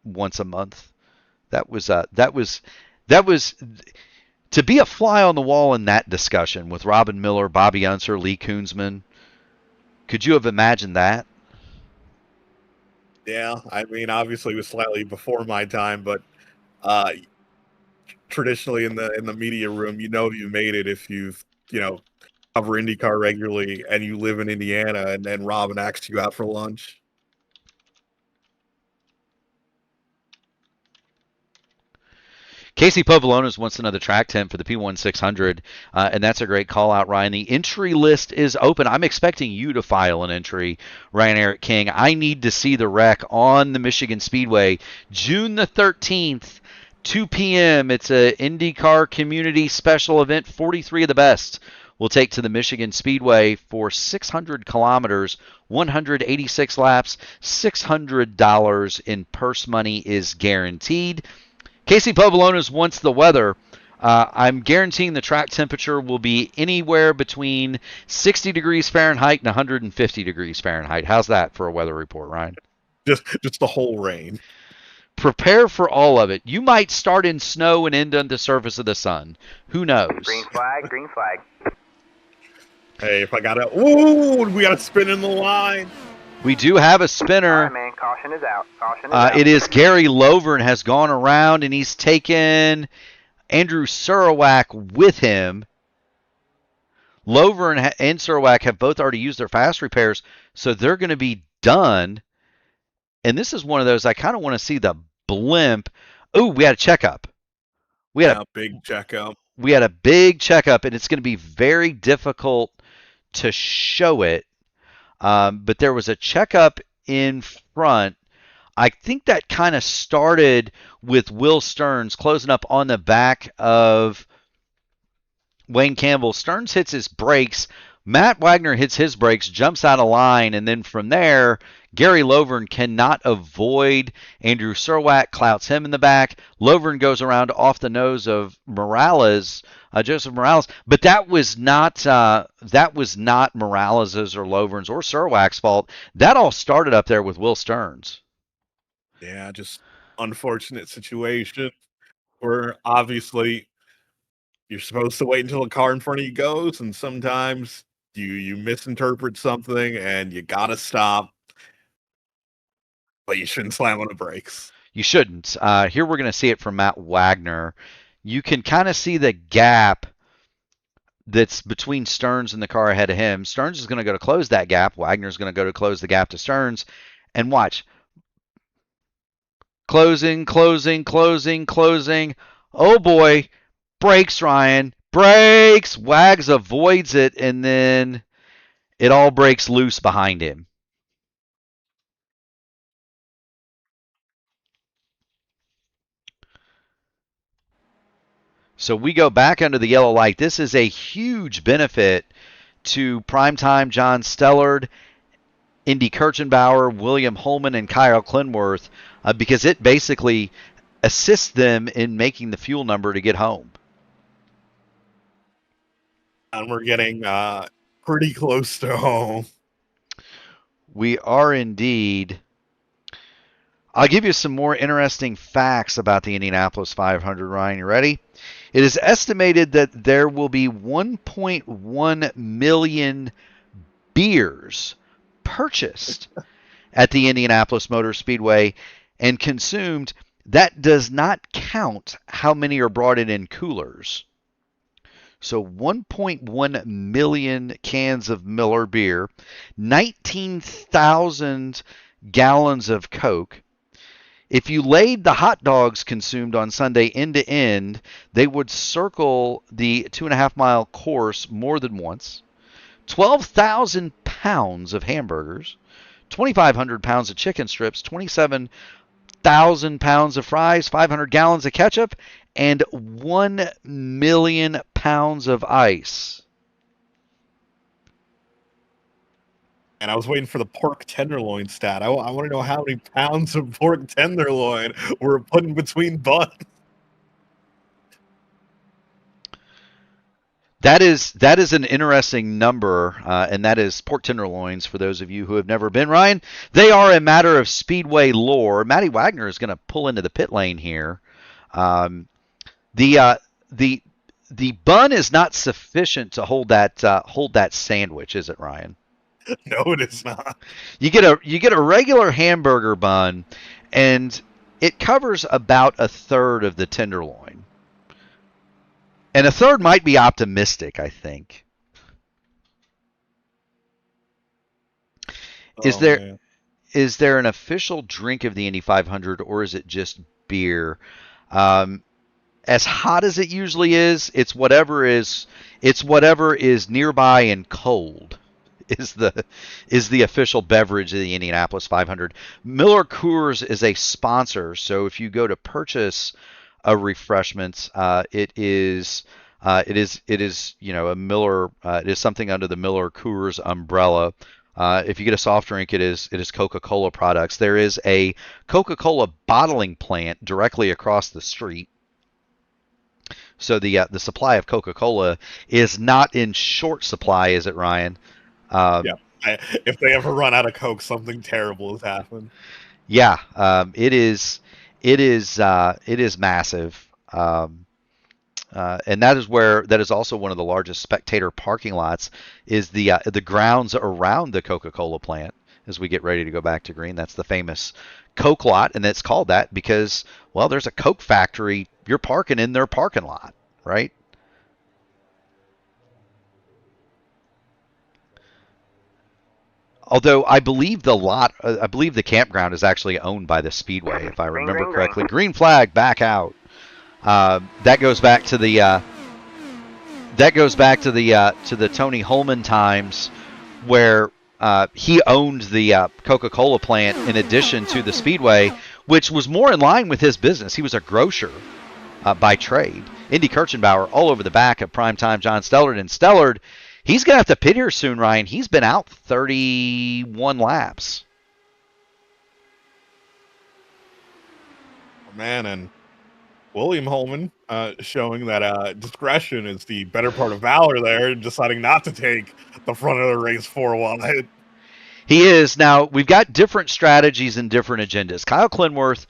once a month. That was to be a fly on the wall in that discussion with Robin Miller, Bobby Unser, Lee Koonsman. Could you have imagined that? Yeah, I mean, obviously it was slightly before my time, but traditionally in the media room, you made it if you've cover IndyCar regularly and you live in Indiana, and then Robin asks you out for lunch. Casey Povolonis wants another track 10 for the P1 600, and that's a great call out, Ryan. The entry list is open. I'm expecting you to file an entry, Ryan Eric King. I need to see the wreck on the Michigan Speedway, June the 13th, 2 p.m. It's a IndyCar community special event. 43 of the best will take to the Michigan Speedway for 600 kilometers, 186 laps, $600 in purse money is guaranteed. Casey Povolonis wants the weather. I'm guaranteeing the track temperature will be anywhere between 60 degrees Fahrenheit and 150 degrees Fahrenheit. How's that for a weather report, Ryan? Just the whole rain. Prepare for all of it. You might start in snow and end on the surface of the sun. Who knows? Green flag, green flag. Hey, if I we got to spin in the line. We do have a spinner. All right, man, caution is out. Caution is out. It is Gary Lovern has gone around, and he's taken Andrew Surowac with him. Lovern and Surowac have both already used their fast repairs, so they're going to be done. And this is one of those I kind of want to see the blimp. Oh, we had a checkup. We had a big checkup. We had a big checkup, and it's going to be very difficult to show it. But there was a checkup in front. I think that kind of started with Will Stearns closing up on the back of Wayne Campbell. Stearns hits his brakes. Matt Wagner hits his brakes, jumps out of line, and then from there, Gary Lovern cannot avoid Andrew Surowac, clouts him in the back. Lovern goes around off the nose of Morales, Joseph Morales, but that was not Morales's or Lovern's or Surowac's fault. That all started up there with Will Stearns. Yeah, just unfortunate situation where obviously you're supposed to wait until the car in front of you goes, and sometimes you misinterpret something and you gotta stop, but you shouldn't slam on the brakes. You shouldn't. Here we're going to see it from Matt Wagner. You can kind of see the gap that's between Stearns and the car ahead of him. Stearns is going to go to close that gap. Wagner's going to go to close the gap to Stearns. And watch. Closing, closing, closing, closing. Oh boy. Brakes, Ryan. Brakes. Wags avoids it, and then it all breaks loose behind him. So we go back under the yellow light. This is a huge benefit to primetime John Stellard, Indy Kirchenbauer, William Holman, and Kyle Clinworth because it basically assists them in making the fuel number to get home. And we're getting pretty close to home. We are indeed. I'll give you some more interesting facts about the Indianapolis 500, Ryan. You ready? It is estimated that there will be 1.1 million beers purchased at the Indianapolis Motor Speedway and consumed. That does not count how many are brought in coolers. So 1.1 million cans of Miller beer, 19,000 gallons of Coke. If you laid the hot dogs consumed on Sunday end to end, they would circle the 2.5-mile course more than once. 12,000 pounds of hamburgers, 2,500 pounds of chicken strips, 27,000 pounds of fries, 500 gallons of ketchup, and 1 million pounds of ice. And I was waiting for the pork tenderloin stat. I want to know how many pounds of pork tenderloin were put in between buns. That is an interesting number, and that is pork tenderloins for those of you who have never been. Ryan, they are a matter of speedway lore. Matty Wagner is going to pull into the pit lane here. The bun is not sufficient to hold that sandwich, is it, Ryan? No, it is not. You get a regular hamburger bun, and it covers about a third of the tenderloin. And a third might be optimistic, I think. Is there an official drink of the Indy 500, or is it just beer? As hot as it usually is, it's whatever is nearby and cold. Is the official beverage of the Indianapolis 500. Miller Coors is a sponsor, so if you go to purchase a refreshment, it is a Miller. It is something under the Miller Coors umbrella. If you get a soft drink, it is Coca-Cola products. There is a Coca-Cola bottling plant directly across the street. So the supply of Coca-Cola is not in short supply, is it, Ryan? If they ever run out of Coke, something terrible has happened. Yeah, it is massive, and that is also one of the largest spectator parking lots. Is the grounds around the Coca-Cola plant as we get ready to go back to green. That's the famous Coke lot, and it's called that because, well, there's a Coke factory. You're parking in their parking lot, right? Although I believe the campground is actually owned by the Speedway, if I remember correctly. Green flag back out. That goes back to the Tony Holman times, where he owned the Coca-Cola plant in addition to the Speedway, which was more in line with his business. He was a grocer by trade. Indy Kirchenbauer all over the back of primetime John Stellard, and Stellard, he's going to have to pit here soon, Ryan. He's been out 31 laps. Man, and William Holman showing that discretion is the better part of valor there, deciding not to take the front of the race 4 wide. He is. Now, we've got different strategies and different agendas. Kyle Clinworth,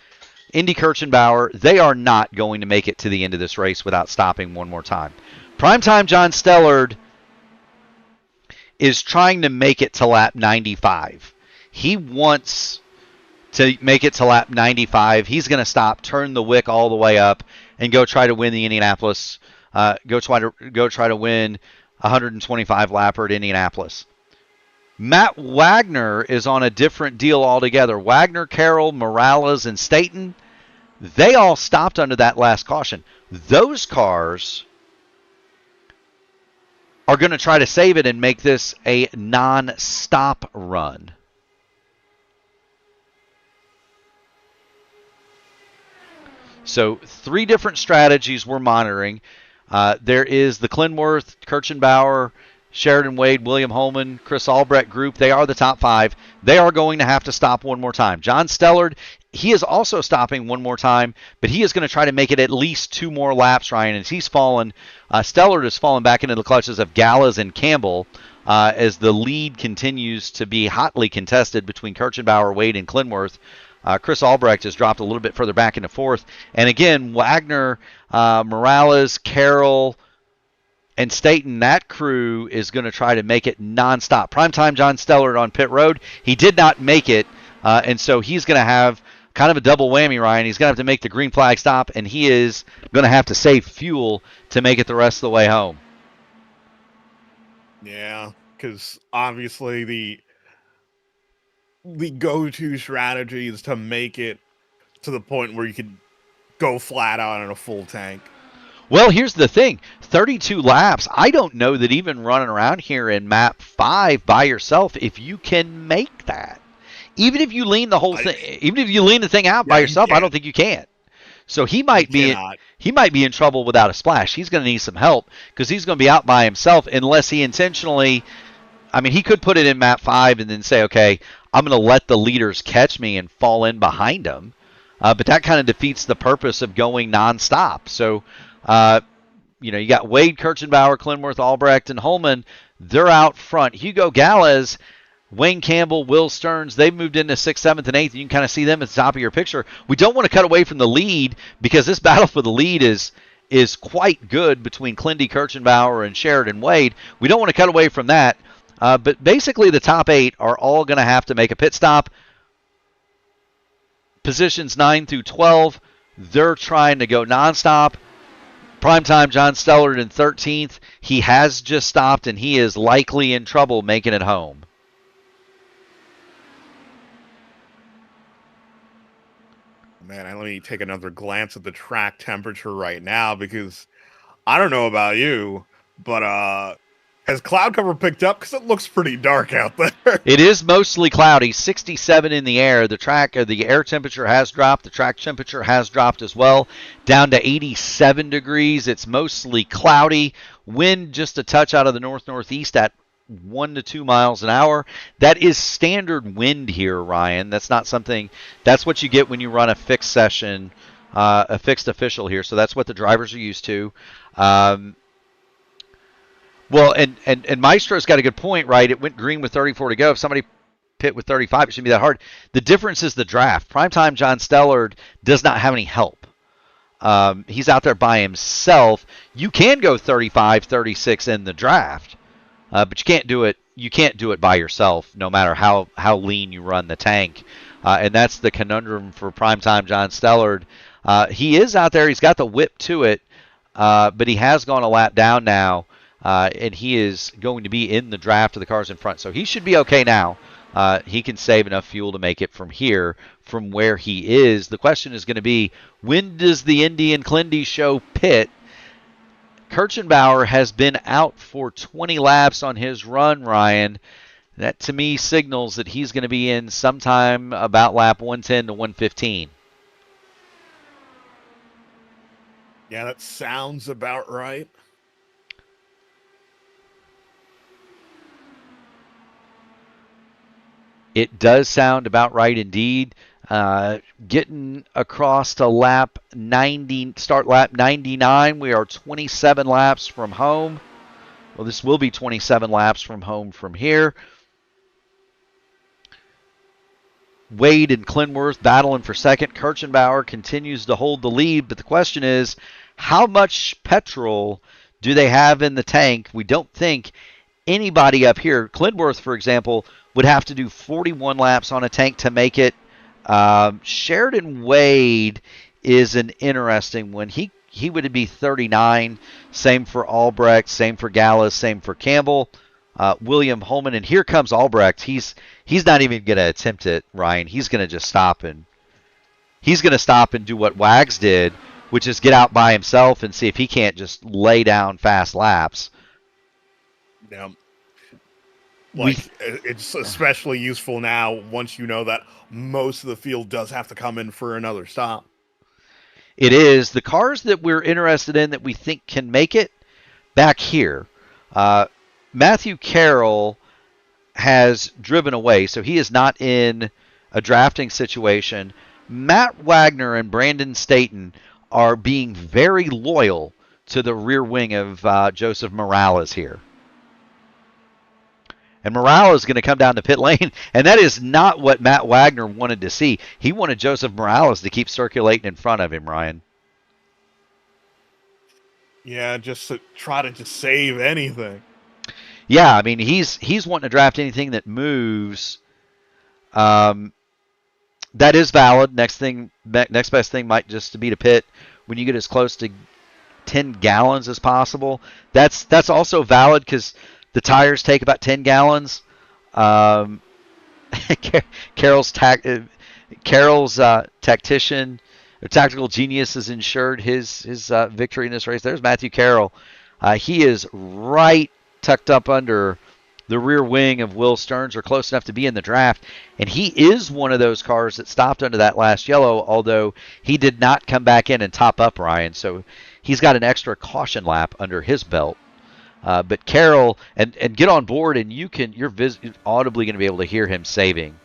Indy Kirchenbauer, they are not going to make it to the end of this race without stopping one more time. Primetime John Stellard is trying to make it to lap 95. He wants to make it to lap 95. He's going to stop, turn the wick all the way up, and go try to win the Indianapolis. Go try to win 125 lapper at Indianapolis. Matt Wagner is on a different deal altogether. Wagner, Carroll, Morales, and Staten, they all stopped under that last caution. Those cars are going to try to save it and make this a non-stop run. So 3 different strategies we're monitoring. There is the Clinworth, Kirchenbauer, Sheridan Wade, William Holman, Chris Albrecht group. They are the top 5. They are going to have to stop one more time. John Stellard, he is also stopping one more time, but he is going to try to make it at least 2 more laps, Ryan, as he's fallen. Stellard has fallen back into the clutches of Gallas and Campbell as the lead continues to be hotly contested between Kirchenbauer, Wade, and Clinworth. Chris Albrecht has dropped a little bit further back into 4th. And again, Wagner, Morales, Carroll, and Staten, that crew is going to try to make it nonstop. Primetime John Stellard on pit road. He did not make it, and so he's going to have kind of a double whammy, Ryan. He's going to have to make the green flag stop, and he is going to have to save fuel to make it the rest of the way home. Yeah, because obviously the go-to strategy is to make it to the point where you could go flat out on a full tank. Well, here's the thing. 32 laps. I don't know that even running around here in map 5 by yourself, if you can make that. Even if you lean the whole thing, even if you lean the thing out by yourself, I don't think you can. So he might be in trouble without a splash. He's going to need some help because he's going to be out by himself unless he intentionally. I mean, he could put it in map 5 and then say, okay, I'm going to let the leaders catch me and fall in behind them. But that kind of defeats the purpose of going nonstop. So, you got Wade, Kirchenbauer, Clinworth, Albrecht, and Holman. They're out front. Hugo Gallas, Wayne Campbell, Will Stearns, they've moved into 6th, 7th, and 8th. And you can kind of see them at the top of your picture. We don't want to cut away from the lead because this battle for the lead is quite good between Clindy, Kirchenbauer, and Sheridan Wade. We don't want to cut away from that. But basically the top 8 are all going to have to make a pit stop. Positions 9 through 12, they're trying to go nonstop. Primetime John Stellard in 13th. He has just stopped, and he is likely in trouble making it home. Man, let me take another glance at the track temperature right now because I don't know about you, but has cloud cover picked up? Because it looks pretty dark out there. It is mostly cloudy, 67 in the air. The air temperature has dropped. The track temperature has dropped as well, down to 87 degrees. It's mostly cloudy. Wind just a touch out of the north-northeast at 1 to 2 miles an hour. That is standard wind here, Ryan. That's not something. That's what you get when you run a fixed session, a fixed official here. So that's what the drivers are used to. Well, and Maestro's got a good point, right? It went green with 34 to go. If somebody pit with 35, it shouldn't be that hard. The difference is the draft. Primetime John Stellard does not have any help. He's out there by himself. You can go 35, 36 in the draft, but you can't do it. You can't do it by yourself, no matter how lean you run the tank. And that's the conundrum for Primetime John Stellard. He is out there. He's got the whip to it, but he has gone a lap down now. And he is going to be in the draft of the cars in front. So he should be okay now. He can save enough fuel to make it from here, from where he is. The question is going to be, when does the Indy and Clindy show pit? Kirchenbauer has been out for 20 laps on his run, Ryan. That, to me, signals that he's going to be in sometime about lap 110 to 115. Yeah, that sounds about right. It does sound about right indeed. Getting across to lap 90, start lap 99. We are 27 laps from home. Well, this will be 27 laps from home from here. Wade and Clinworth battling for second. Kirchenbauer continues to hold the lead, but the question is, how much petrol do they have in the tank? We don't think anybody up here, Clinworth, for example, would have to do 41 laps on a tank to make it. Sheridan Wade is an interesting one. He would be 39. Same for Albrecht. Same for Gallas. Same for Campbell. William Holman. And here comes Albrecht. He's not even going to attempt it, Ryan. He's going to just stop and do what Wags did, which is get out by himself and see if he can't just lay down fast laps. Yeah. It's especially useful now once you know that most of the field does have to come in for another stop. It is. The cars that we're interested in that we think can make it back here. Matthew Carroll has driven away, so he is not in a drafting situation. Matt Wagner and Brandon Staton are being very loyal to the rear wing of Joseph Morales here. And Morales is going to come down the pit lane, and that is not what Matt Wagner wanted to see. He wanted Joseph Morales to keep circulating in front of him, Ryan. Yeah, just to try to just save anything. Yeah, I mean, he's wanting to draft anything that moves. That is valid. Next best thing might just be to pit when you get as close to 10 gallons as possible. That's also valid because the tires take about 10 gallons. Carroll's tactician, or tactical genius, has ensured his victory in this race. There's Matthew Carroll. He is right tucked up under the rear wing of Will Stearns, or close enough to be in the draft. And he is one of those cars that stopped under that last yellow, although he did not come back in and top up Ryan. So he's got an extra caution lap under his belt. But Carroll, and get on board, and you're audibly going to be able to hear him saving.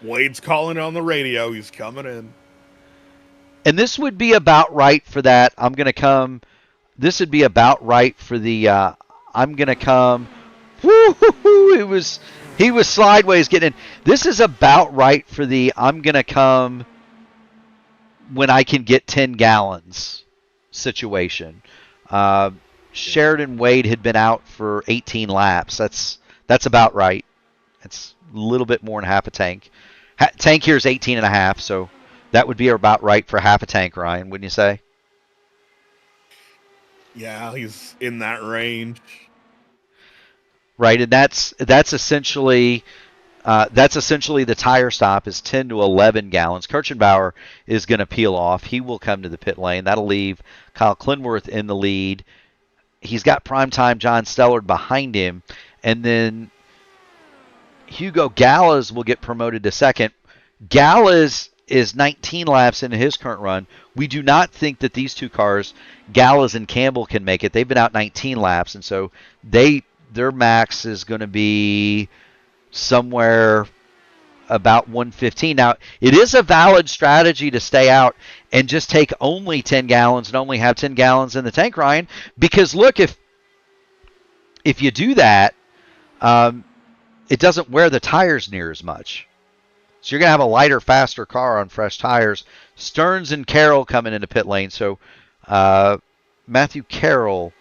Wade's calling on the radio. He's coming in. And this would be about right for that. This would be about right for the I'm going to come. Woo-hoo-hoo, he was sideways getting in. This is about right for the I'm going to come when I can get 10 gallons situation. Sheridan Wade had been out for 18 laps. That's about right. It's a little bit more than half a tank. Tank here is 18 and a half, so that would be about right for half a tank, Ryan, wouldn't you say? Yeah, he's in that range. Right, and that's essentially the tire stop is 10 to 11 gallons. Kirchenbauer is going to peel off. He will come to the pit lane. That'll leave Kyle Clinworth in the lead. He's got primetime John Stellard behind him, and then Hugo Gallas will get promoted to second. Gallas is 19 laps into his current run. We do not think that these two cars, Gallas and Campbell, can make it. They've been out 19 laps, and so their max is going to be somewhere about 115. Now, it is a valid strategy to stay out and just take only 10 gallons and only have 10 gallons in the tank, Ryan, because look, if you do that, it doesn't wear the tires near as much. So you're going to have a lighter, faster car on fresh tires. Stearns and Carroll coming into pit lane. So Matthew Carroll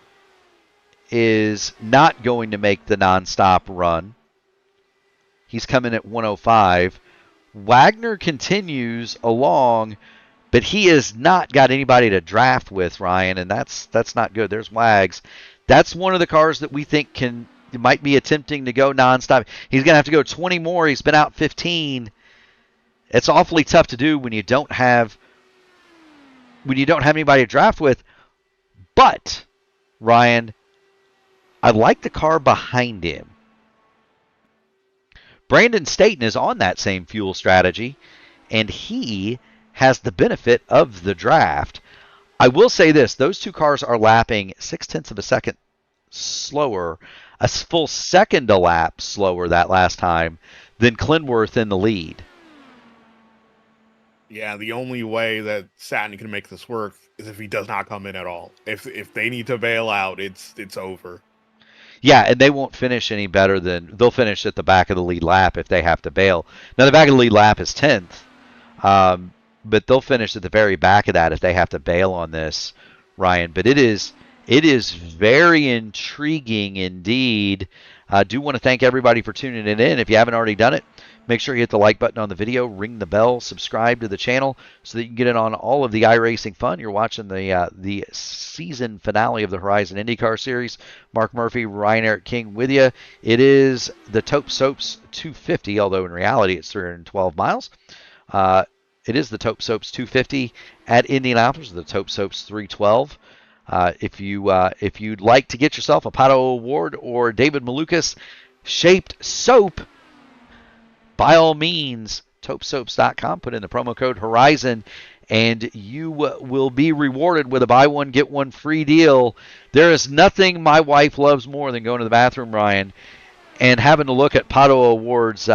is not going to make the nonstop run. He's coming at 105. Wagner continues along, but he has not got anybody to draft with, Ryan, and that's not good. There's Wags. That's one of the cars that we think might be attempting to go nonstop. He's going to have to go 20 more. He's been out 15. It's awfully tough to do when you don't have anybody to draft with. But, Ryan, I like the car behind him. Brandon Staton is on that same fuel strategy, and he has the benefit of the draft. I will say this. Those two cars are lapping 0.6 of a second slower, a full second a lap slower that last time than Clinworth in the lead. Yeah, the only way that Satin can make this work is if he does not come in at all. If they need to bail out, it's over. Yeah, and they won't finish any better than they'll finish at the back of the lead lap if they have to bail. Now the back of the lead lap is 10th, but they'll finish at the very back of that if they have to bail on this, Ryan. But it is very intriguing indeed. I do want to thank everybody for tuning in. If you haven't already done it, make sure you hit the like button on the video, ring the bell, subscribe to the channel so that you can get in on all of the iRacing fun. You're watching the season finale of the Horizon IndyCar Series. Mark Murphy, Ryan Eric King with you. It is the Taupe Soaps 250, although in reality it's 312 miles. It is the Taupe Soaps 250 at Indianapolis, the Taupe Soaps 312. If you'd like to get yourself a Pato Award or David Malukas shaped soap, by all means, taupesoaps.com, put in the promo code Horizon, and you will be rewarded with a buy one, get one free deal. There is nothing my wife loves more than going to the bathroom, Ryan, and having to look at Pato Awards,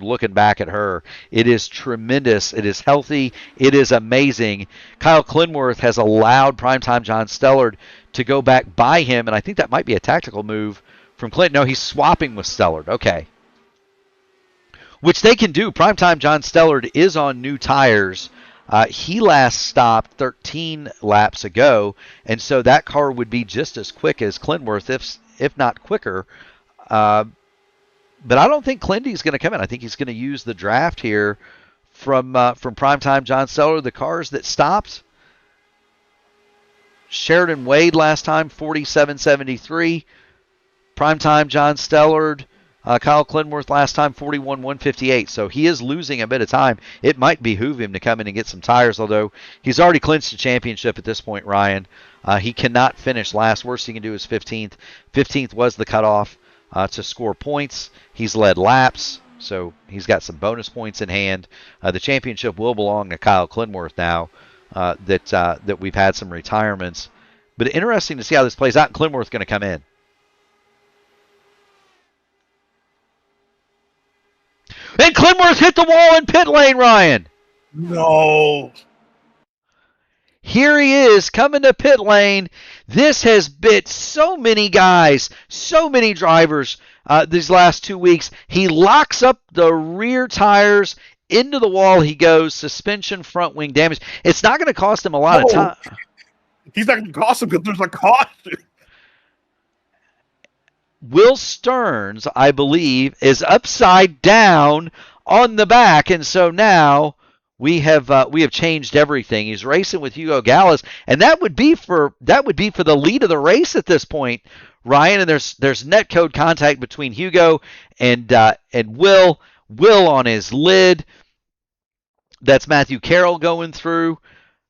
looking back at her. It is tremendous. It is healthy. It is amazing. Kyle Clinworth has allowed primetime John Stellard to go back by him, and I think that might be a tactical move from Clinton. No, he's swapping with Stellard. Okay. Which they can do. Primetime John Stellard is on new tires. He last stopped 13 laps ago, and so that car would be just as quick as Clinworth, if not quicker. But I don't think Clindy's going to come in. I think he's going to use the draft here from primetime John Stellard. The cars that stopped, Sheridan Wade last time, 47.73. Primetime John Stellard. Kyle Clinworth last time, 41.158. So he is losing a bit of time. It might behoove him to come in and get some tires, although he's already clinched the championship at this point, Ryan. He cannot finish last. Worst he can do is 15th. 15th was the cutoff to score points. He's led laps, so he's got some bonus points in hand. The championship will belong to Kyle Clinworth now that we've had some retirements. But interesting to see how this plays out. Clinworth going to come in. And Clinworth hit the wall in pit lane, Ryan. No. Here he is coming to pit lane. This has bit so many guys, so many drivers these last 2 weeks. He locks up the rear tires. Into the wall he goes. Suspension, front wing damage. It's not going to cost him a lot of time. He's not going to cost him because there's a caution. Will Stearns, I believe, is upside down on the back, and so now we have changed everything. He's racing with Hugo Gallas, and that would be for the lead of the race at this point, Ryan. And there's net code contact between Hugo and Will. Will on his lid. That's Matthew Carroll going through.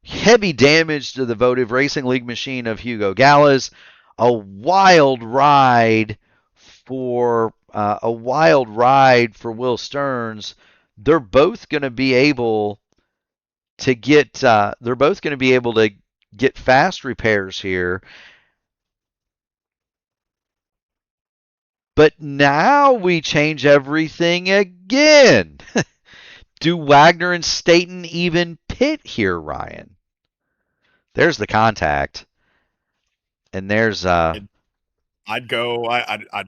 Heavy damage to the Votive Racing League machine of Hugo Gallas. A wild ride for Will Stearns. They're both going to be able to get fast repairs here. But now we change everything again. Do Wagner and Staten even pit here, Ryan? There's the contact. And there's I'd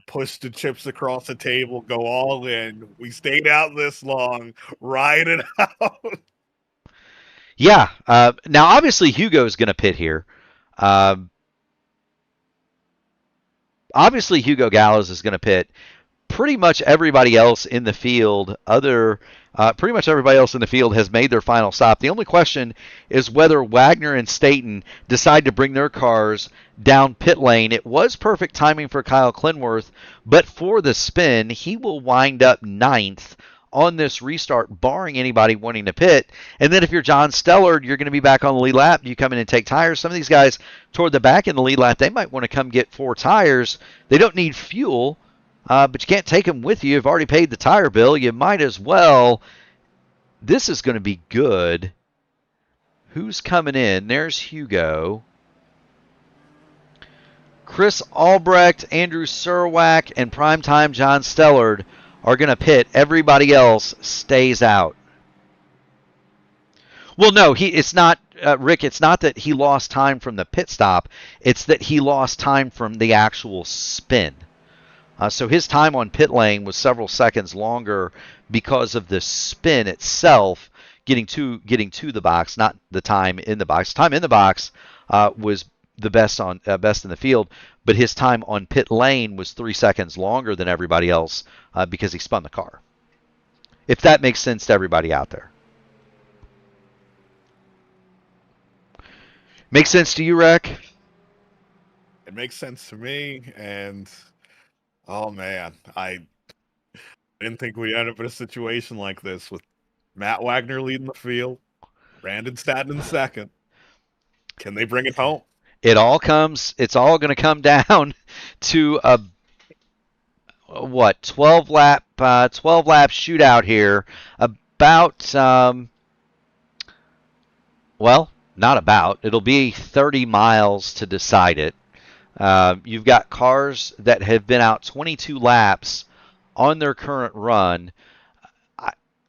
push the chips across the table, go all in. We stayed out this long, ride it out. Yeah. Now, obviously, Hugo's going to pit here. Obviously, Hugo Gallas is going to pit. Pretty much everybody else in the field, has made their final stop. The only question is whether Wagner and Staten decide to bring their cars down pit lane. It was perfect timing for Kyle Clinworth, but for the spin, he will wind up 9th on this restart, barring anybody wanting to pit. And then if you're John Stellard, you're going to be back on the lead lap. You come in and take tires. Some of these guys toward the back in the lead lap, they might want to come get 4 tires. They don't need fuel. But you can't take them with you. You've already paid the tire bill. You might as well. This is going to be good. Who's coming in? There's Hugo. Chris Albrecht, Andrew Surwack, and primetime John Stellard are going to pit. Everybody else stays out. Well, no, it's not, Rick, it's not that he lost time from the pit stop. It's that he lost time from the actual spin. So his time on pit lane was several seconds longer because of the spin itself getting to the box, not the time in the box. Time in the box was the best in the field, but his time on pit lane was 3 seconds longer than everybody else because he spun the car. If that makes sense to everybody out there. Make sense to you, Rec? It makes sense to me, and oh man, I didn't think we'd end up in a situation like this with Matt Wagner leading the field, Brandon Staten in second. Can they bring it home? It's all going to come down to what, 12 lap shootout here. About well, not about. It'll be 30 miles to decide it. You've got cars that have been out 22 laps on their current run.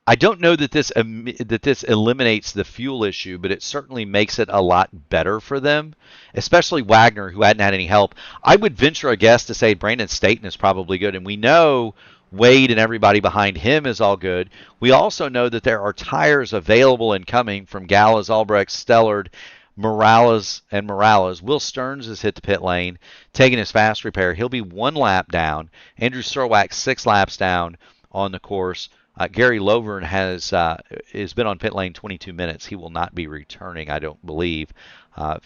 I don't know that this eliminates the fuel issue, but it certainly makes it a lot better for them, especially Wagner, who hadn't had any help. I would venture a guess to say Brandon Staten is probably good, and we know Wade and everybody behind him is all good. We also know that there are tires available and coming from Gallas, Albrecht, Stellard, Morales. Will Stearns has hit the pit lane, taking his fast repair. He'll be 1 lap down. Andrew Surwack 6 laps down on the course. Gary Lovern has been on pit lane 22 minutes. He will not be returning, I don't believe.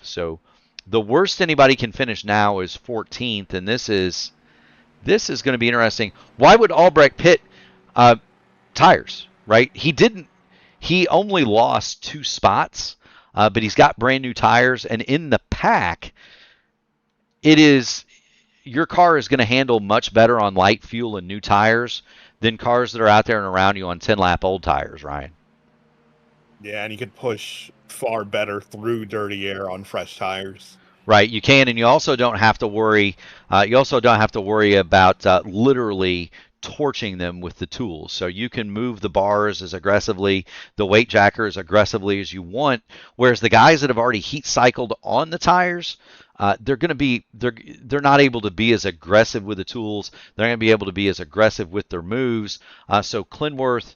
So the worst anybody can finish now is 14th, and this is going to be interesting. Why would Albrecht pit tires, right? He only lost 2 spots, but he's got brand new tires, and in the pack, your car is going to handle much better on light fuel and new tires than cars that are out there and around you on 10-lap old tires, Ryan. Yeah, and you could push far better through dirty air on fresh tires. Right, you can, and you also don't have to worry. About literally torching them with the tools. So you can move the bars as aggressively, the weight jacker as aggressively as you want. Whereas the guys that have already heat cycled on the tires, they're not able to be as aggressive with the tools. They're going to be able to be as aggressive with their moves. So Clinworth,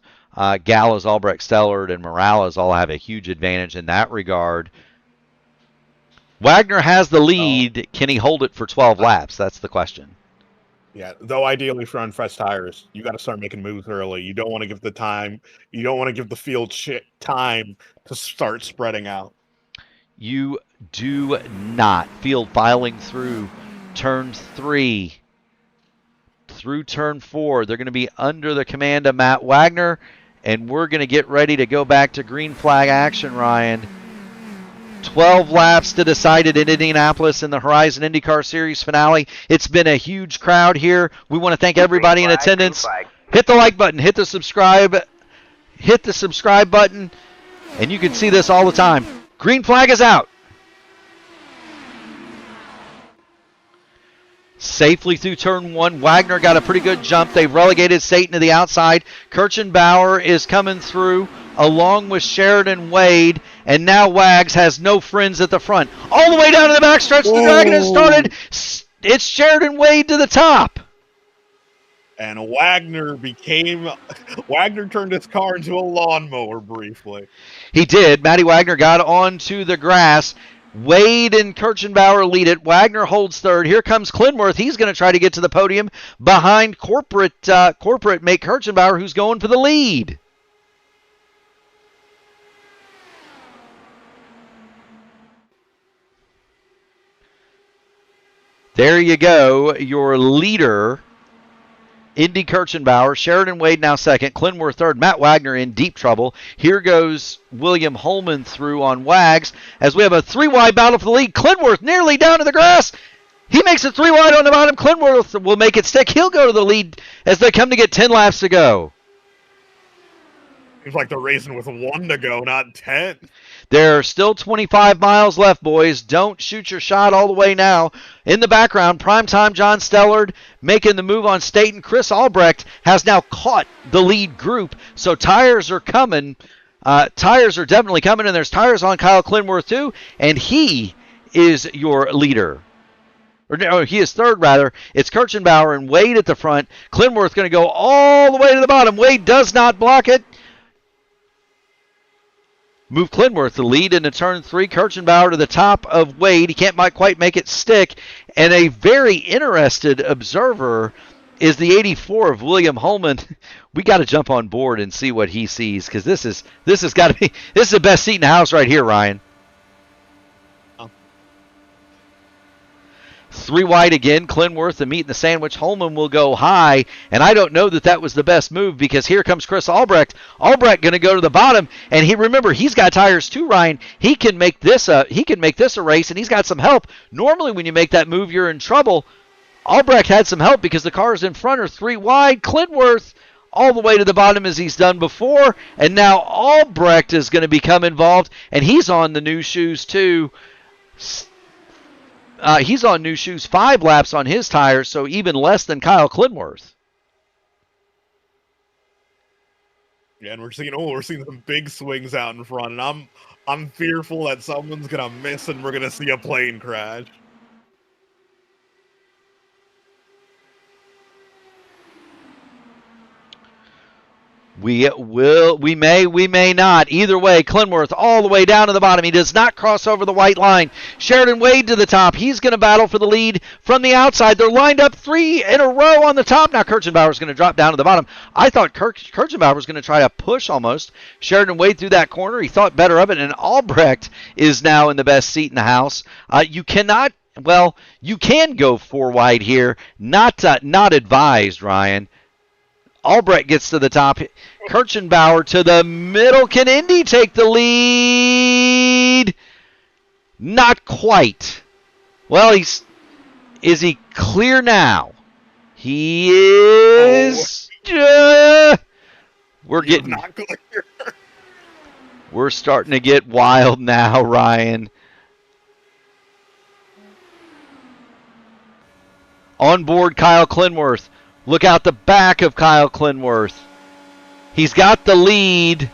Gallas, Albrecht, Stellard, and Morales all have a huge advantage in that regard. Wagner has the lead. Can he hold it for 12 laps? That's the question. Yeah, though ideally for on fresh tires, you got to start making moves early. You don't want to give the time. You don't want to give the field time to start spreading out. You do not. Field filing through turn 3 through turn 4. They're going to be under the command of Matt Wagner, and we're going to get ready to go back to green flag action, Ryan. 12 laps to decide it in Indianapolis in the Horizon IndyCar Series finale. It's been a huge crowd here. We want to thank everybody in attendance. Hit the like button, hit the subscribe button, and you can see this all the time. Green flag is out. Safely through turn 1. Wagner got a pretty good jump. They've relegated Satan to the outside. Kirchenbauer is coming through along with Sheridan Wade, and now Wags has no friends at the front. All the way down to the backstretch, the Dragon has started. It's Sheridan Wade to the top. And Wagner turned his car into a lawnmower briefly. He did. Matty Wagner got onto the grass. Wade and Kirchenbauer lead it. Wagner holds third. Here comes Clinworth. He's going to try to get to the podium behind corporate mate Kirchenbauer, who's going for the lead. There you go, your leader, Indy Kirchenbauer. Sheridan Wade now second, Clinworth third, Matt Wagner in deep trouble. Here goes William Holman through on Wags as we have a 3-wide battle for the lead. Clinworth nearly down to the grass. He makes it 3 wide on the bottom. Clinworth will make it stick. He'll go to the lead as they come to get 10 laps to go. Seems like they're racing with 1 to go, not 10. There are still 25 miles left, boys. Don't shoot your shot all the way now. In the background, primetime John Stellard making the move on Staten. Chris Albrecht has now caught the lead group, so tires are coming. Tires are definitely coming, and there's tires on Kyle Clinworth too, and he is your leader. Or no, he is third, rather. It's Kirchenbauer and Wade at the front. Clinworth going to go all the way to the bottom. Wade does not block it. Move Clinworth to lead into turn 3. Kirchenbauer to the top of Wade. He can't quite make it stick. And a very interested observer is the 84 of William Holman. We got to jump on board and see what he sees, because this is the best seat in the house right here, Ryan. 3 wide again. Clinworth, the meat and the sandwich. Holman will go high, and I don't know that was the best move, because here comes Chris Albrecht. Albrecht going to go to the bottom, and he's got tires too, Ryan. He can make this a race, and he's got some help. Normally when you make that move, you're in trouble. Albrecht had some help because the cars in front are 3 wide. Clintworth all the way to the bottom as he's done before, and now Albrecht is going to become involved, and he's on the new shoes too. He's on new shoes, 5 laps on his tires, so even less than Kyle Clintworth. Yeah, and we're seeing some big swings out in front, and I'm fearful that someone's gonna miss and we're gonna see a plane crash. We may not. Either way, Clintworth all the way down to the bottom. He does not cross over the white line. Sheridan Wade to the top. He's going to battle for the lead from the outside. They're lined up 3 in a row on the top. Now Kirchenbauer is going to drop down to the bottom. I thought Kirchenbauer was going to try to push almost Sheridan Wade through that corner. He thought better of it, and Albrecht is now in the best seat in the house. You can go 4 wide here. Not advised, Ryan. Albrecht gets to the top. Kirchenbauer to the middle. Can Indy take the lead? Not quite. Well, is he clear now? He is. We're getting not clear. We're starting to get wild now, Ryan. On board Kyle Clintworth. Look out the back of Kyle Clintworth. He's got the lead,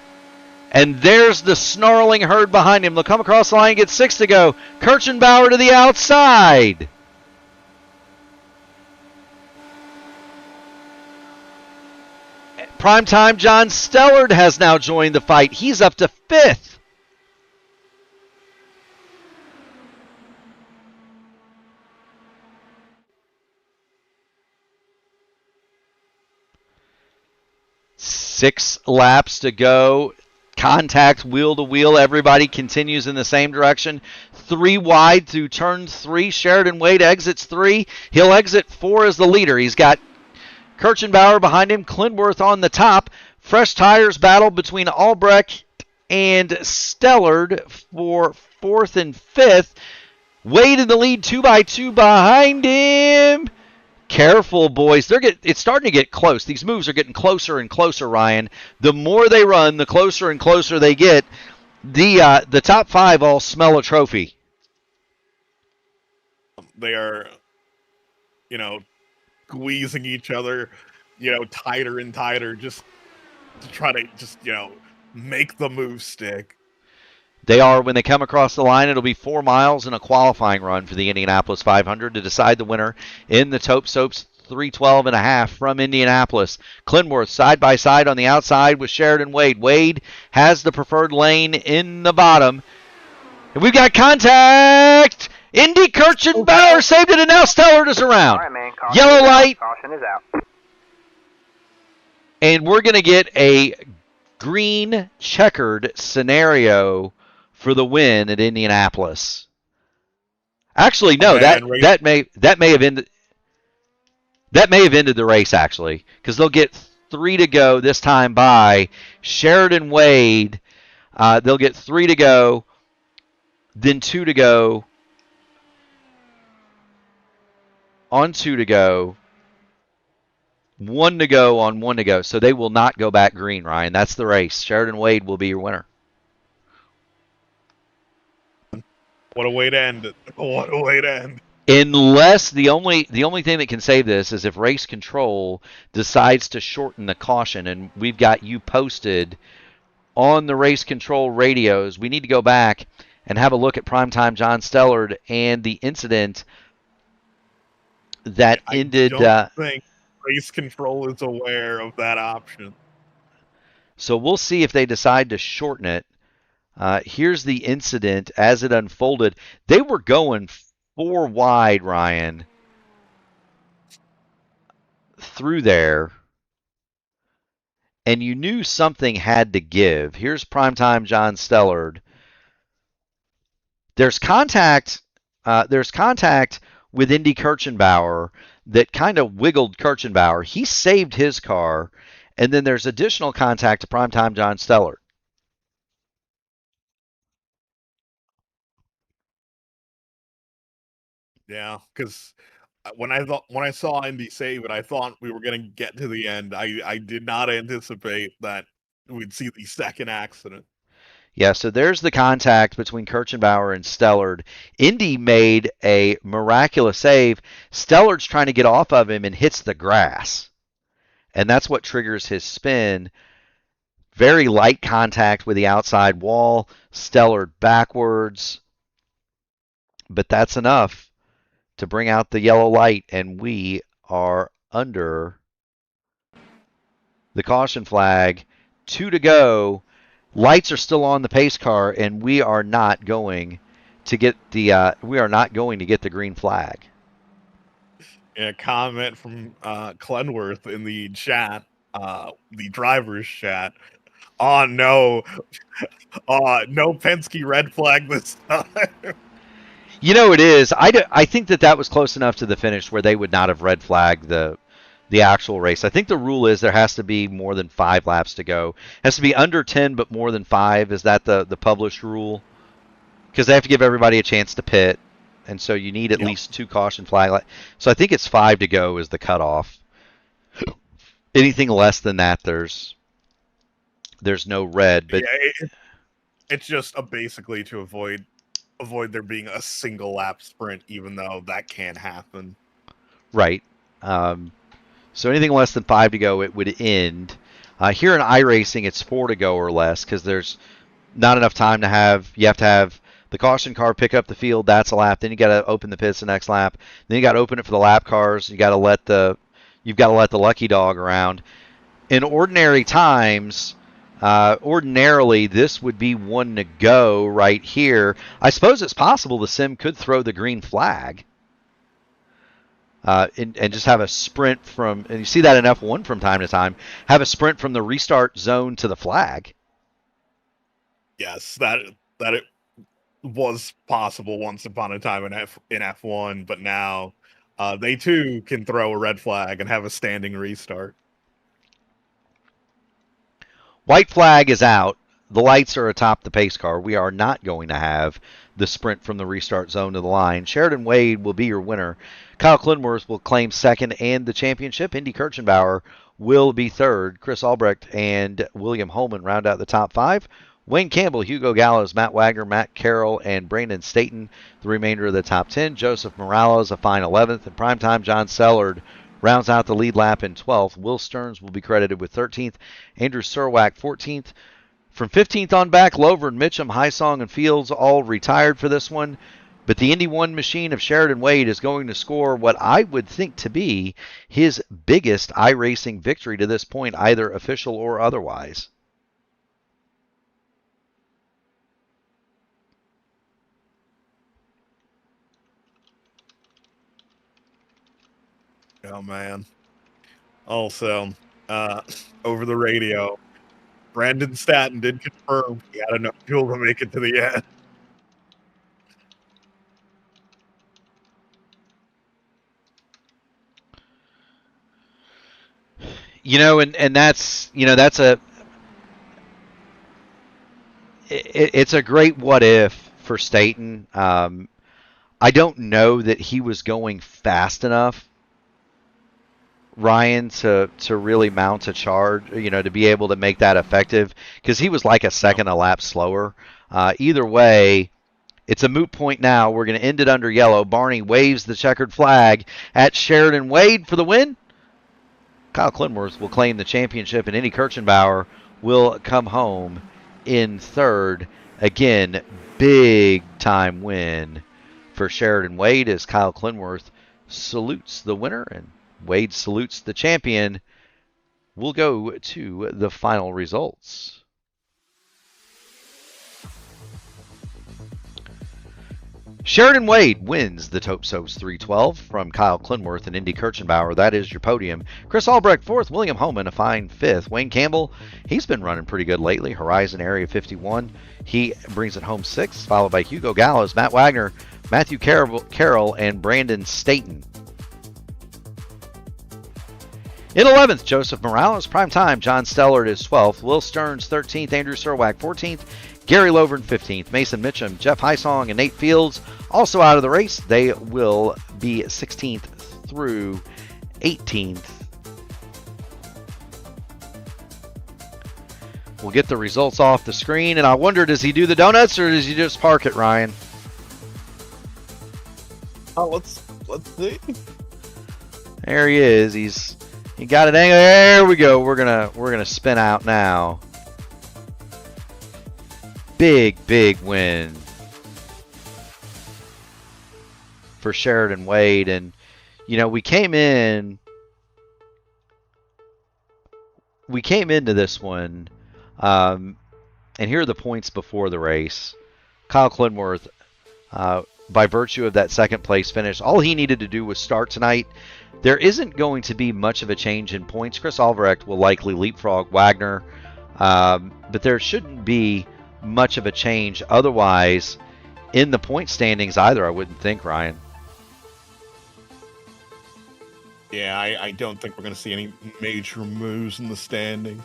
and there's the snarling herd behind him. They'll come across the line, get 6 to go. Kirchenbauer to the outside. Primetime John Stellard has now joined the fight. He's up to 5th. Six laps to go. Contact wheel to wheel. Everybody continues in the same direction. 3 wide through turn 3. Sheridan Wade exits 3. He'll exit 4 as the leader. He's got Kirchenbauer behind him. Clintworth on the top. Fresh tires battle between Albrecht and Stellard for 4th and 5th. Wade in the lead, 2 by 2 behind him. Careful, boys. It's starting to get close. These moves are getting closer and closer, Ryan. The more they run, the closer and closer they get. The top 5 all smell a trophy. They are, squeezing each other, tighter and tighter, just to try to make the move stick. They are, when they come across the line, it'll be 4 miles in a qualifying run for the Indianapolis 500 to decide the winner in the Taupe Soaps 312.5 from Indianapolis. Clintworth side by side on the outside with Sheridan Wade. Wade has the preferred lane in the bottom. And we've got contact! Indy Kirchenbauer saved it, and now Stellard is around. All right, man. Yellow light. Caution is out. And we're going to get a green checkered scenario for the win at Indianapolis. Actually, no, that may have ended the race, actually, because they'll get 3 to go this time by Sheridan Wade. They'll get 3 to go, then 2 to go, on 2 to go, 1 to go on 1 to go. So they will not go back green, Ryan. That's the race. Sheridan Wade will be your winner. What a way to end it. What a way to end. Unless the only thing that can save this is if race control decides to shorten the caution, and we've got you posted on the race control radios. We need to go back and have a look at Primetime John Stellard and the incident that ended. I don't think race control is aware of that option. So we'll see if they decide to shorten it. Here's the incident as it unfolded. They were going 4 wide, Ryan, through there, and you knew something had to give. Here's Primetime John Stellard. There's contact with Indy Kirchenbauer that kind of wiggled Kirchenbauer. He saved his car, and then there's additional contact to Primetime John Stellard. Yeah, because when I saw Indy save it, I thought we were going to get to the end. I did not anticipate that we'd see the second accident. Yeah, so there's the contact between Kirchenbauer and Stellard. Indy made a miraculous save. Stellard's trying to get off of him and hits the grass. And that's what triggers his spin. Very light contact with the outside wall. Stellard backwards. But that's enough to bring out the yellow light, and we are under the caution flag. 2 to go. Lights are still on the pace car, and we are not going to get the green flag. A comment from Clenworth in the chat, the driver's chat. Oh no, no Penske red flag this time. You know it is. I think that was close enough to the finish where they would not have red flagged the actual race. I think the rule is there has to be more than 5 laps to go. It has to be under 10, but more than 5. Is that the published rule? Because they have to give everybody a chance to pit, and so you need at least 2 caution flag. So I think it's 5 to go is the cutoff. Anything less than that, there's no red. But yeah, it's just basically to avoid there being a single lap sprint, even though that can happen. Right. So anything less than 5 to go, it would end. Here in iRacing, it's 4 to go or less because there's not enough time to have. You have to have the caution car pick up the field. That's a lap. Then you got to open the pits the next lap. Then you got to open it for the lap cars. You've got to let the lucky dog around. In ordinary times, ordinarily this would be 1 to go right here. I suppose it's possible the sim could throw the green flag. And just have a sprint from, and you see that in F1 from time to time, have a sprint from the restart zone to the flag. Yes, that it was possible once upon a time in F1, but now they too can throw a red flag and have a standing restart. White flag is out. The lights are atop the pace car. We are not going to have the sprint from the restart zone to the line. Sheridan Wade will be your winner. Kyle Clenworth will claim second and the championship. Indy Kirchenbauer will be third. Chris Albrecht and William Holman round out the top 5. Wayne Campbell, Hugo Gallows, Matt Wagner, Matt Carroll, and Brandon Staton, the remainder of the top 10. Joseph Morales, a fine 11th. And primetime John Stellard rounds out the lead lap in 12th. Will Stearns will be credited with 13th. Andrew Surwack, 14th. From 15th on back, Lover, Mitchum, Highsong, and Fields all retired for this one. But the Indy 1 machine of Sheridan Wade is going to score what I would think to be his biggest iRacing victory to this point, either official or otherwise. Oh, man. Also, over the radio, Brandon Staton did confirm he had enough fuel to make it to the end. And that's it's a great what if for Staton. I don't know that he was going fast enough, Ryan, to really mount a charge, to be able to make that effective, because he was like a second a lap slower. Either way, it's a moot point now. We're going to end it under yellow. Barney waves the checkered flag at Sheridan Wade for the win. Kyle Clenworth will claim the championship, and Indy Kirchenbauer will come home in third. Again, big time win for Sheridan Wade as Kyle Clenworth salutes the winner and Wade salutes the champion. We'll go to the final results. Sheridan Wade wins the Topsos 312 from Kyle Clenworth and Indy Kirchenbauer. That is your podium. Chris Albrecht fourth, William Holman a fine fifth. Wayne Campbell, he's been running pretty good lately. Horizon Area 51, he brings it home sixth, followed by Hugo Gallows, Matt Wagner, Matthew Carroll, and Brandon Staton. In 11th, Joseph Morales, prime time. John Stellard is 12th. Will Stearns, 13th. Andrew Surwack, 14th. Gary Lovern, 15th. Mason Mitchum, Jeff Highsong, and Nate Fields also out of the race. They will be 16th through 18th. We'll get the results off the screen, and I wonder, does he do the donuts or does he just park it, Ryan? Oh, let's see. There he is. He got it angled. There we go. We're gonna spin out now. Big win for Sheridan Wade, and we came into this one. And here are the points before the race. Kyle Clinworth, by virtue of that second place finish, all he needed to do was start tonight. There isn't going to be much of a change in points. Chris Albrecht will likely leapfrog Wagner, but there shouldn't be much of a change otherwise in the point standings either, I wouldn't think, Ryan. Yeah, I don't think we're going to see any major moves in the standings.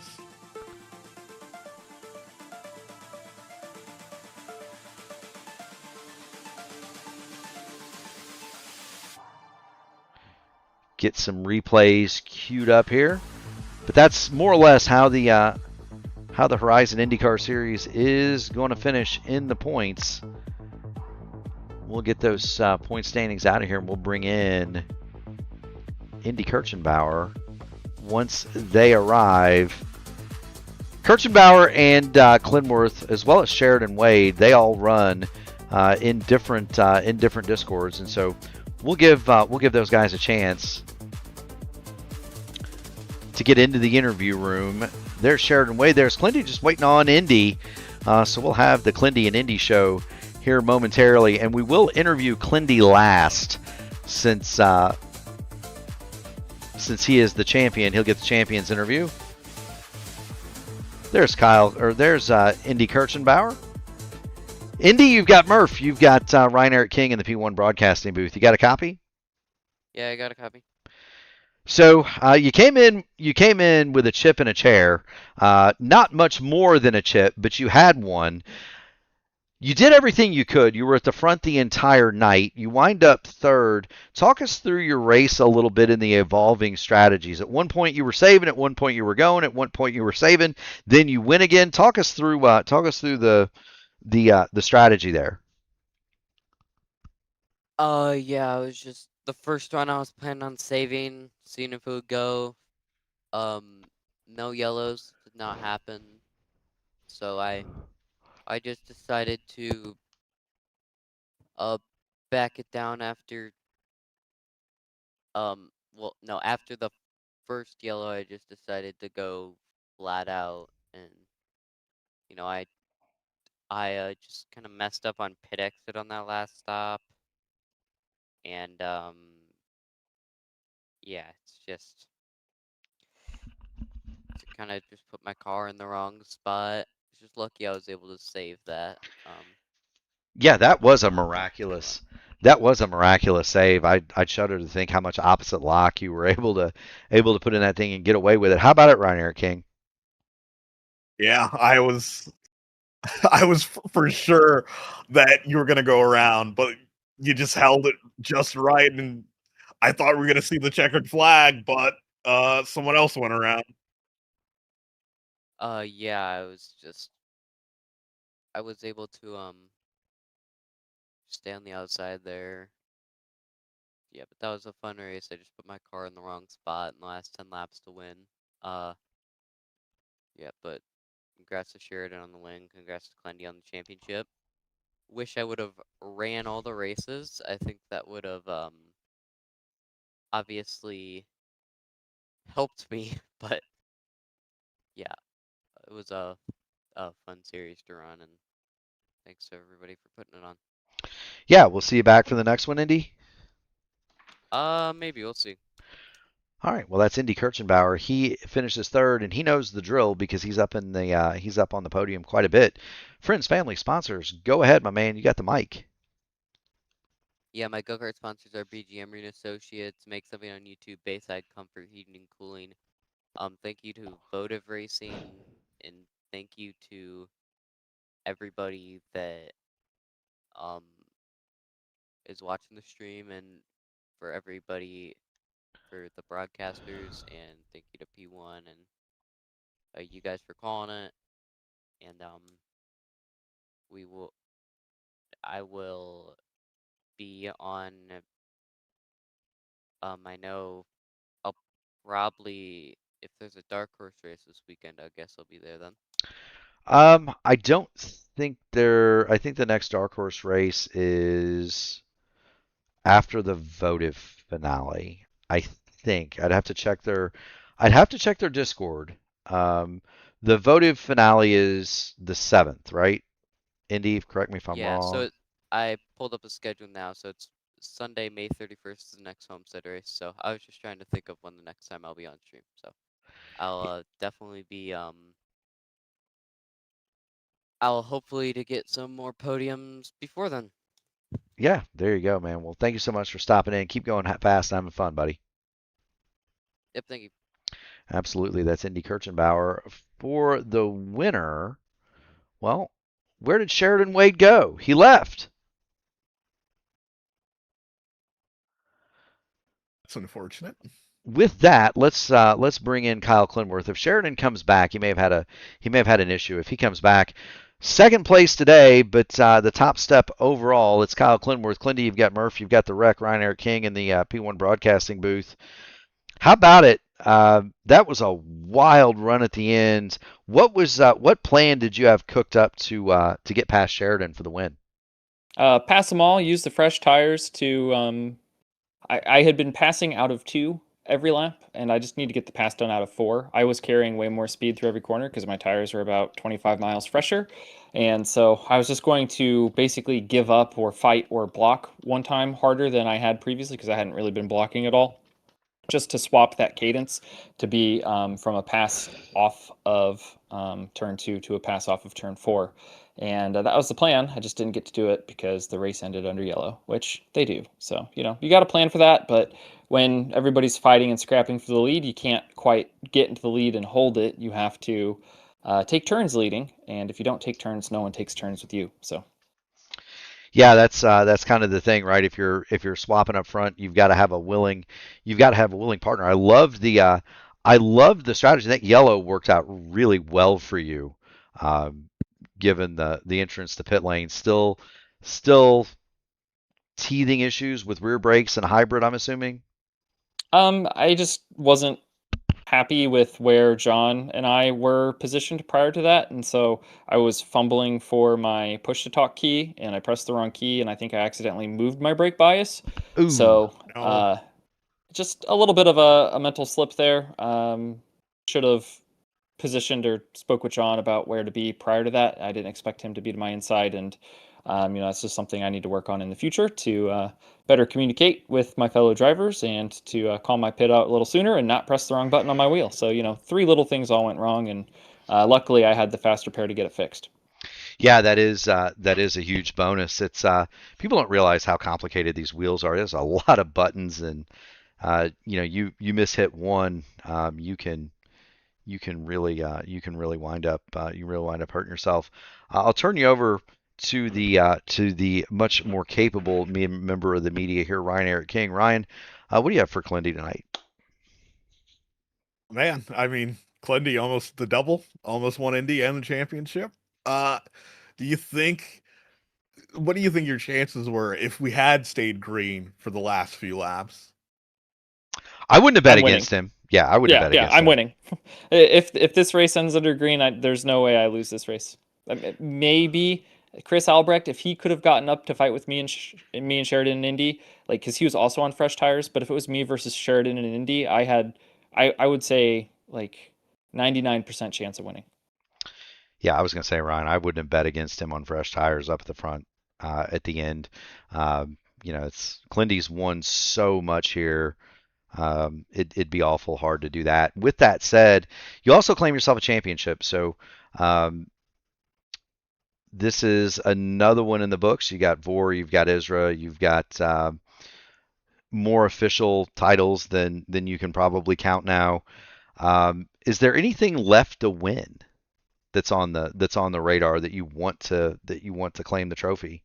Get some replays queued up here, but that's more or less how the Horizon IndyCar Series is going to finish in the points. We'll get those point standings out of here, and we'll bring in Indy Kirchenbauer once they arrive. Kirchenbauer and Clinworth, as well as Sheridan Wade, they all run in different discords, and so we'll give those guys a chance to get into the interview room. There's Sheridan Wade. There's Clindy just waiting on Indy. So we'll have the Clindy and Indy show here momentarily, and we will interview Clindy last since he is the champion. He'll get the champion's interview. There's Indy Kirchenbauer. Indy, you've got Murph. You've got Ryan Eric King in the P1 broadcasting booth. You got a copy? Yeah, I got a copy. So you came in with a chip and a chair. Not much more than a chip, but you had one. You did everything you could. You were at the front the entire night. You wind up third. Talk us through your race a little bit in the evolving strategies. At one point you were saving. At one point you were going. At one point you were saving. Then you win again. Talk us through the strategy there. Yeah, it was just the first one I was planning on saving, seeing if it would go. No yellows did not happen, so I just decided to back it down after after the first yellow. I just decided to go flat out, and I just kind of messed up on pit exit on that last stop, and yeah, it's just to kind of just put my car in the wrong spot. It's just lucky I was able to save that. Yeah, that was a miraculous save. I'd shudder to think how much opposite lock you were able to put in that thing and get away with it. How about it, Ryan Eric King? Yeah, I was for sure that you were going to go around, but you just held it just right, and I thought we were going to see the checkered flag, but someone else went around. Yeah, I was able to stay on the outside there. Yeah, but that was a fun race. I just put my car in the wrong spot in the last 10 laps to win. Yeah, but congrats to Sheridan on the win. Congrats to Clendy on the championship. Wish I would have ran all the races. I think that would have obviously helped me, but yeah, it was a fun series to run, and thanks to everybody for putting it on. Yeah, we'll see you back for the next one, Indy. Maybe we'll see. All right. Well, that's Indy Kirchenbauer. He finishes third, and he knows the drill because he's up on the podium quite a bit. Friends, family, sponsors, go ahead, my man. You got the mic. Yeah, my go-kart sponsors are BGM Marine Associates, Make Something on YouTube, Bayside Comfort Heating and Cooling. Thank you to Votive Racing, and thank you to everybody that is watching the stream, and for everybody for the broadcasters, and thank you to P1 and you guys for calling it. And we will. I will be on. I know I'll probably, if there's a dark horse race this weekend, I guess I'll be there then. I don't think there. I think the next dark horse race is after the votive finale. I think I'd have to check their. I'd have to check their Discord. Um, the votive finale is the 7th, right? Indy, correct me if I'm Yeah, so wrong. I pulled up a schedule now, so it's Sunday, May 31st is the next homestead race. So I was just trying to think of when the next time I'll be on stream. So I'll definitely be I'll hopefully to get some more podiums before then. Yeah, there you go, man. Well, thank you so much for stopping in. Keep going fast and having fun, buddy. Yep, thank you. Absolutely. That's Indy Kirchenbauer for the winner. Well, where did Sheridan Wade go? He left. That's unfortunate. With that, let's bring in Kyle Clinworth. If Sheridan comes back, he may have had an issue. If he comes back, second place today, but the top step overall, it's Kyle Clinworth. Clindy, you've got Murph, you've got the wreck, Ryan Eric King in the P1 broadcasting booth. How about it? That was a wild run at the end. What plan did you have cooked up to get past Sheridan for the win? Pass them all. Use the fresh tires to. I had been passing out of 2 every lap, and I just need to get the pass done out of 4. I was carrying way more speed through every corner because my tires were about 25 miles fresher, and so I was just going to basically give up or fight or block one time harder than I had previously because I hadn't really been blocking at all, just to swap that cadence to be from a pass off of turn 2 to a pass off of turn 4. And that was the plan. I just didn't get to do it because the race ended under yellow, which they do. So, you got to plan for that. But when everybody's fighting and scrapping for the lead, you can't quite get into the lead and hold it. You have to take turns leading. And if you don't take turns, no one takes turns with you. So. Yeah, that's kind of the thing, right? If you're swapping up front, you've got to have a willing partner. I loved the strategy. I think yellow worked out really well for you, um, given the entrance to pit lane. Still teething issues with rear brakes and hybrid, I'm assuming. I just wasn't happy with where John and I were positioned prior to that, and so I was fumbling for my push to talk key, and I pressed the wrong key, and I think I accidentally moved my brake bias. Ooh. So No. just a little bit of a mental slip there. Should have positioned or spoke with John about where to be prior to that. I didn't expect him to be to my inside, and that's just something I need to work on in the future to better communicate with my fellow drivers and to call my pit out a little sooner and not press the wrong button on my wheel. So 3 little things all went wrong, and luckily I had the fast repair to get it fixed. Yeah, that is a huge bonus. It's people don't realize how complicated these wheels are. There's a lot of buttons, and you mishit one, you can really wind up hurting yourself. I'll turn you over to the much more capable member of the media here, Ryan Eric King. Ryan, what do you have for Clindy tonight? Man, I mean, Clendy almost the double, almost won Indy and the championship. Uh, do you think? What do you think your chances were if we had stayed green for the last few laps? I wouldn't have bet I'm winning. against him. Yeah, I wouldn't have bet Yeah, against I'm him. winning. If this race ends under green, there's no way I lose this race. Maybe Chris Albrecht, if he could have gotten up to fight with me and Sheridan in Indy, like because he was also on fresh tires. But if it was me versus Sheridan in Indy, I would say like 99% chance of winning. Yeah, I was going to say, Ryan, I wouldn't have bet against him on fresh tires up at the front at the end. It's Clindy's won so much here. It'd be awful hard to do that. With that said, you also claim yourself a championship. So um, this is another one in the books. You got Vor, you've got Ezra, you've got more official titles than you can probably count now. Is there anything left to win that's on the radar that you want to claim the trophy?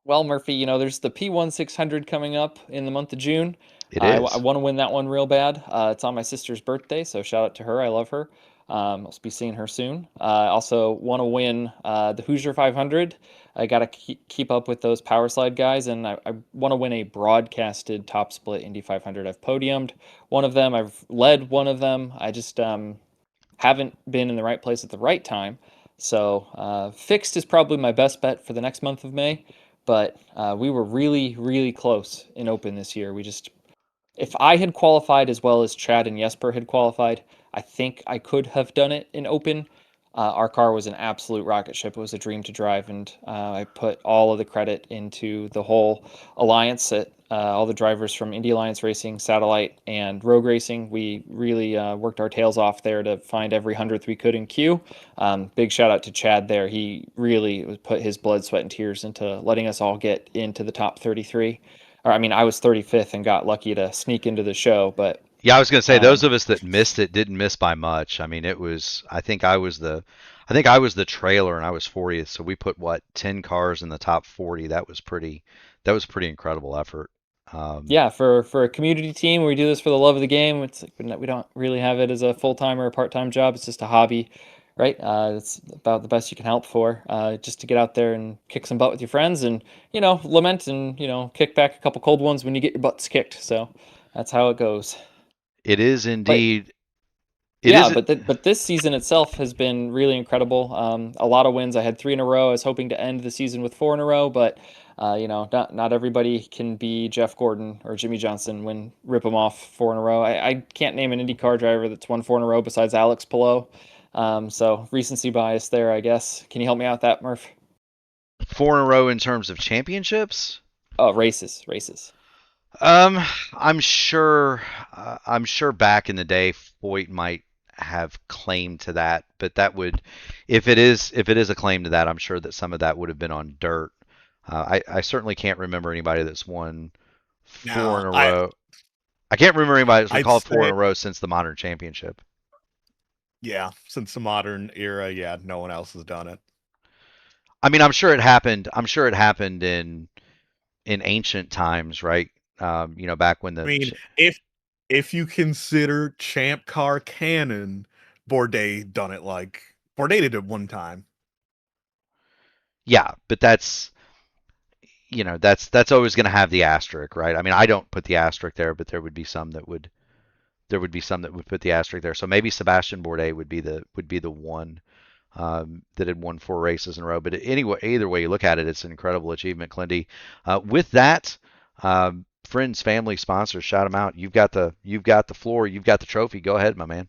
Well, Murphy, there's the P1 600 coming up in the month of June. It I is. want to win that one real bad. It's on my sister's birthday, so shout out to her. I love her. I'll be seeing her soon. I also want to win the Hoosier 500. I got to keep up with those power slide guys, and I want to win a broadcasted top split Indy 500. I've podiumed one of them. I've led one of them. I just haven't been in the right place at the right time. So fixed is probably my best bet for the next month of May. But we were really, really close in Open this year. If I had qualified as well as Chad and Jesper had qualified, I think I could have done it in Open. Our car was an absolute rocket ship. It was a dream to drive, and I put all of the credit into the whole alliance at all the drivers from Indy Alliance Racing, Satellite, and Rogue Racing. We really worked our tails off there to find every 100th we could in queue. Big shout out to Chad there. He really put his blood, sweat, and tears into letting us all get into the top 33. Or, I mean, I was 35th and got lucky to sneak into the show, but Yeah, I was going to say those of us that missed it didn't miss by much. I mean, it was. I think I was the trailer, and I was 40th. So we put 10 cars in the top 40. That was pretty. That was pretty incredible effort. Yeah, for a community team, we do this for the love of the game. It's like we don't really have it as a full-time or a part-time job. It's just a hobby, right? It's about the best you can help for, just to get out there and kick some butt with your friends and, lament and, kick back a couple cold ones when you get your butts kicked. So that's how it goes. It is indeed. But this season itself has been really incredible. A lot of wins. I had 3 in a row. I was hoping to end the season with 4 in a row, but not everybody can be Jeff Gordon or Jimmy Johnson rip them off 4 in a row. I can't name an IndyCar driver that's won 4 in a row besides Alex Palou. So recency bias there, I guess. Can you help me out with that, Murph? 4 in a row in terms of championships? Oh, races. I'm sure back in the day Foyt might have claim to that, but that would, if it is a claim to that, I'm sure that some of that would have been on dirt. I certainly can't remember anybody that's won 4 in a row. I can't remember anybody that's called 4 in a row since the modern championship. Yeah, since the modern era, yeah, no one else has done it. I mean, I'm sure it happened in ancient times, right? Back when the. I mean, if you consider Champ Car canon, Bourdais done it Bourdais did it one time. Yeah, but that's always going to have the asterisk, right? I mean, I don't put the asterisk there, but there would be some that would put the asterisk there. So maybe Sebastian Bourdais would be the one that had won 4 races in a row. But anyway, either way you look at it, it's an incredible achievement, Clindy. With that, friends, family, sponsors, shout them out. You've got the floor. You've got the trophy. Go ahead, my man.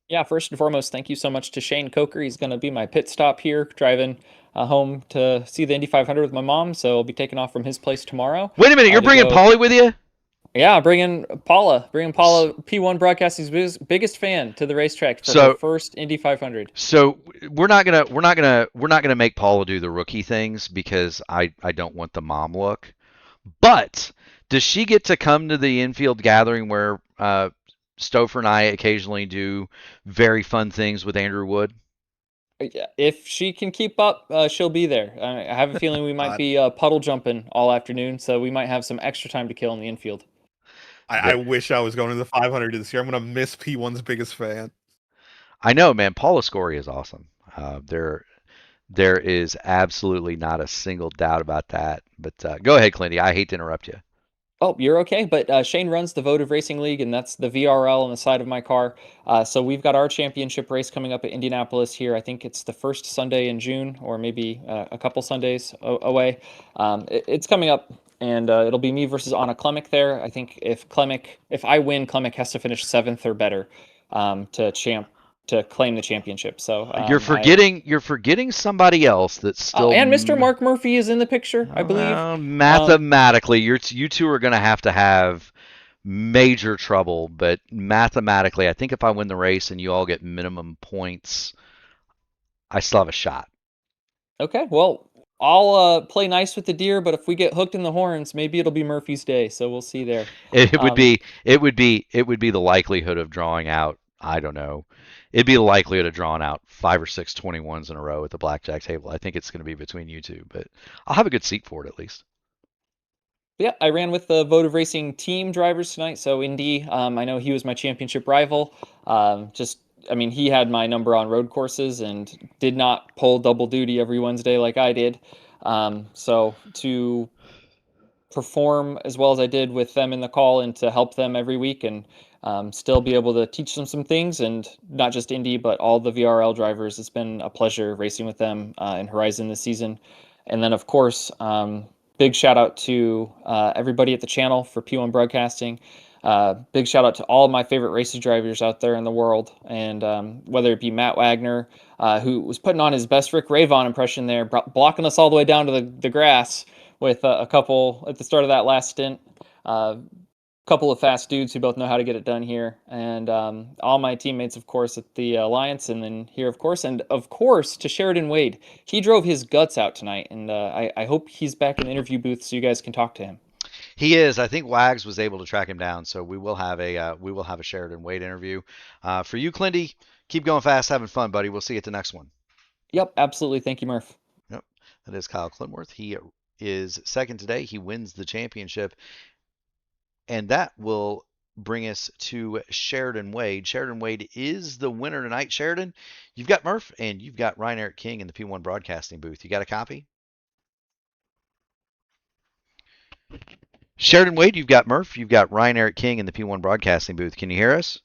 Yeah, first and foremost, thank you so much to Shane Coker. He's going to be my pit stop here, driving home to see the Indy 500 with my mom. So I'll be taking off from his place tomorrow. Wait a minute, you're bringing Paulie with you? Yeah, bringing Paula, P1 Broadcasting's biggest fan to the racetrack for her first Indy 500. So we're not gonna make Paula do the rookie things because I don't want the mom look. But does she get to come to the infield gathering where Stouffer and I occasionally do very fun things with Andrew Wood? If she can keep up, she'll be there. I have a feeling we might be puddle jumping all afternoon, so we might have some extra time to kill in the infield. I wish I was going to the 500 this year. I'm going to miss P1's biggest fan. I know, man. Paula Scory is awesome. There is absolutely not a single doubt about that. But go ahead, Clinty. I hate to interrupt you. Oh, you're okay. But Shane runs the Votive Racing League, and that's the VRL on the side of my car. So we've got our championship race coming up at Indianapolis here. I think it's the first Sunday in June, or maybe a couple Sundays away. It's coming up, and it'll be me versus Anna Klemek there. I think if I win, Klemek has to finish 7th or better to claim the championship. So you're forgetting somebody else that's still. And Mr. Mark Murphy is in the picture, I believe. Mathematically, you two are going to have major trouble, but mathematically, I think if I win the race and you all get minimum points, I still have a shot. Okay, well, I'll play nice with the deer, but if we get hooked in the horns, maybe it'll be Murphy's day. So we'll see there. It would be the likelihood of drawing out I don't know. It'd be likely to drawn out 5 or 6 21s in a row at the blackjack table. I think it's going to be between you two, but I'll have a good seat for it at least. Yeah, I ran with the Votive Racing team drivers tonight. So Indy, I know he was my championship rival. He had my number on road courses and did not pull double duty every Wednesday like I did. So to perform as well as I did with them in the call and to help them every week and still be able to teach them some things, and not just Indy, but all the VRL drivers. It's been a pleasure racing with them in Horizon this season. And then, of course, big shout out to everybody at the channel for P1 Broadcasting. Big shout out to all of my favorite racing drivers out there in the world. And whether it be Matt Wagner, who was putting on his best Rick Ravon impression there, blocking us all the way down to the grass with a couple at the start of that last stint. Couple of fast dudes who both know how to get it done here. And all my teammates, of course, at the Alliance, and then here, of course. And, of course, to Sheridan Wade. He drove his guts out tonight, and I hope he's back in the interview booth so you guys can talk to him. He is. I think Wags was able to track him down, so we will have a Sheridan Wade interview. For you, Clindy, keep going fast, having fun, buddy. We'll see you at the next one. Yep, absolutely. Thank you, Murph. Yep, that is Kyle Clintworth. He is second today. He wins the championship, and that will bring us to Sheridan Wade. Sheridan Wade is the winner tonight. Sheridan, you've got Murph and you've got Ryan Eric King in the P1 broadcasting booth. You got a copy? Sheridan Wade, you've got Murph, you've got Ryan Eric King in the P1 broadcasting booth. Can you hear us?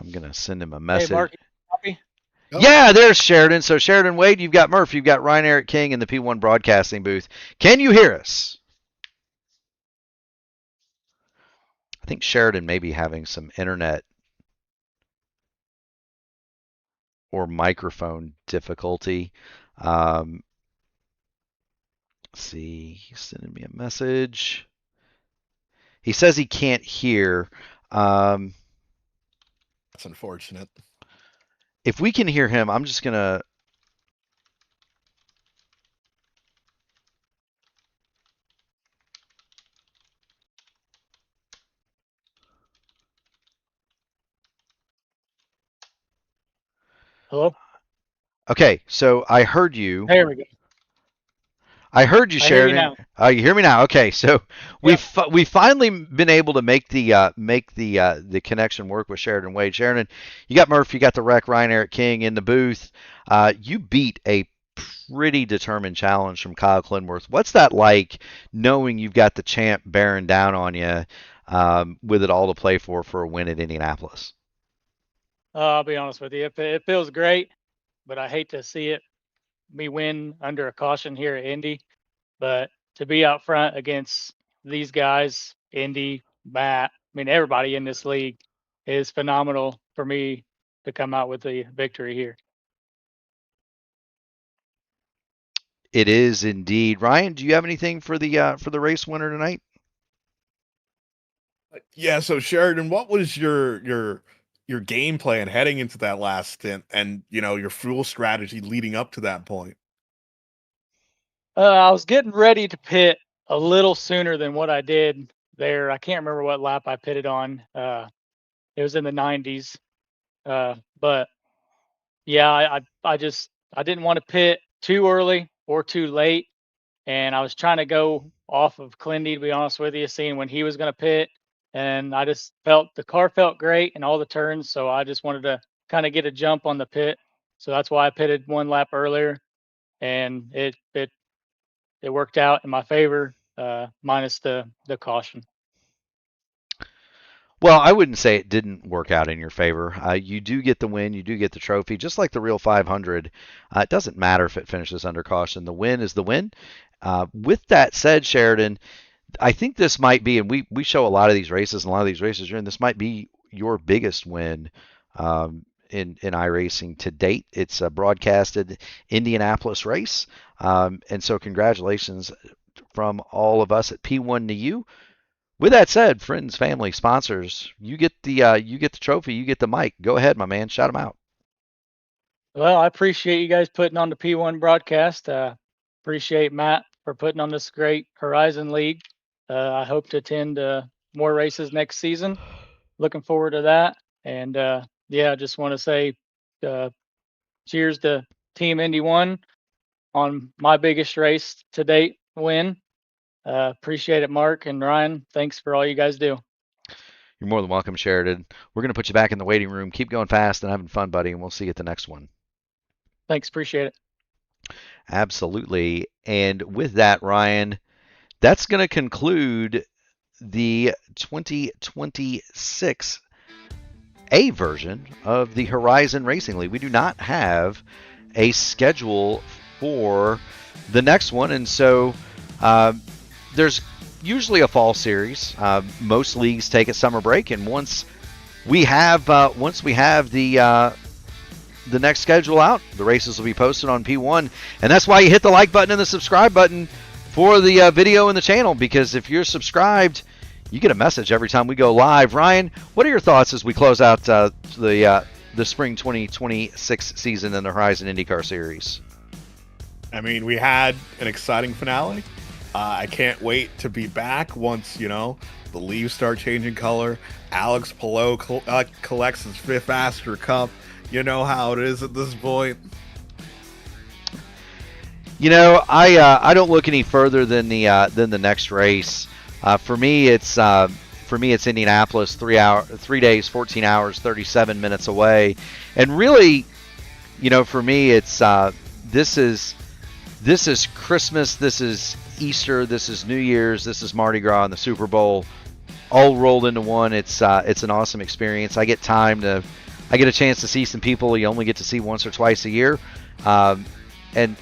I'm going to send him a message. Hey, Mark, copy? Yeah, there's Sheridan. So Sheridan Wade, you've got Murph, you've got Ryan Eric King in the P1 broadcasting booth. Can you hear us? I think Sheridan may be having some internet or microphone difficulty. Let's see, he's sending me a message. He says he can't hear. That's unfortunate. If we can hear him, I'm just going to... Hello? Okay, so I heard you. There we go. I heard you, Sheridan. Hear you now. You hear me now? Okay, so Yep. we've finally been able to make the connection work with Sheridan Wade. Sheridan, you got Murph, you got the wreck, Ryan Eric King in the booth. You beat a pretty determined challenge from Kyle Clintworth. What's that like, knowing you've got the champ bearing down on you, with it all to play for a win at Indianapolis? I'll be honest with you. It feels great, but I hate to see me win under a caution here at Indy. But to be out front against these guys, Indy, Matt, everybody in this league, is phenomenal for me to come out with the victory here. It is indeed. Ryan, do you have anything for the race winner tonight? Yeah, so Sheridan, what was your game plan heading into that last stint, and your fuel strategy leading up to that point? I was getting ready to pit a little sooner than what I did there. I can't remember what lap I pitted on. It was in the 90s. But yeah, I didn't want to pit too early or too late. And I was trying to go off of Clindy, to be honest with you, seeing when he was going to pit. And I just felt the car felt great in all the turns. So I just wanted to kind of get a jump on the pit. So that's why I pitted one lap earlier. And it worked out in my favor, minus the caution. Well, I wouldn't say it didn't work out in your favor. You do get the win. You do get the trophy. Just like the real 500, it doesn't matter if it finishes under caution. The win is the win. With that said, Sheridan, I think this might be, and we show a lot of these races, and a lot of these races you're in, this might be your biggest win in iRacing to date. It's a broadcasted Indianapolis race. And so congratulations from all of us at P1 to you. With that said, friends, family, sponsors, you get the trophy, you get the mic. Go ahead, my man, shout them out. Well, I appreciate you guys putting on the P1 broadcast. Appreciate Matt for putting on this great Horizon League. I hope to attend more races next season. Looking forward to that. And yeah, just want to say cheers to Team Indy 1 on my biggest race to date win. Appreciate it, Mark and Ryan. Thanks for all you guys do. You're more than welcome, Sheridan. We're going to put you back in the waiting room. Keep going fast and having fun, buddy, and we'll see you at the next one. Thanks. Appreciate it. Absolutely. And with that, Ryan, that's going to conclude the 2026 A version of the Horizon Racing League. We do not have a schedule for the next one, and so there's usually a fall series. Most leagues take a summer break, and once we have the next schedule out, the races will be posted on P1, and that's why you hit the like button and the subscribe button for the video and the channel, because if you're subscribed, you get a message every time we go live. Ryan, what are your thoughts as we close out the spring 2026 season in the Horizon IndyCar Series? I mean, we had an exciting finale. I can't wait to be back once, the leaves start changing color. Alex Palou collects his 5th Astor Cup. You know how it is at this point. I don't look any further than the next race. For me, it's Indianapolis, 3 days, 14 hours, 37 minutes away, and really, for me, it's this is Christmas, this is Easter, this is New Year's, this is Mardi Gras and the Super Bowl, all rolled into one. It's an awesome experience. I get a chance to see some people you only get to see once or twice a year. And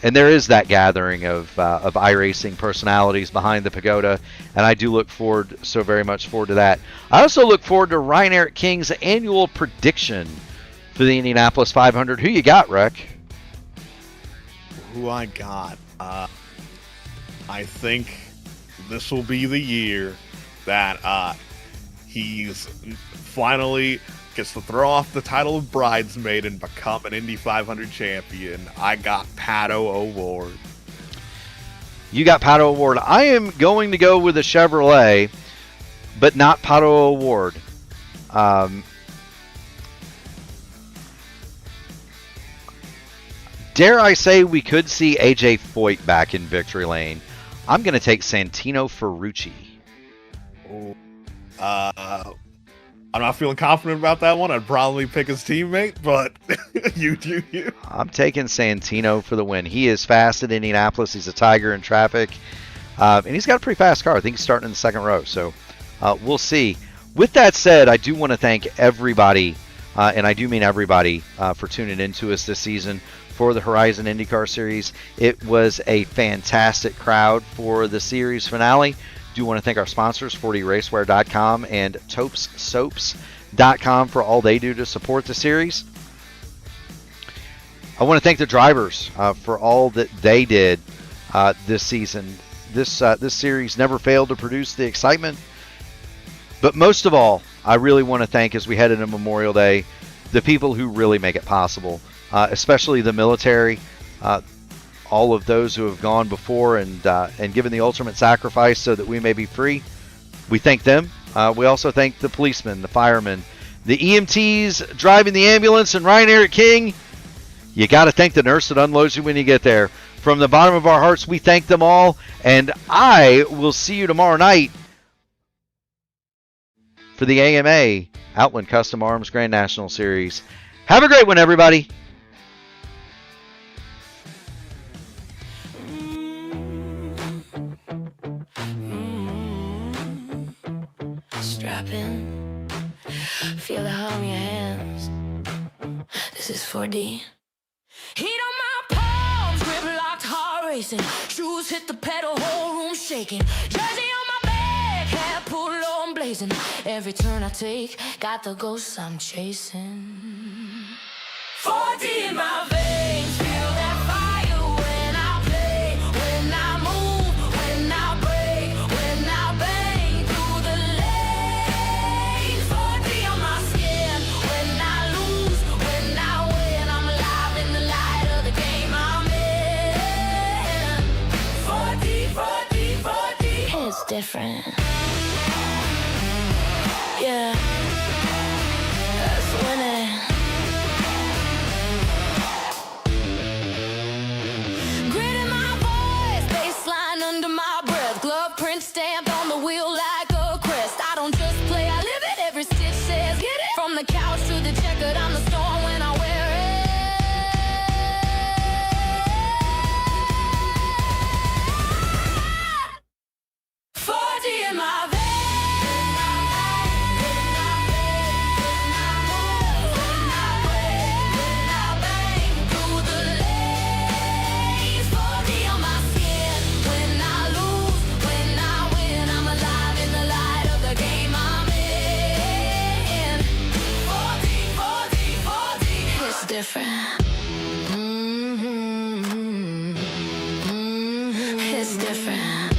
there is that gathering of iRacing personalities behind the pagoda, and I do look very much forward to that. I also look forward to Ryan Eric King's annual prediction for the Indianapolis 500. Who you got, Rec? Who I got? I think this will be the year that he's finally gets to throw off the title of bridesmaid and become an Indy 500 champion. I got Pato O'Ward. You got Pato O'Ward. I am going to go with a Chevrolet, but not Pato O'Ward. Dare I say we could see AJ Foyt back in victory lane. I'm going to take Santino Ferrucci. I'm not feeling confident about that one. I'd probably pick his teammate, but you do you. I'm taking Santino for the win. He is fast at Indianapolis. He's a tiger in traffic. And he's got a pretty fast car. I think he's starting in the second row. So we'll see. With that said, I do want to thank everybody, and I do mean everybody, for tuning into us this season for the Horizon IndyCar Series. It was a fantastic crowd for the series finale. Do want to thank our sponsors, 40racewear.com and topessoaps.com, for all they do to support the series. I want to thank the drivers for all that they did this season. This series never failed to produce the excitement. But most of all, I really want to thank, as we head into Memorial Day, the people who really make it possible, especially the military, all of those who have gone before and given the ultimate sacrifice so that we may be free. We thank them. We also thank the policemen, the firemen, the EMTs driving the ambulance, and Ryan Eric King. You got to thank the nurse that unloads you when you get there. From the bottom of our hearts, we thank them all, and I will see you tomorrow night for the AMA Outland Custom Arms Grand National Series. Have a great one, everybody. Strap in, feel the hum in your hands. This is 4D. Heat on my palms, grip locked, heart racing. Shoes hit the pedal, whole room shaking. Jersey on my back, hair pulled low and blazing. Every turn I take, got the ghosts I'm chasing. 4D in my veins, feel that fire when I play, when I move, when I break, when I bang through the It's different. Yeah. That's winning. Grit in my voice, baseline under my breath, glove print stamped on the wheel like a crest. I don't just play, I live it. Every stitch says get it. From the couch to the checkered, I'm the storm when I wear it. 40 in my veins. Different. It's different.